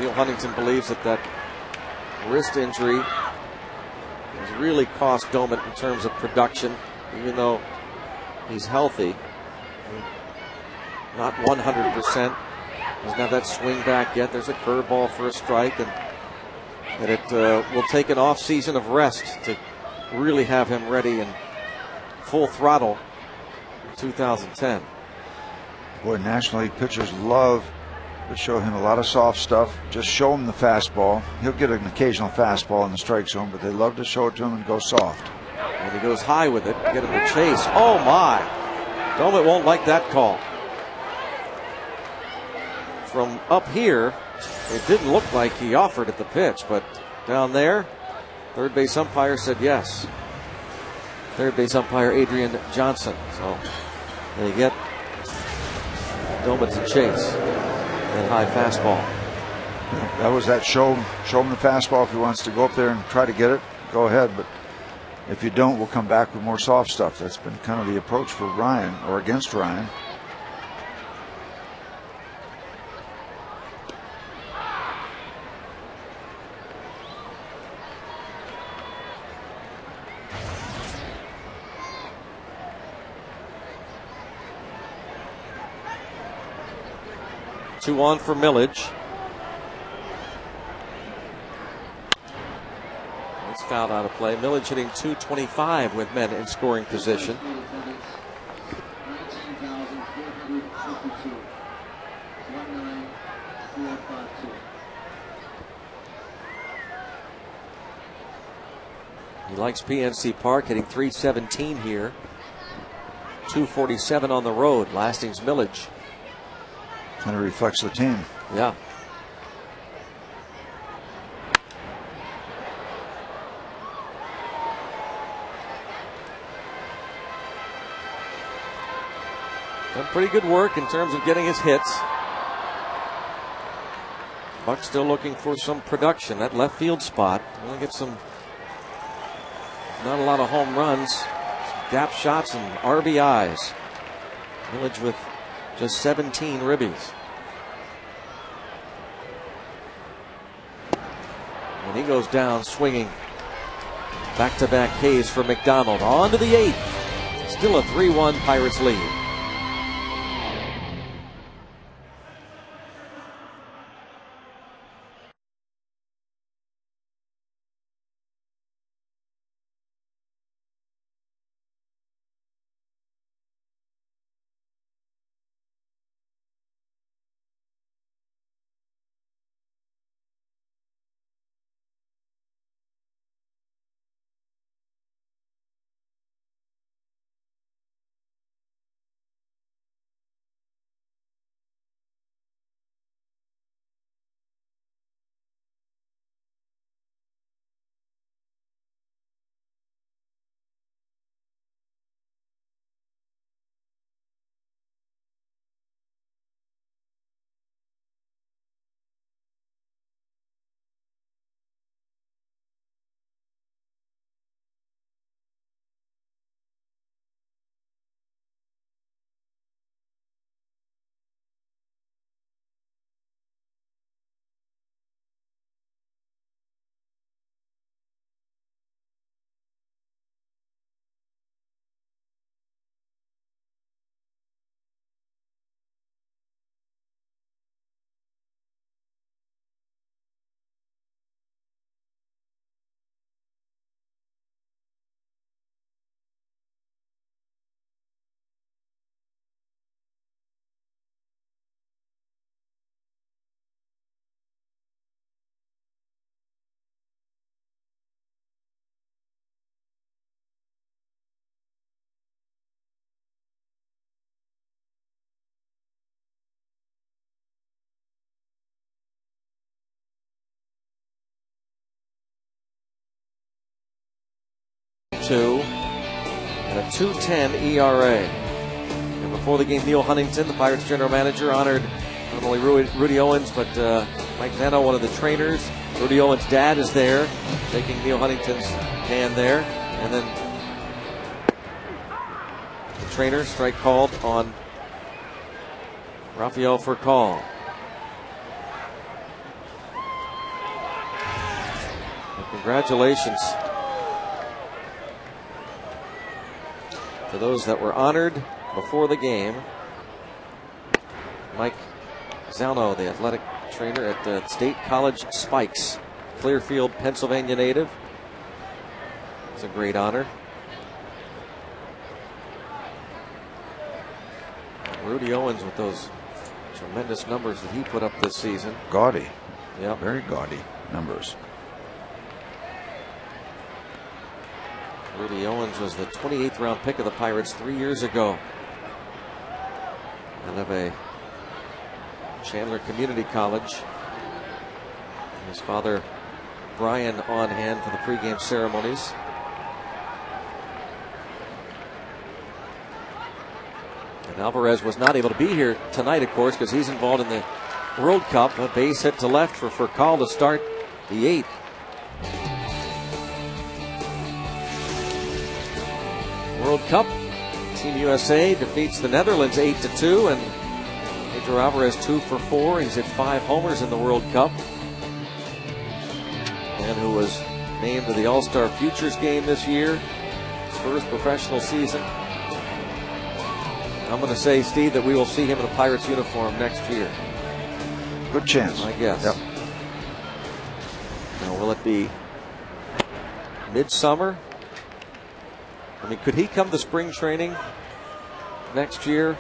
A: Neil Huntington believes that wrist injury has really cost Doumit in terms of production, even though he's healthy. Not 100%. Doesn't have that swing back yet. There's a curveball for a strike, and it will take an off season of rest to really have him ready and full throttle in 2010.
B: Boy, National League pitchers love to show him a lot of soft stuff. Just show him the fastball. He'll get an occasional fastball in the strike zone, but they love to show it to him and go soft.
A: And he goes high with it, get him to chase. Oh my! Doumit won't like that call. From up here, it didn't look like he offered at the pitch, but down there, third base umpire said yes. Third base umpire Adrian Johnson. So they get Doumit to chase that high fastball.
B: That was that show him the fastball. If he wants to go up there and try to get it, go ahead. But if you don't, we'll come back with more soft stuff. That's been kind of the approach for Ryan, or against Ryan.
A: Two on for Millage. It's fouled out of play. Millage hitting .225 with men in scoring position. He likes PNC Park, hitting .317 here. .247 on the road. Lasting's Millage.
B: Kind of reflects the team.
A: Yeah. Done pretty good work in terms of getting his hits. Buck still looking for some production. That left field spot. We'll get some, not a lot of home runs, some gap shots and RBIs. Millage with just 17 ribbies. And he goes down swinging. Back-to-back Ks for McDonald. On to the 8th. Still a 3-1 Pirates lead. 8-2 and a 2.10 ERA. And before the game, Neil Huntington, the Pirates general manager, honored not only Rudy Owens, but Mike Zano, one of the trainers. Rudy Owens' dad is there, shaking Neil Huntington's hand there. And then the trainer, strike called on Rafael Furcal. Congratulations to those that were honored before the game. Mike Zano, the athletic trainer at State College Spikes, Clearfield, Pennsylvania native. It's a great honor. Rudy Owens with those tremendous numbers that he put up this season.
B: Gaudy.
A: Yeah,
B: very gaudy numbers.
A: Rudy Owens was the 28th round pick of the Pirates 3 years ago. Out of a Chandler Community College. His father, Brian, on hand for the pregame ceremonies. And Alvarez was not able to be here tonight, of course, because he's involved in the World Cup. A base hit to left for Furcal to start the 8th. World Cup. Team USA defeats the Netherlands 8-2, and Pedro Alvarez 2 for 4. He's hit 5 homers in the World Cup. And who was named to the All-Star Futures game this year, his first professional season. I'm going to say, Steve, that we will see him in a Pirates uniform next year.
B: Good chance,
A: I guess.
B: Yep.
A: Now, will it be midsummer? I mean, could he come to spring training next year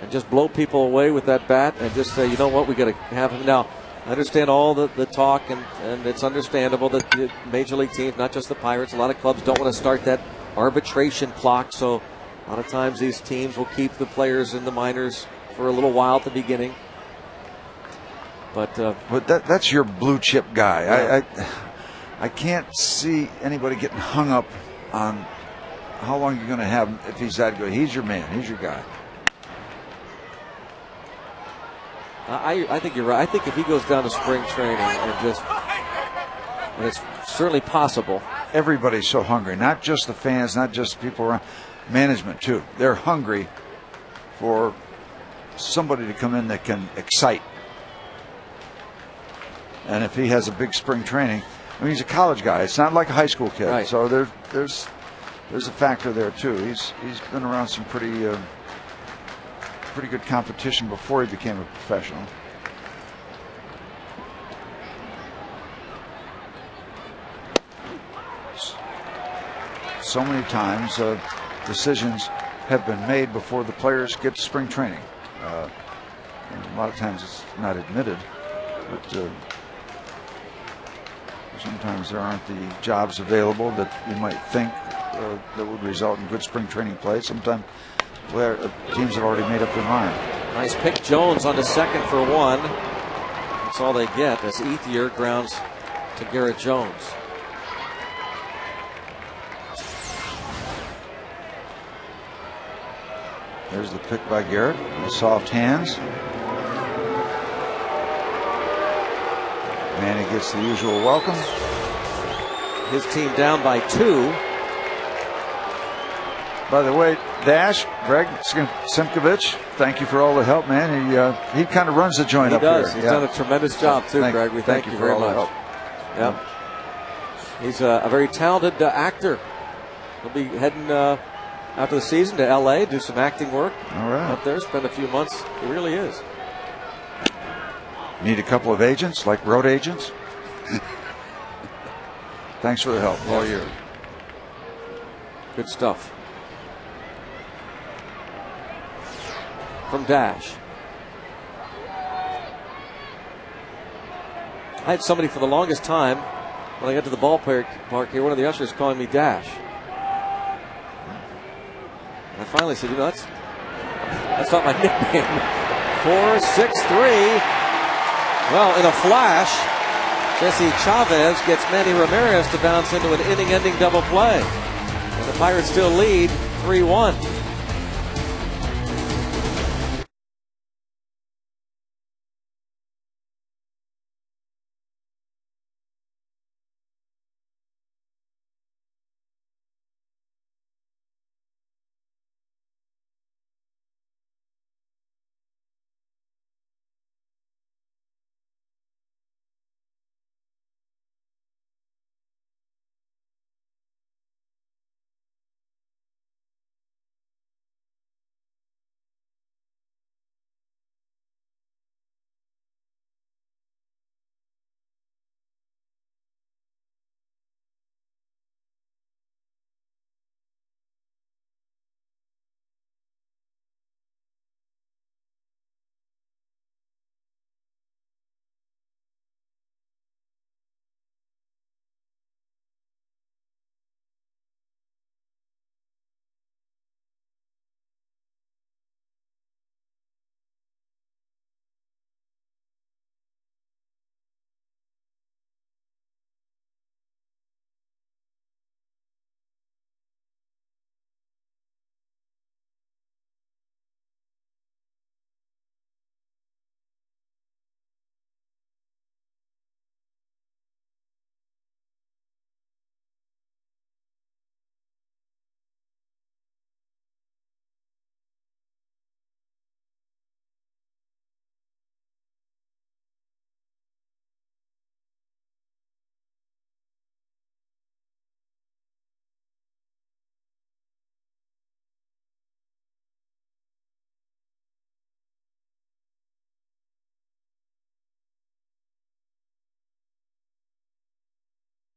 A: and just blow people away with that bat and just say, you know what, we got to have him now? I understand all the talk, and it's understandable that the major league teams, not just the Pirates, a lot of clubs don't want to start that arbitration clock. So a lot of times these teams will keep the players in the minors for a little while at the beginning. But
B: that's your blue chip guy.
A: Yeah.
B: I can't see anybody getting hung up on how long you're going to have him if he's that good. He's your man. He's your guy.
A: I think you're right. I think if he goes down to spring training and it's certainly possible.
B: Everybody's so hungry, not just the fans, not just people around, management too. They're hungry for somebody to come in that can excite. And if he has a big spring training, I mean, he's a college guy. It's not like a high school kid.
A: Right.
B: So there's a factor there too. He's been around some pretty good competition before he became a professional. So many times decisions have been made before the players get to spring training. And a lot of times it's not admitted, but sometimes there aren't the jobs available that you might think that would result in good spring training play. Sometimes teams have already made up their mind.
A: Nice pick. Jones on to second for 1. That's all they get as Ethier grounds to Garrett Jones.
B: There's the pick by Garrett. The soft hands. Manny gets the usual welcome.
A: His team down by 2.
B: By the way, Dash, Greg Simkovich, thank you for all the help, man. He kind of runs the joint
A: he
B: up
A: does.
B: here.
A: He's done a tremendous job too, Greg. We thank you very much. Yep. He's a very talented actor. He'll be heading after the season to L.A., do some acting work.
B: All right.
A: Up there, spend a few months. He really is.
B: Need a couple of agents, like road agents? Thanks for the help all year.
A: Good stuff. From Dash. I had somebody for the longest time, when I got to the ballpark here, one of the ushers calling me Dash. And I finally said, that's not my nickname. 4-6-3. Well, in a flash, Jesse Chavez gets Manny Ramirez to bounce into an inning-ending double play. And the Pirates still lead 3-1.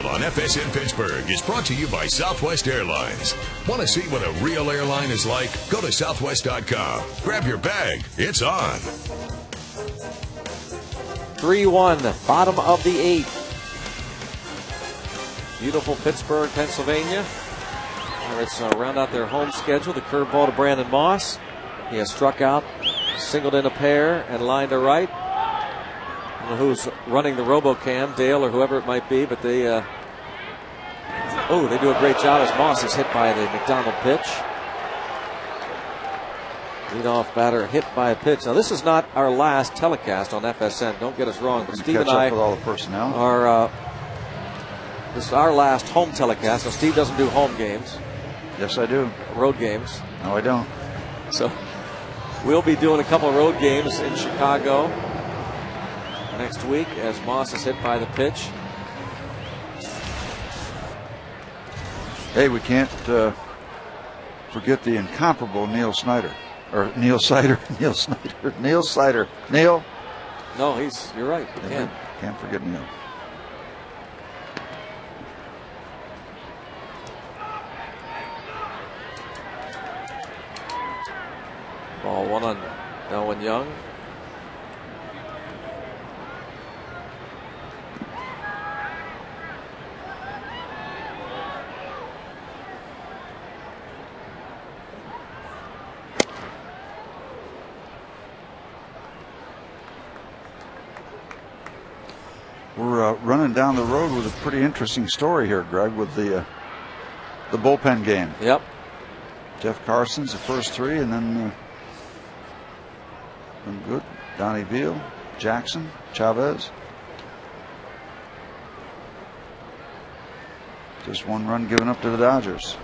D: On FSN Pittsburgh is brought to you by Southwest Airlines. Want to see what a real airline is like? Go to southwest.com. Grab your bag. It's on.
A: 3-1, bottom of the 8th. Beautiful Pittsburgh, Pennsylvania. Pirates round out their home schedule. The curveball to Brandon Moss. He has struck out, singled in a pair, and lined to right. I don't know who's running the RoboCam, Dale or whoever it might be, but they do a great job as Moss is hit by the McDonald pitch. Leadoff batter hit by a pitch. Now, this is not our last telecast on FSN. Don't get us wrong. But Steve and I
B: with all the personnel.
A: Are this is our last home telecast. Now, Steve doesn't do home games.
B: Yes, I do.
A: Road games.
B: No, I don't.
A: So we'll be doing a couple of road games in Chicago next week as Moss is hit by the pitch.
B: Hey, we can't forget the incomparable Neil Snyder. Or Neil Sider. Neil Snyder. Neil Sider. Neil?
A: No, you're right. You
B: can't forget Neil.
A: Ball one on Elwin Young.
B: We're running down the road with a pretty interesting story here, Greg, with the bullpen game.
A: Yep.
B: Jeff Carson's the first three, and then good. Donnie Veal, Jackson, Chavez. Just one run given up to the Dodgers.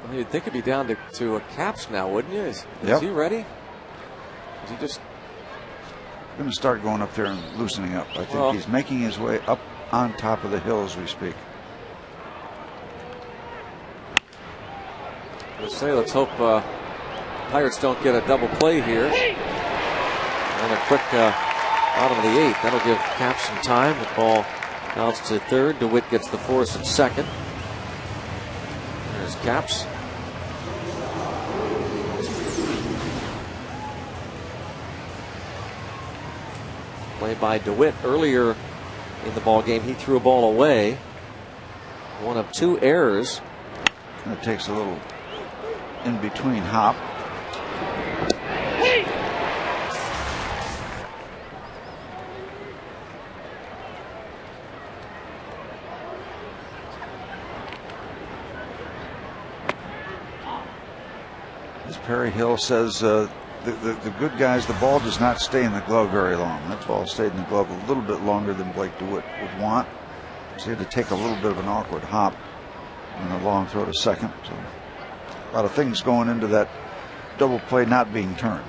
A: Well, you'd think it'd be down to a Caps now, wouldn't you? Is he ready? Is he just
B: going to start going up there and loosening up? I think he's making his way up on top of the hill as we speak.
A: Let's hope Pirates don't get a double play here. And a quick bottom of the 8th. That'll give Caps some time. The ball bounces to third. DeWitt gets the force at second. There's Caps. Play by DeWitt earlier in the ball game. He threw a ball away. One of two errors.
B: And it takes a little in between hop. As Perry Hill says, the good guys, the ball does not stay in the glove very long. That ball stayed in the glove a little bit longer than Blake DeWitt would want. So he had to take a little bit of an awkward hop and a long throw to second. So a lot of things going into that double play not being turned.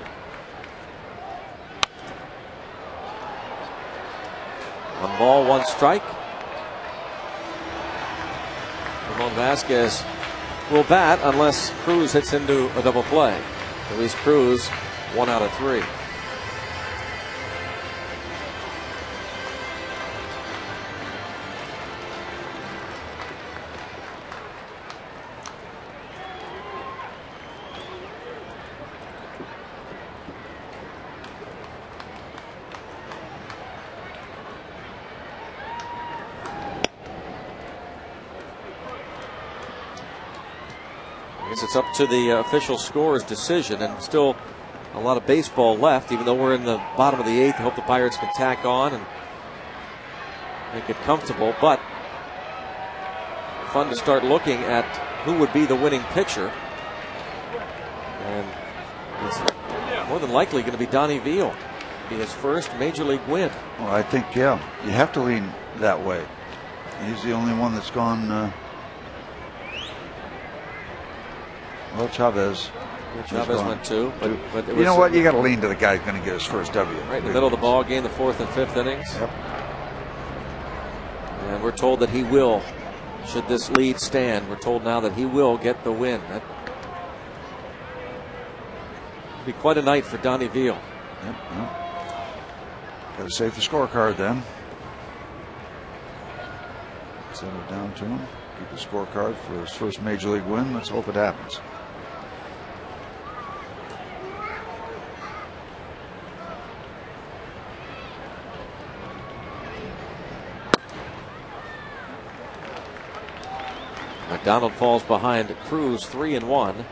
A: One ball, one strike. Ramon Vasquez will bat unless Cruz hits into a double play. Luis Cruz, 1 out of 3. It's up to the official scorer's decision, and still a lot of baseball left, even though we're in the bottom of the 8th. I hope the Pirates can tack on and make it comfortable, but fun to start looking at who would be the winning pitcher. And it's more than likely going to be Donnie Veal. Be his first major league win.
B: Well, I think, yeah, you have to lean that way. He's the only one that's gone. Well, Chavez.
A: Chavez went 2. But
B: you know what? You got to lean to the guy who's going to get his first W.
A: Right in the middle of the ball game, the 4th and 5th innings.
B: Yep.
A: And we're told that he will, should this lead stand, we're told now that he will get the win. That would be quite a night for Donnie Veal.
B: Yep. Got to save the scorecard then. Send it down to him. Keep the scorecard for his first major league win. Let's hope it happens.
A: McDonald falls behind Cruz 3-1.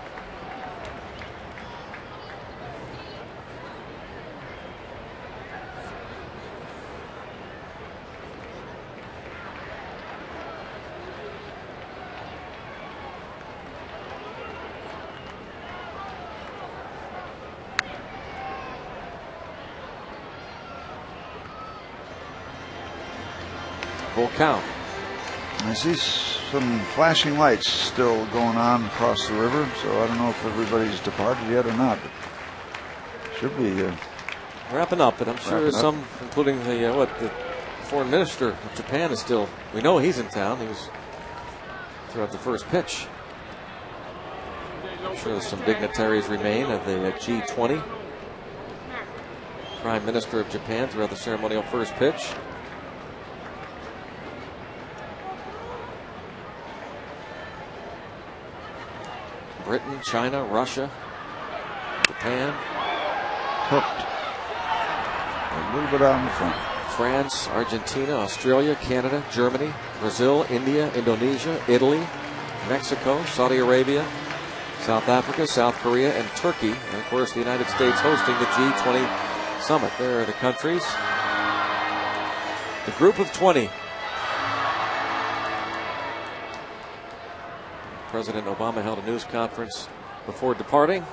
A: Full count.
B: I see some flashing lights still going on across the river, so I don't know if everybody's departed yet or not. But should be
A: wrapping up, but I'm sure some, including the foreign minister of Japan, is still. We know he's in town. He was throughout the first pitch. I'm sure some dignitaries remain of the G20. Prime Minister of Japan throughout the ceremonial first pitch. Britain, China, Russia, Japan.
B: Hooked. A little bit out in the front.
A: France, Argentina, Australia, Canada, Germany, Brazil, India, Indonesia, Italy, Mexico, Saudi Arabia, South Africa, South Korea, and Turkey. And of course, the United States hosting the G20 summit. There are the countries. The group of 20. President Obama held a news conference before departing,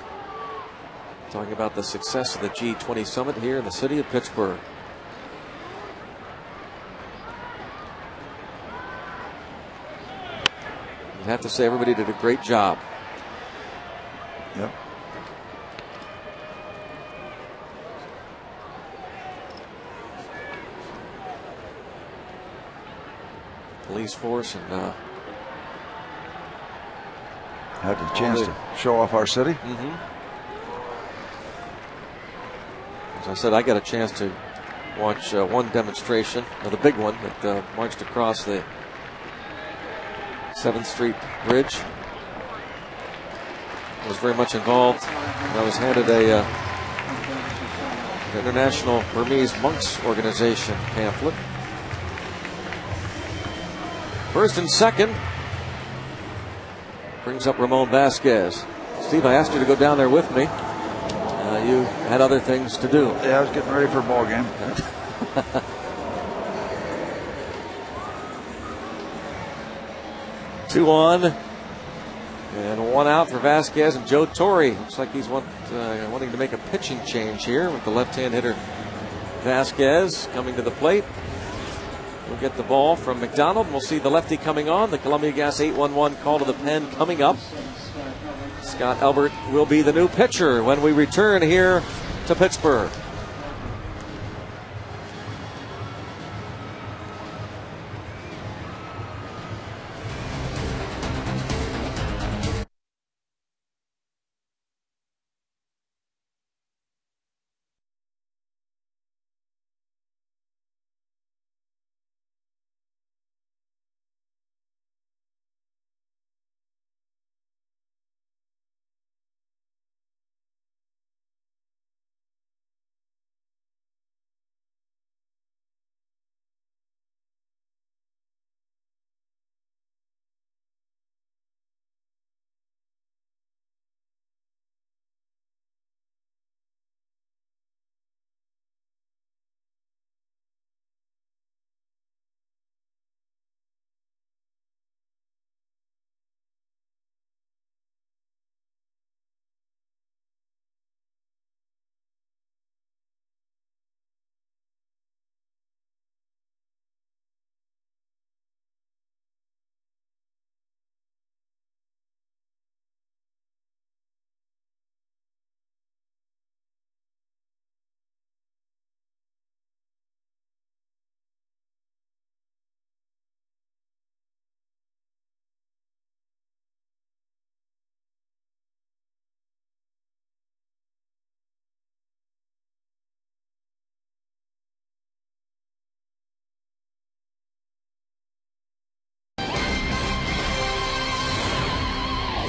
A: talking about the success of the G20 summit here in the city of Pittsburgh. You'd have to say everybody did a great job.
B: Yep.
A: Police force and
B: had a chance to show off our city.
A: As I said, I got a chance to watch one demonstration, the big one that marched across the 7th Street Bridge. I was very much involved. I was handed a International Burmese Monks Organization pamphlet. First and second. Brings up Ramon Vasquez. Steve, I asked you to go down there with me. You had other things to do.
B: Yeah, I was getting ready for a ball game.
A: 2-1 and 1 out for Vasquez, and Joe Torre looks like he's wanting to make a pitching change here with the left-hand hitter Vasquez coming to the plate. We'll get the ball from McDonald, and we'll see the lefty coming on. The Columbia Gas 8-1-1 call to the pen coming up. Scott Albert will be the new pitcher when we return here to Pittsburgh.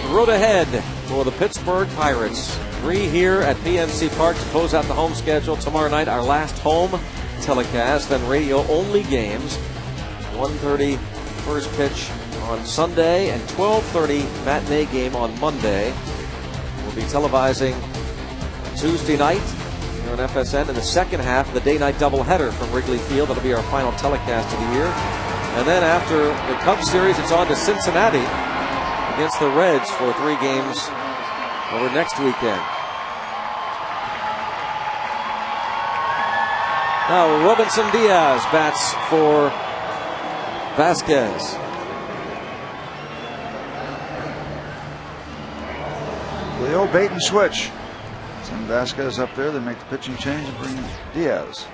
A: Road ahead for the Pittsburgh Pirates. 3 here at PNC Park to close out the home schedule. Tomorrow night, our last home telecast, then radio-only games. 1:30 first pitch on Sunday and 12:30 matinee game on Monday. We'll be televising Tuesday night here on FSN in the second half of the day-night doubleheader from Wrigley Field. That'll be our final telecast of the year. And then after the Cubs series, it's on to Cincinnati against the Reds for 3 games over next weekend. Now Robinson Diaz bats for Vasquez.
B: The old bait and switch. Send Vasquez up there, they make the pitching change and bring Diaz.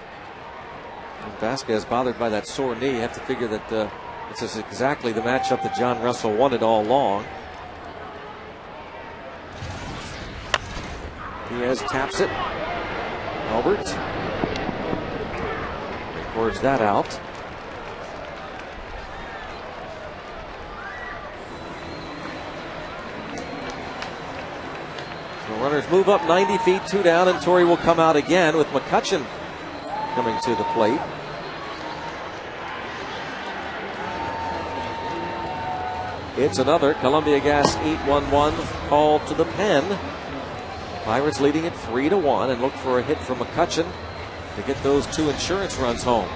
A: And Vasquez bothered by that sore knee. You have to figure that this is exactly the matchup that John Russell wanted all along. Diaz taps it. Albert records that out. The runners move up 90 feet, 2 down, and Torre will come out again with McCutchen coming to the plate. It's another Columbia Gas 8-1-1 call to the pen. Pirates leading it 3-1 and look for a hit from McCutchen to get those 2 insurance runs home.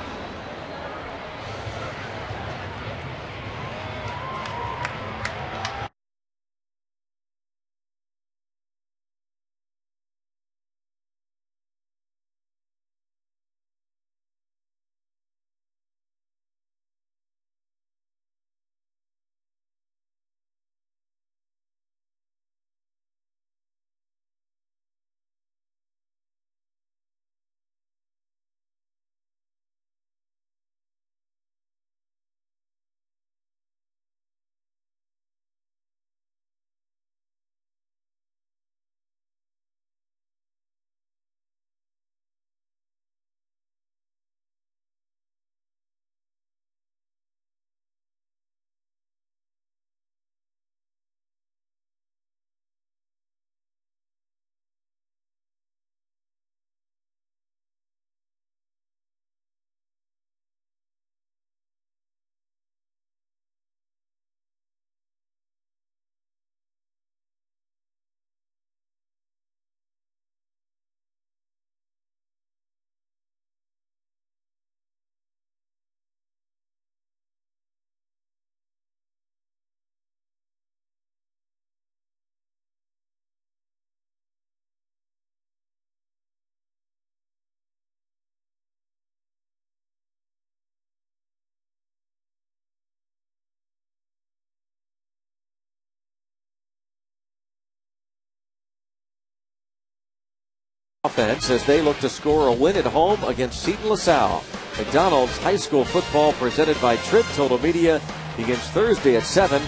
A: offense as they look to score a win at home against Seton LaSalle. McDonald's High School Football presented by Trib Total Media begins Thursday at 7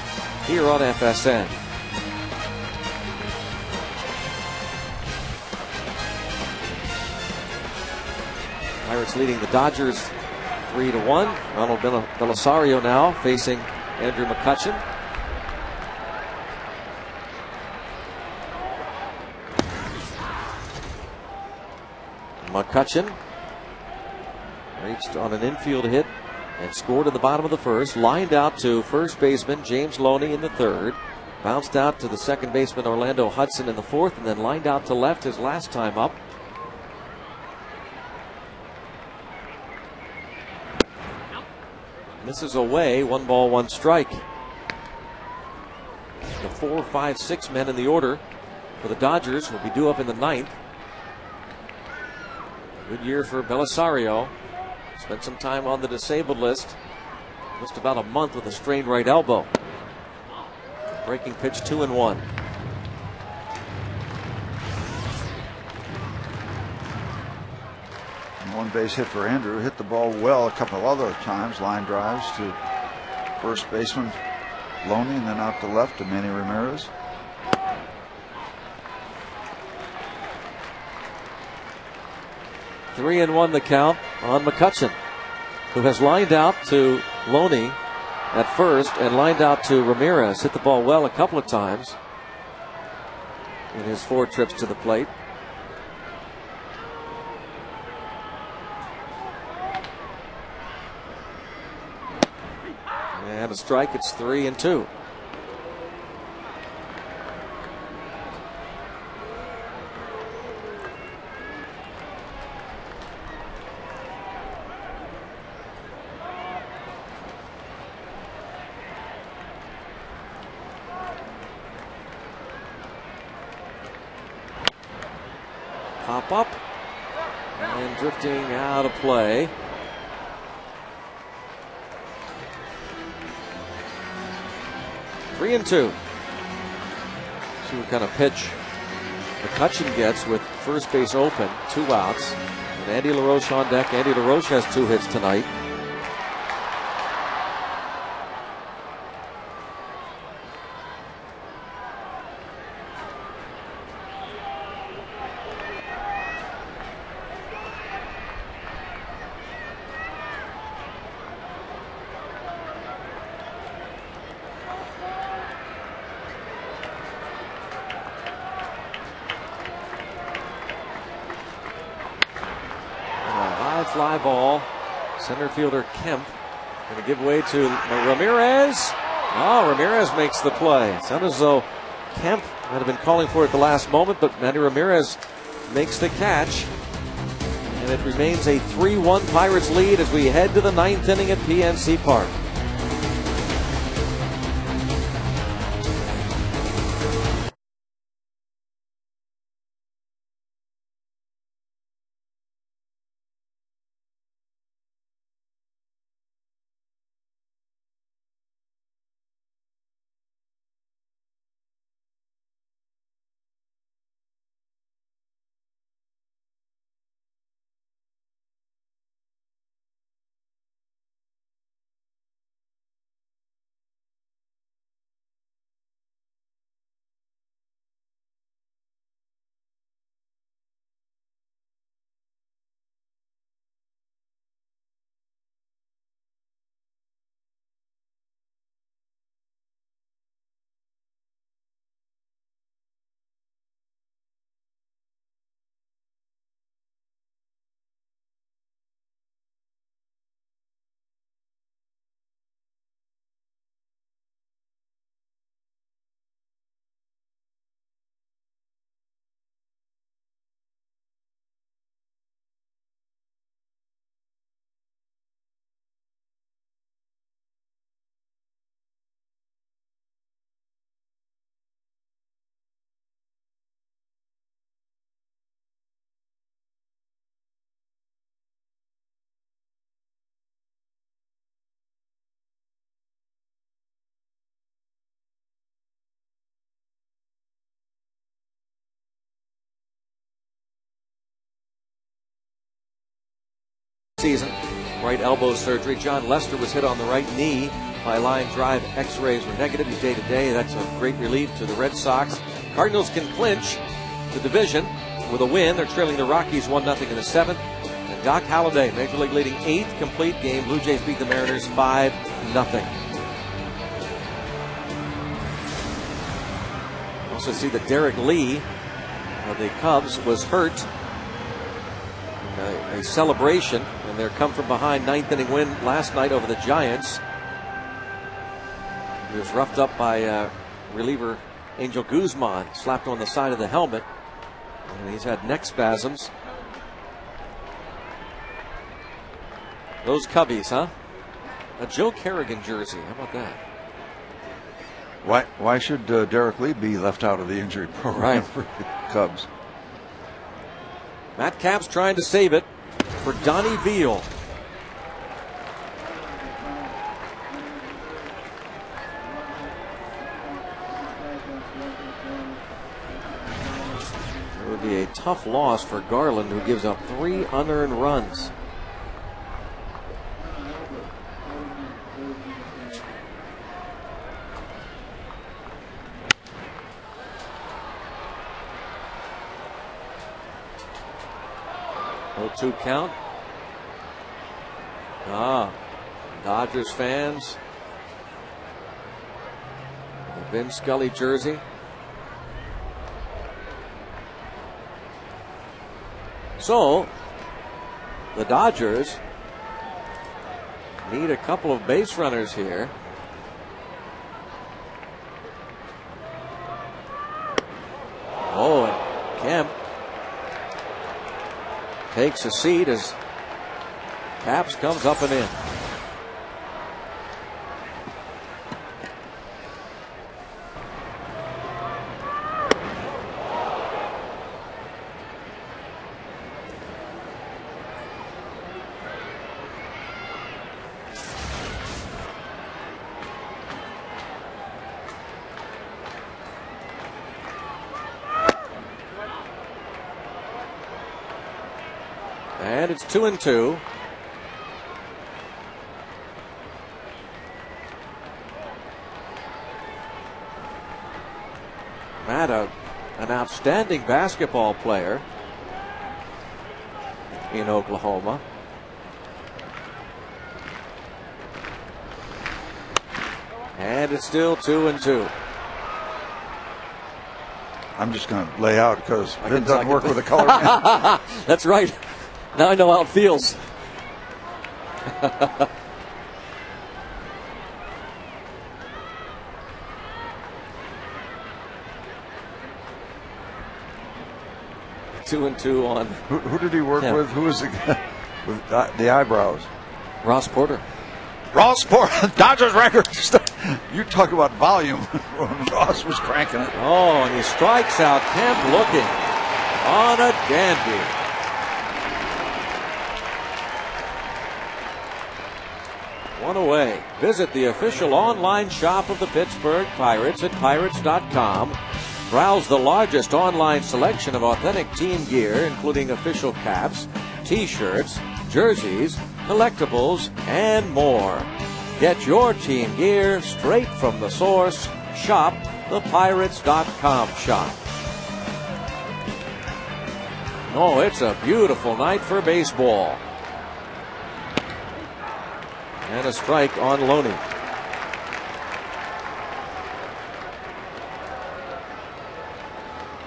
A: here on FSN. Pirates leading the Dodgers 3-1. Ronald Belisario now facing Andrew McCutchen. McCutchen reached on an infield hit and scored in the bottom of the first. Lined out to first baseman James Loney in the third. Bounced out to the second baseman Orlando Hudson in the fourth, and then lined out to left his last time up. Misses away, 1 ball, 1 strike. The 4, 5, 6 men in the order for the Dodgers will be due up in the ninth. Good year for Belisario. Spent some time on the disabled list. Just about a month with a strained right elbow. Breaking pitch 2-1.
B: One base hit for Andrew. Hit the ball well a couple other times. Line drives to first baseman Loney and then out to left to Manny Ramirez.
A: Three and 1 the count on McCutchen, who has lined out to Loney at first and lined out to Ramirez. Hit the ball well a couple of times in his 4 trips to the plate. And a strike, it's 3-2. Pop up and drifting out of play. Three and 2. See what kind of pitch McCutchen gets with first base open, 2 outs. And Andy LaRoche on deck. Andy LaRoche has 2 hits tonight. Fly ball. Center fielder Kemp going to give way to Ramirez. Oh, Ramirez makes the play. It sounded as though Kemp might have been calling for it at the last moment, but Manny Ramirez makes the catch. And it remains a 3-1 Pirates lead as we head to the 9th inning at PNC Park. season. Right elbow surgery. John Lester was hit on the right knee by line drive. X-rays were negative. He's day-to-day. That's a great relief to the Red Sox. Cardinals can clinch the division with a win. They're trailing the Rockies 1-0 in the 7th. And Doc Halladay, Major League leading 8th complete game. Blue Jays beat the Mariners 5-0. Also see that Derek Lee of the Cubs was hurt. A celebration, and their come from behind 9th inning win last night over the Giants. He was roughed up by reliever Angel Guzman, slapped on the side of the helmet, and he's had neck spasms. Those Cubbies, huh? A Joe Kerrigan jersey, how about that?
B: Why should Derek Lee be left out of the injury program for the Cubs?
A: Matt Capps trying to save it for Donnie Veal. It would be a tough loss for Garland, who gives up 3 unearned runs. Two count. Dodgers fans. The Vin Scully jersey. So, the Dodgers need a couple of base runners here. Oh, and Kemp takes a seat as Capps comes up and in. And it's 2-2. Matt, an outstanding basketball player in Oklahoma. And it's still 2-2.
B: I'm just going to lay out because it doesn't work with a color man.
A: That's right. Now I know how it feels. Two and two on.
B: Who did he work with? Who was the guy with the eyebrows?
A: Ross Porter.
B: Ross Porter, Dodgers record. You talk about volume. Ross was cranking it.
A: Oh, and he strikes out. Kemp looking on a dandy. One away. Visit the official online shop of the Pittsburgh Pirates at pirates.com. Browse the largest online selection of authentic team gear, including official caps, t-shirts, jerseys, collectibles, and more. Get your team gear straight from the source. Shop the pirates.com shop. Oh, it's a beautiful night for baseball. And a strike on Loney.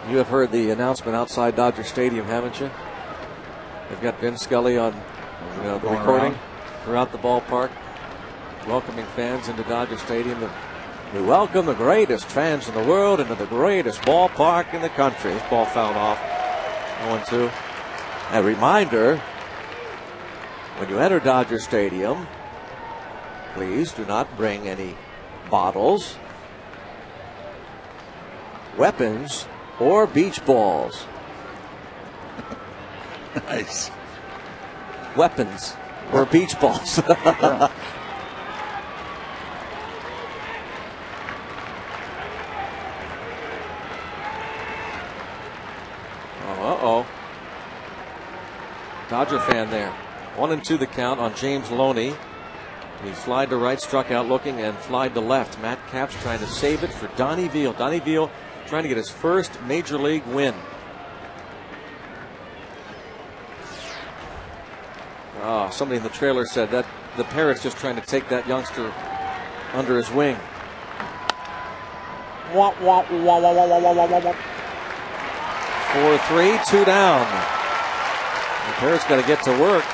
A: You have heard the announcement outside Dodger Stadium, haven't you? They've got Vin Scully on the recording throughout the ballpark, welcoming fans into Dodger Stadium. We welcome the greatest fans in the world into the greatest ballpark in the country. This ball fouled off. 0-2. A reminder, when you enter Dodger Stadium, please do not bring any bottles, weapons, or beach balls.
B: Nice.
A: Weapons or beach balls. Uh-oh. Dodger fan there. 1-2 the count on James Loney. He flied to right, struck out looking, and flied to left. Matt Capps trying to save it for Donnie Veal. Donnie Veal trying to get his first major league win. Somebody in the trailer said that the Pirates just trying to take that youngster under his wing. 4-3, 2 down. The Pirates got to get to work.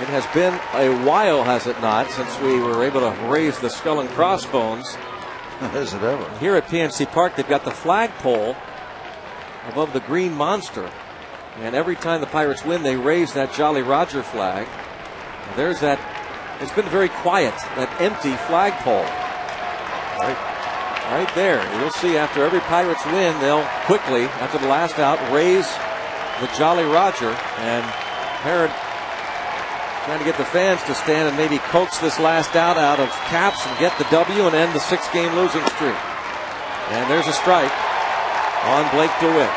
A: It has been a while, has it not, since we were able to raise the skull and crossbones.
B: Is it ever?
A: Here at PNC Park, they've got the flagpole above the green monster. And every time the Pirates win, they raise that Jolly Roger flag. There's that. It's been very quiet, that empty flagpole. Right there. You'll see after every Pirates win, they'll quickly, after the last out, raise the Jolly Roger. And Parrott trying to get the fans to stand and maybe coax this last out of Capps and get the W and end the 6-game losing streak. And there's a strike on Blake DeWitt.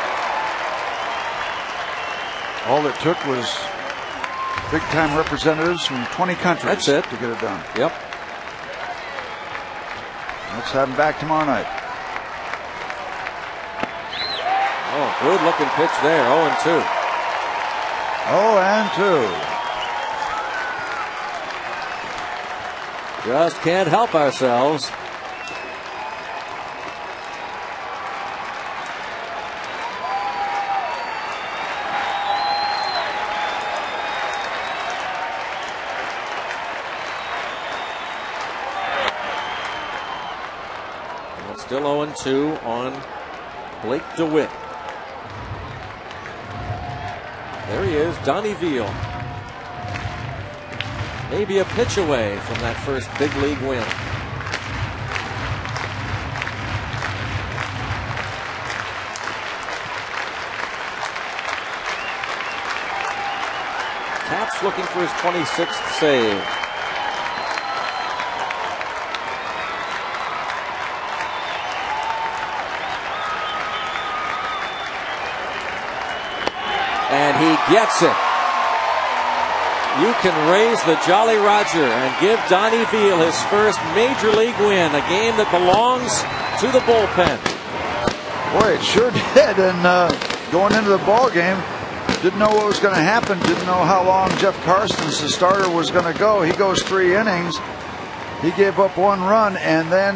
B: All it took was big-time representatives from 20 countries to get it done.
A: Yep.
B: Let's have him back tomorrow night.
A: Oh, good-looking pitch there, 0-2.
B: 0-2.
A: Just can't help ourselves. Still 0-2 on Blake DeWitt. There he is, Donnie Veal. Maybe a pitch away from that first big league win. Capps looking for his 26th save. And he gets it. You can raise the Jolly Roger and give Donnie Veal his first major league win, a game that belongs to the bullpen.
B: Boy, it sure did. And going into the ball game, didn't know what was going to happen. Didn't know how long Jeff Karstens, the starter, was going to go. He goes 3 innings. He gave up 1 run, and then